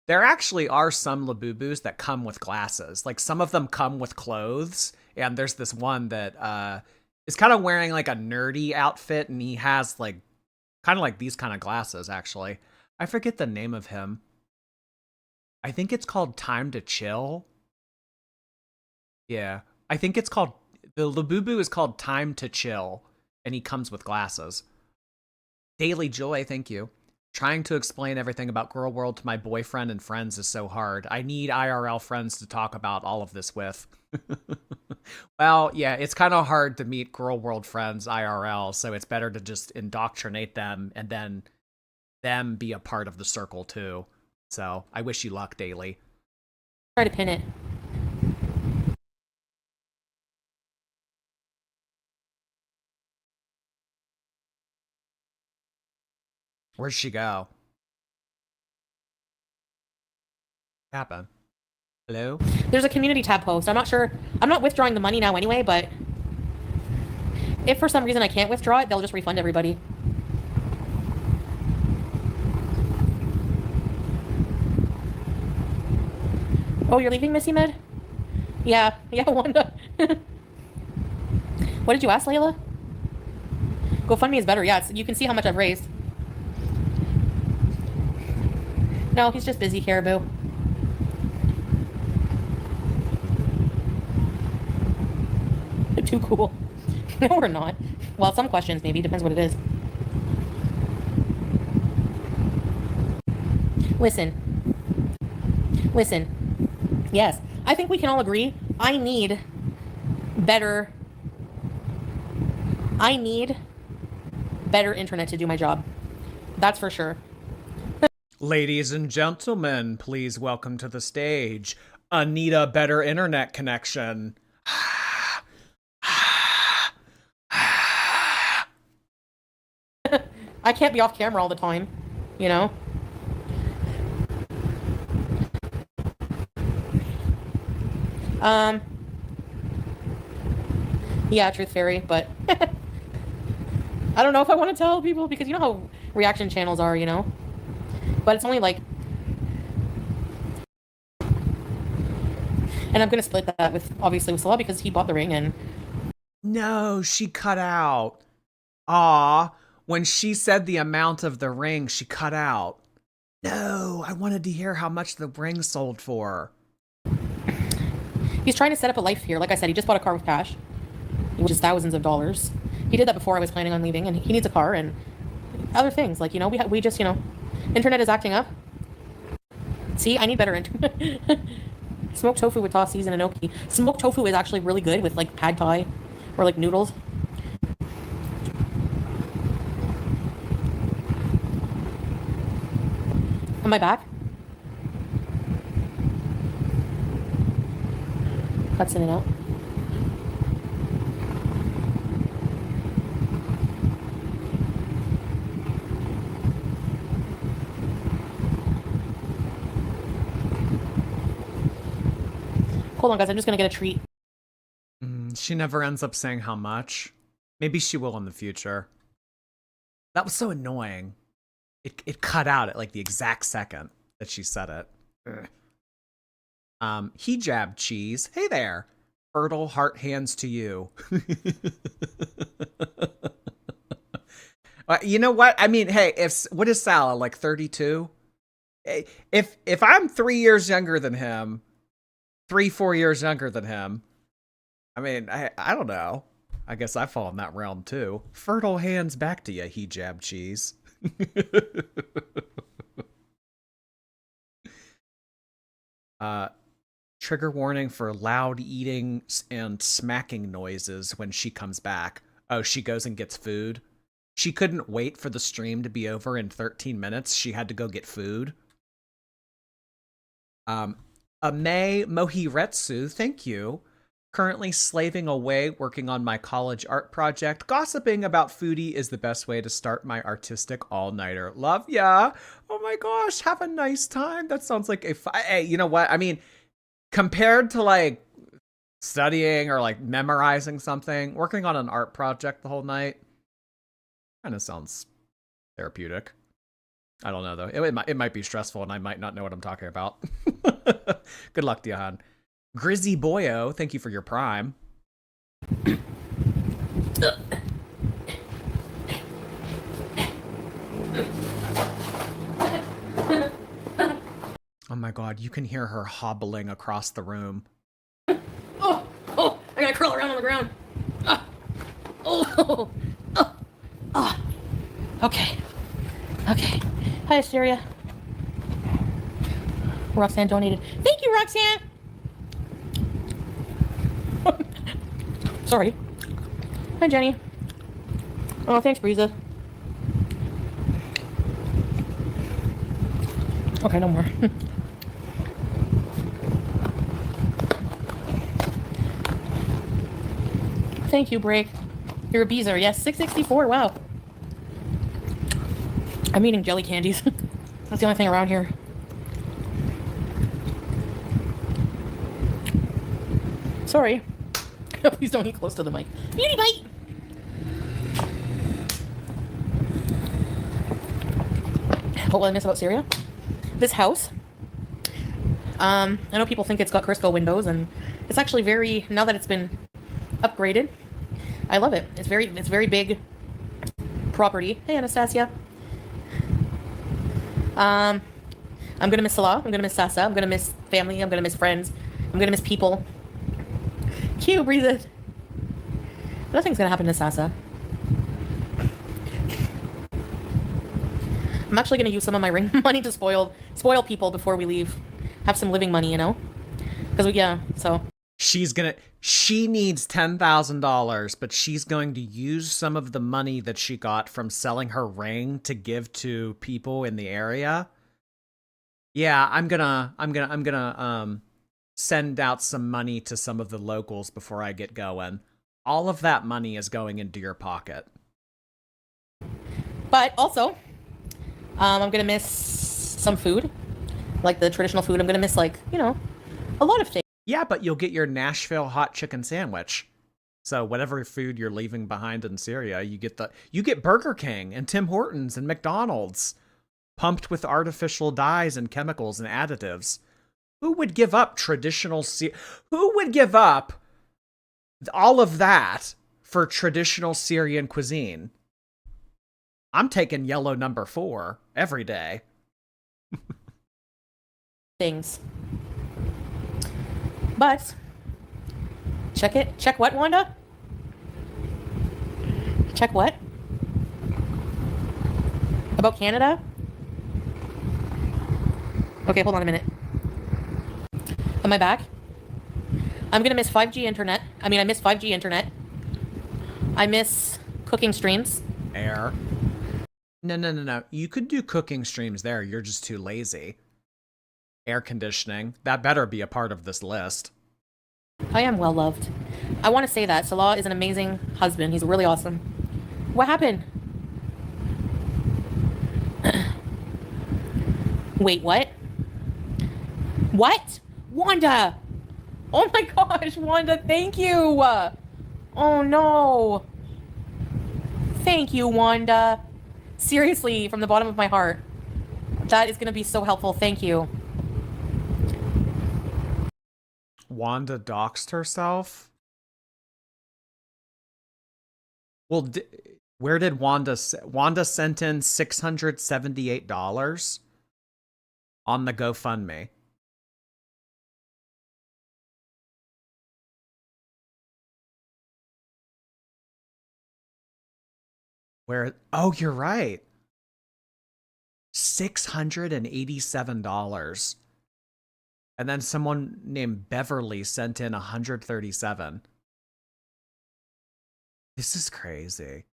There actually are some Labubus that come with glasses. Like, some of them come with clothes, and there's this one that is kind of wearing like a nerdy outfit, and he has like kind of like these kind of glasses, actually. I forget the name of him. I think it's called Time to Chill. Yeah, I think it's called, the Labubu is called Time to Chill, and he comes with glasses. Daily Joy, thank you. Trying to explain everything about Girl World to my boyfriend and friends is so hard. I need IRL friends to talk about all of this with. Well, yeah, it's kind of hard to meet Girl World friends IRL, so it's better to just indoctrinate them and then them be a part of the circle too. So I wish you luck, Daily. Try to pin it. Where'd she go? What happened? Hello? There's a community tab post. I'm not sure. I'm not withdrawing the money now anyway, but if for some reason I can't withdraw it, they'll just refund everybody. Oh, you're leaving, Missy Med? Yeah, Wanda. What did you ask, Layla? GoFundMe is better, yeah. You can see how much I've raised. No, he's just busy, Caribou. Too cool. No, we're not. Well, some questions maybe. Depends what it is. Listen. Yes, I think we can all agree. I need better internet to do my job. That's for sure. Ladies and gentlemen, please welcome to the stage Anita Better Internet Connection. I can't be off camera all the time, you know? Yeah, Truth Fairy, but I don't know if I want to tell people because you know how reaction channels are, you know? But it's only like... And I'm going to split that with, obviously, with Salah because he bought the ring and... No, she cut out. Aw, when she said the amount of the ring, she cut out. No, I wanted to hear how much the ring sold for. He's trying to set up a life here. Like I said, he just bought a car with cash, which is thousands of dollars. He did that before I was planning on leaving, and he needs a car and other things. Like, you know, we just, you know, internet is acting up. See, I need better internet. Smoked tofu with tossed season and enoki. Smoked tofu is actually really good with, like, pad thai or, like, noodles. Am I back? Cuts in and out. Hold on, guys. I'm just gonna get a treat. She never ends up saying how much. Maybe she will in the future. That was so annoying. It cut out at like the exact second that she said it. Ugh. Hijab cheese. Hey there. Fertile heart hands to you. You know what? I mean, hey, what is Salah, like 32? If I'm 3 years younger than him, 3-4 years younger than him, I mean, I don't know. I guess I fall in that realm too. Fertile hands back to you, hijab cheese. Trigger warning for loud eating and smacking noises when she comes back. Oh, she goes and gets food. She couldn't wait for the stream to be over in 13 minutes. She had to go get food. Ame Mohiretsu, thank you. Currently slaving away working on my college art project. Gossiping about Foodie is the best way to start my artistic all-nighter. Love ya. Oh my gosh, have a nice time. That sounds like hey, you know what? I mean, compared to like studying or like memorizing something, working on an art project the whole night kind of sounds therapeutic. I don't know though. It might be stressful and I might not know what I'm talking about. Good luck, Dion. Grizzy Boyo, thank you for your prime. Oh my god, you can hear her hobbling across the room. Oh, I gotta curl around on the ground. Okay. Hi, Asteria. Roxanne donated. Thank you, Roxanne! Sorry. Hi, Jenny. Oh, thanks, Breeza. Okay, no more. Thank you, Break. You're a Beezer. Yes, 664. Wow. I'm eating jelly candies. That's the only thing around here. Sorry. Please don't eat close to the mic. Beauty bite! What will I miss about Syria? This house. I know people think it's got Crisco windows, and it's actually very, now that it's been upgraded, I love it. It's very big property. Hey, Anastasia. I'm gonna miss Salah. I'm gonna miss Sasa. I'm gonna miss family. I'm gonna miss friends. I'm gonna miss people. Q, breathe it. Nothing's gonna happen to Sasa. I'm actually gonna use some of my ring money to spoil people before we leave. Have some living money, you know? Because yeah, so. She needs $10,000, but she's going to use some of the money that she got from selling her ring to give to people in the area. Yeah, I'm gonna send out some money to some of the locals before I get going. All of that money is going into your pocket. But also, I'm gonna miss some food, like the traditional food. I'm gonna miss, like, you know, a lot of things. Yeah, but you'll get your Nashville hot chicken sandwich. So whatever food you're leaving behind in Syria, you get Burger King and Tim Hortons and McDonald's, pumped with artificial dyes and chemicals and additives. Who would give up who would give up all of that for traditional Syrian cuisine? I'm taking yellow number 4 every day. Things. But check what, Wanda? Check what? About Canada? Okay, hold on a minute. Am I back? I'm gonna miss 5G internet. I miss 5G internet. I miss cooking streams. Air. No. You could do cooking streams there. You're just too lazy. Air conditioning. That better be a part of this list. I am well loved. I want to say that. Salah is an amazing husband. He's really awesome. What happened? Wait, what? What? Wanda! Oh my gosh, Wanda, thank you! Oh no. Thank you, Wanda. Seriously, from the bottom of my heart. That is going to be so helpful. Thank you. Wanda doxed herself? Well, where did Wanda sent in $678 on the GoFundMe? Oh, you're right. $687. And then someone named Beverly sent in 137. This is crazy.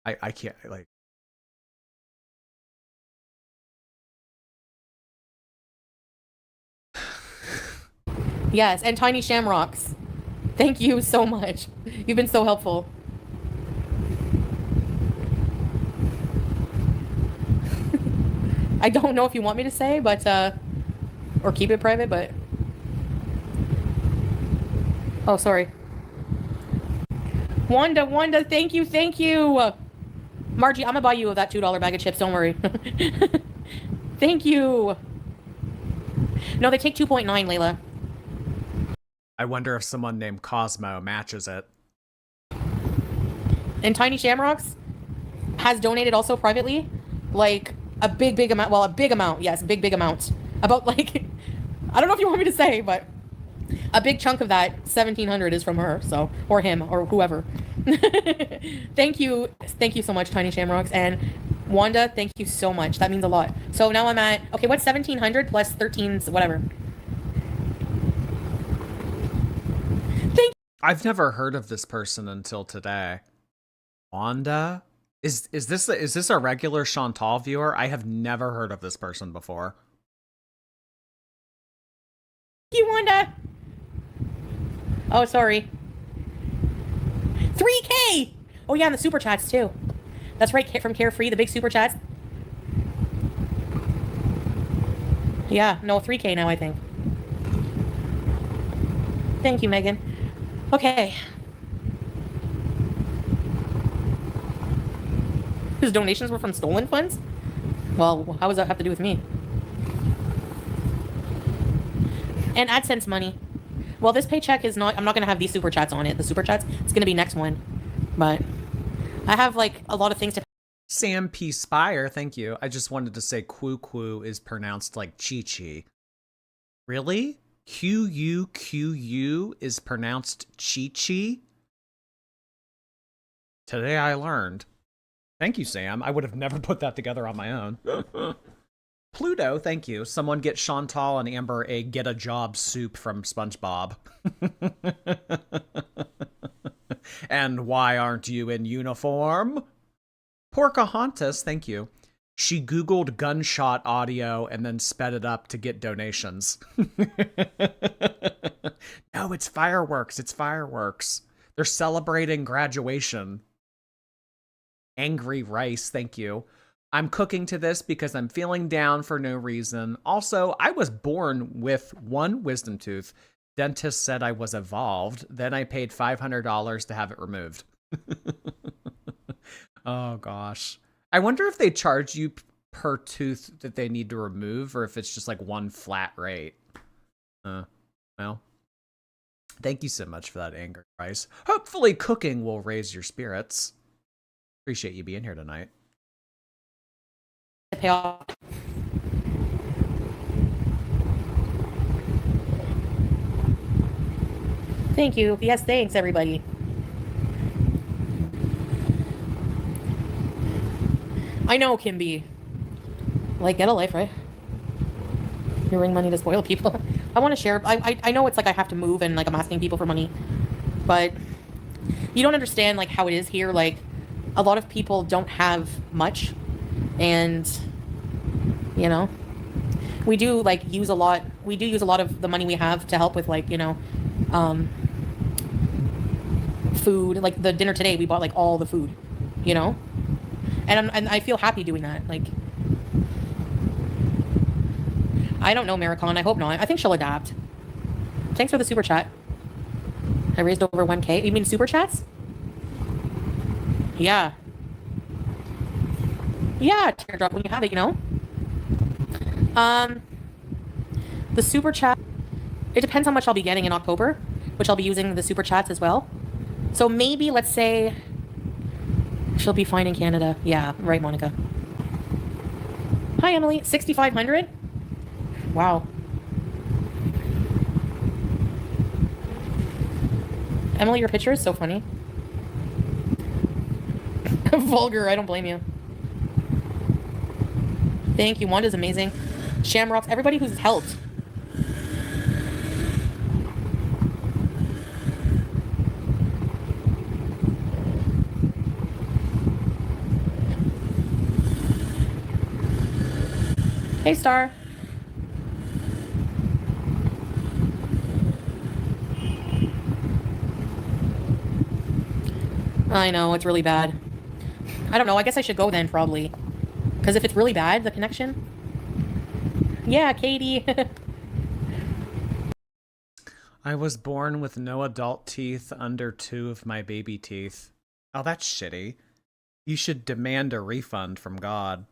I can't, like. Yes, and Tiny Shamrocks. Thank you so much. You've been so helpful. I don't know if you want me to say, but, or keep it private, but... Oh, sorry. Wanda, thank you! Margie, I'm gonna buy you that $2 bag of chips, don't worry. Thank you! No, they take 2.9, Layla. I wonder if someone named Cosmo matches it. And Tiny Shamrocks has donated also privately, like, a big amount. Well, a big amount. Yes, big amount. About, like, I don't know if you want me to say, but a big chunk of that 1,700 is from her, so, or him, or whoever. Thank you so much, Tiny Shamrocks, and Wanda, thank you so much. That means a lot. So now I'm at, okay, what's 1,700 plus 13, whatever. I've never heard of this person until today. Wanda? Is this a regular Chantal viewer? I have never heard of this person before. Thank you, Wanda. Oh, sorry. 3K! Oh yeah, and the super chats too. That's right, from Carefree, the big super chats. Yeah, no, 3K now, I think. Thank you, Megan. Okay. His donations were from stolen funds? Well, how does that have to do with me? And AdSense money. Well, this paycheck is not, I'm not going to have these super chats on it. The super chats, it's going to be next one. But I have like a lot of things to. Sam P. Spire, thank you. I just wanted to say Quoo is pronounced like Chi Chi. Really? Q-U-Q-U is pronounced Chi Chi? Today I learned. Thank you, Sam. I would have never put that together on my own. Pluto, thank you. Someone get Chantal and Amber a get a job soup from SpongeBob. And why aren't you in uniform? Porcahontas, thank you. She Googled gunshot audio and then sped it up to get donations. No, it's fireworks. It's fireworks. They're celebrating graduation. Angry Rice, thank you. I'm cooking to this because I'm feeling down for no reason. Also, I was born with one wisdom tooth. Dentist said I was evolved. Then I paid $500 to have it removed. Oh, gosh. I wonder if they charge you per tooth that they need to remove or if it's just like one flat rate. Well, thank you so much for that, Angry Rice. Hopefully cooking will raise your spirits. Appreciate you being here tonight. Pay off. Thank you. Yes, thanks, everybody. I know, Kimby. Like, get a life, right? You bring money to spoil people. I want to share. I know it's like I have to move and like I'm asking people for money, but you don't understand like how it is here. Like, a lot of people don't have much, and you know, we do like use a lot. We do use a lot of the money we have to help with like, you know, food. Like the dinner today, we bought like all the food, you know, and I feel happy doing that. Like, I don't know, Maricon. I hope not. I think she'll adapt. Thanks for the super chat. I raised over 1K. You mean super chats? Yeah. Yeah, teardrop when you have it, you know? The super chat, it depends how much I'll be getting in October, which I'll be using the super chats as well. So maybe, let's say, she'll be fine in Canada. Yeah, right, Monica. Hi, Emily. 6,500? Wow. Emily, your picture is so funny. Vulgar, I don't blame you. Thank you, Wanda's amazing. Shamrocks, everybody who's helped. Hey, Star. I know, it's really bad. I don't know, I guess I should go then, probably. Because if it's really bad, the connection... Yeah, Katie. I was born with no adult teeth under 2 of my baby teeth. Oh, that's shitty. You should demand a refund from God.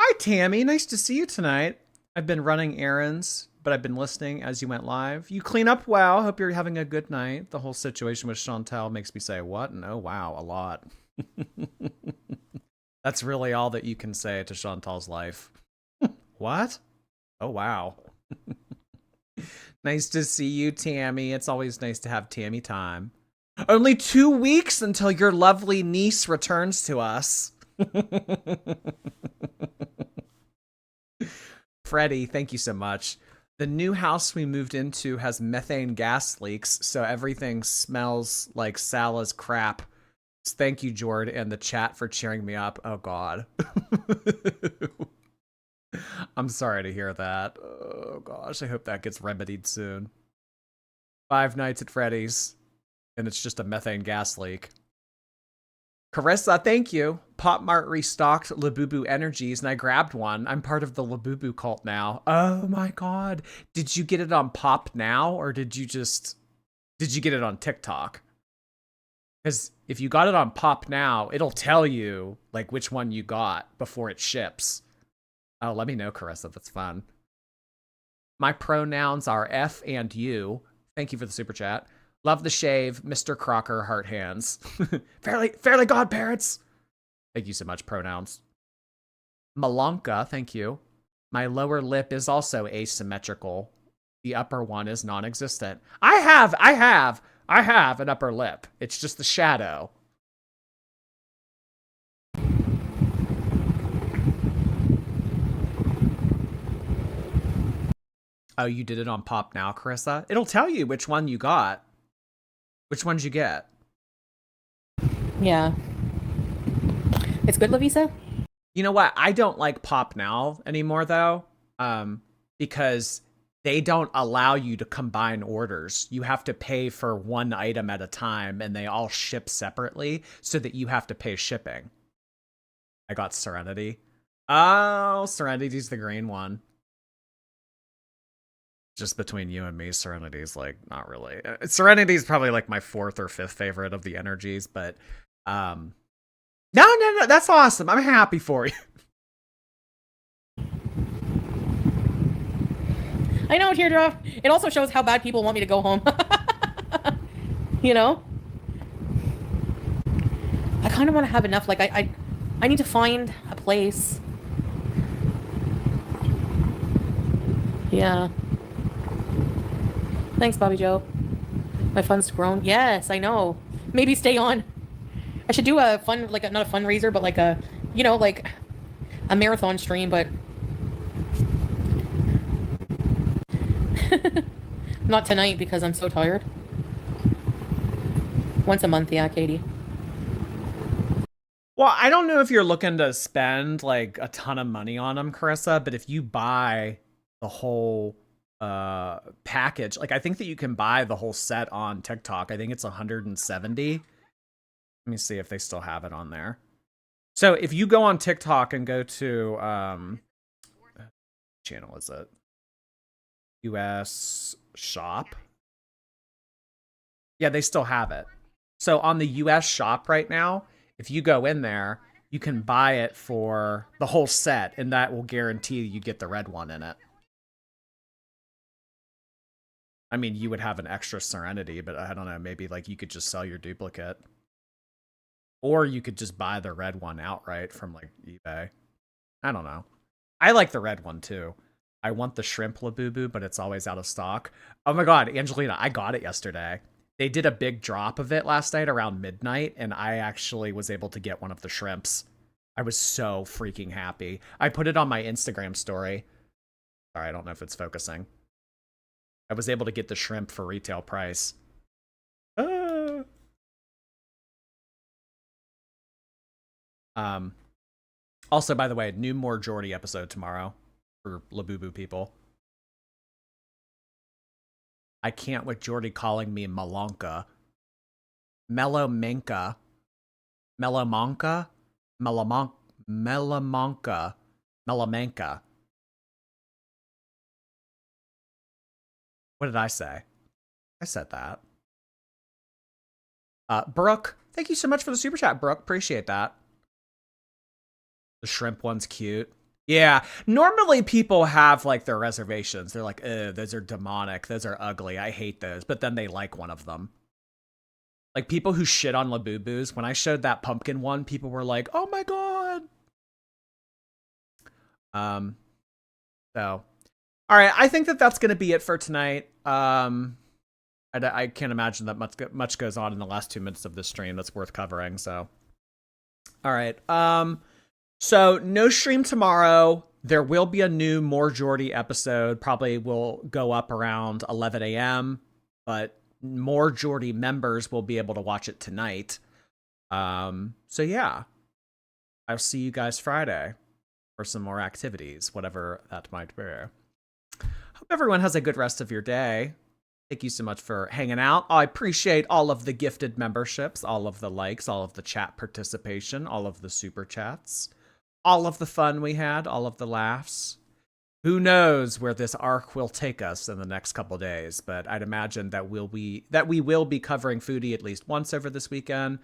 Hi, Tammy. Nice to see you tonight. I've been running errands, but I've been listening as you went live. You clean up well. Hope you're having a good night. The whole situation with Chantal makes me say, what? And oh, wow, a lot. That's really all that you can say to Chantal's life. What? Oh, wow. Nice to see you, Tammy. It's always nice to have Tammy time. Only 2 weeks until your lovely niece returns to us. Freddie, thank you so much. The new house we moved into has methane gas leaks, so everything smells like Salah's crap. Thank you, Jord, and the chat for cheering me up. Oh, God. I'm sorry to hear that. Oh, gosh. I hope that gets remedied soon. 5 Nights at Freddy's, and it's just a methane gas leak. Carissa, thank you. Pop Mart restocked Labubu Energies, and I grabbed one. I'm part of the Labubu cult now. Oh, my God. Did you get it on Pop Now, or did you get it on TikTok? Because if you got it on Pop Now, it'll tell you, like, which one you got before it ships. Oh, let me know, Carissa. That's fun. My pronouns are F and you. Thank you for the super chat. Love the shave, Mr. Crocker, heart hands. fairly godparents. Thank you so much, pronouns. Malonka, thank you. My lower lip is also asymmetrical. The upper one is non-existent. I have an upper lip. It's just the shadow. Oh, you did it on Pop Now, Carissa? It'll tell you which one you got. Which ones you get. Yeah. It's good, Lavisa? You know what? I don't like Pop Now anymore, though, because they don't allow you to combine orders. You have to pay for one item at a time, and they all ship separately so that you have to pay shipping. I got Serenity. Oh, Serenity's the green one. Just between you and me, Serenity's like not really. Serenity's probably like my 4th or 5th favorite of the energies, but no, that's awesome. I'm happy for you. I know, Teardrop. It also shows how bad people want me to go home. You know? I kind of want to have enough. Like, I need to find a place. Yeah. Thanks, Bobby Joe. My fun's grown. Yes, I know. Maybe stay on. I should do a fun, like, not a fundraiser, but like a, you know, like a marathon stream, but not tonight because I'm so tired. Once a month, yeah, Katie. Well, I don't know if you're looking to spend like a ton of money on them, Carissa, but if you buy the whole package, like I think that you can buy the whole set on TikTok. I think it's 170. Let me see if they still have it on there. So if you go on TikTok and go to channel is it? US shop. Yeah, they still have it. So on the US shop right now, if you go in there, you can buy it for the whole set, and that will guarantee you get the red one in it. I mean, you would have an extra Serenity, but I don't know, maybe like you could just sell your duplicate. Or you could just buy the red one outright from like eBay. I don't know. I like the red one too. I want the shrimp Labubu, but it's always out of stock. Oh my god, Angelina, I got it yesterday. They did a big drop of it last night around midnight, and I actually was able to get one of the shrimps. I was so freaking happy. I put it on my Instagram story. Sorry, I don't know if it's focusing. I was able to get the shrimp for retail price. Also, by the way, new More Jordy episode tomorrow for Labubu people. I can't with Jordy calling me Malonka. Melomanka. Melomanka? Melamanka. Melamanka. What did I say? I said that. Brooke, thank you so much for the super chat, Brooke. Appreciate that. The shrimp one's cute. Yeah, normally people have like their reservations. They're like, those are demonic. Those are ugly. I hate those. But then they like one of them. Like people who shit on Labubus. When I showed that pumpkin one, people were like, oh my god. So, all right. I think that that's going to be it for tonight. I can't imagine that much goes on in the last 2 minutes of this stream that's worth covering. So, all right. So no stream tomorrow. There will be a new More Jordy episode. Probably will go up around 11 a.m. But More Jordy members will be able to watch it tonight. So yeah, I'll see you guys Friday for some more activities, whatever that might be. Hope everyone has a good rest of your day. Thank you so much for hanging out. I appreciate all of the gifted memberships, all of the likes, all of the chat participation, all of the super chats. All of the fun we had, all of the laughs. Who knows where this arc will take us in the next couple days, but I'd imagine that we will be covering Foodie at least once over this weekend.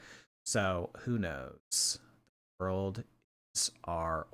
So who knows? The world is our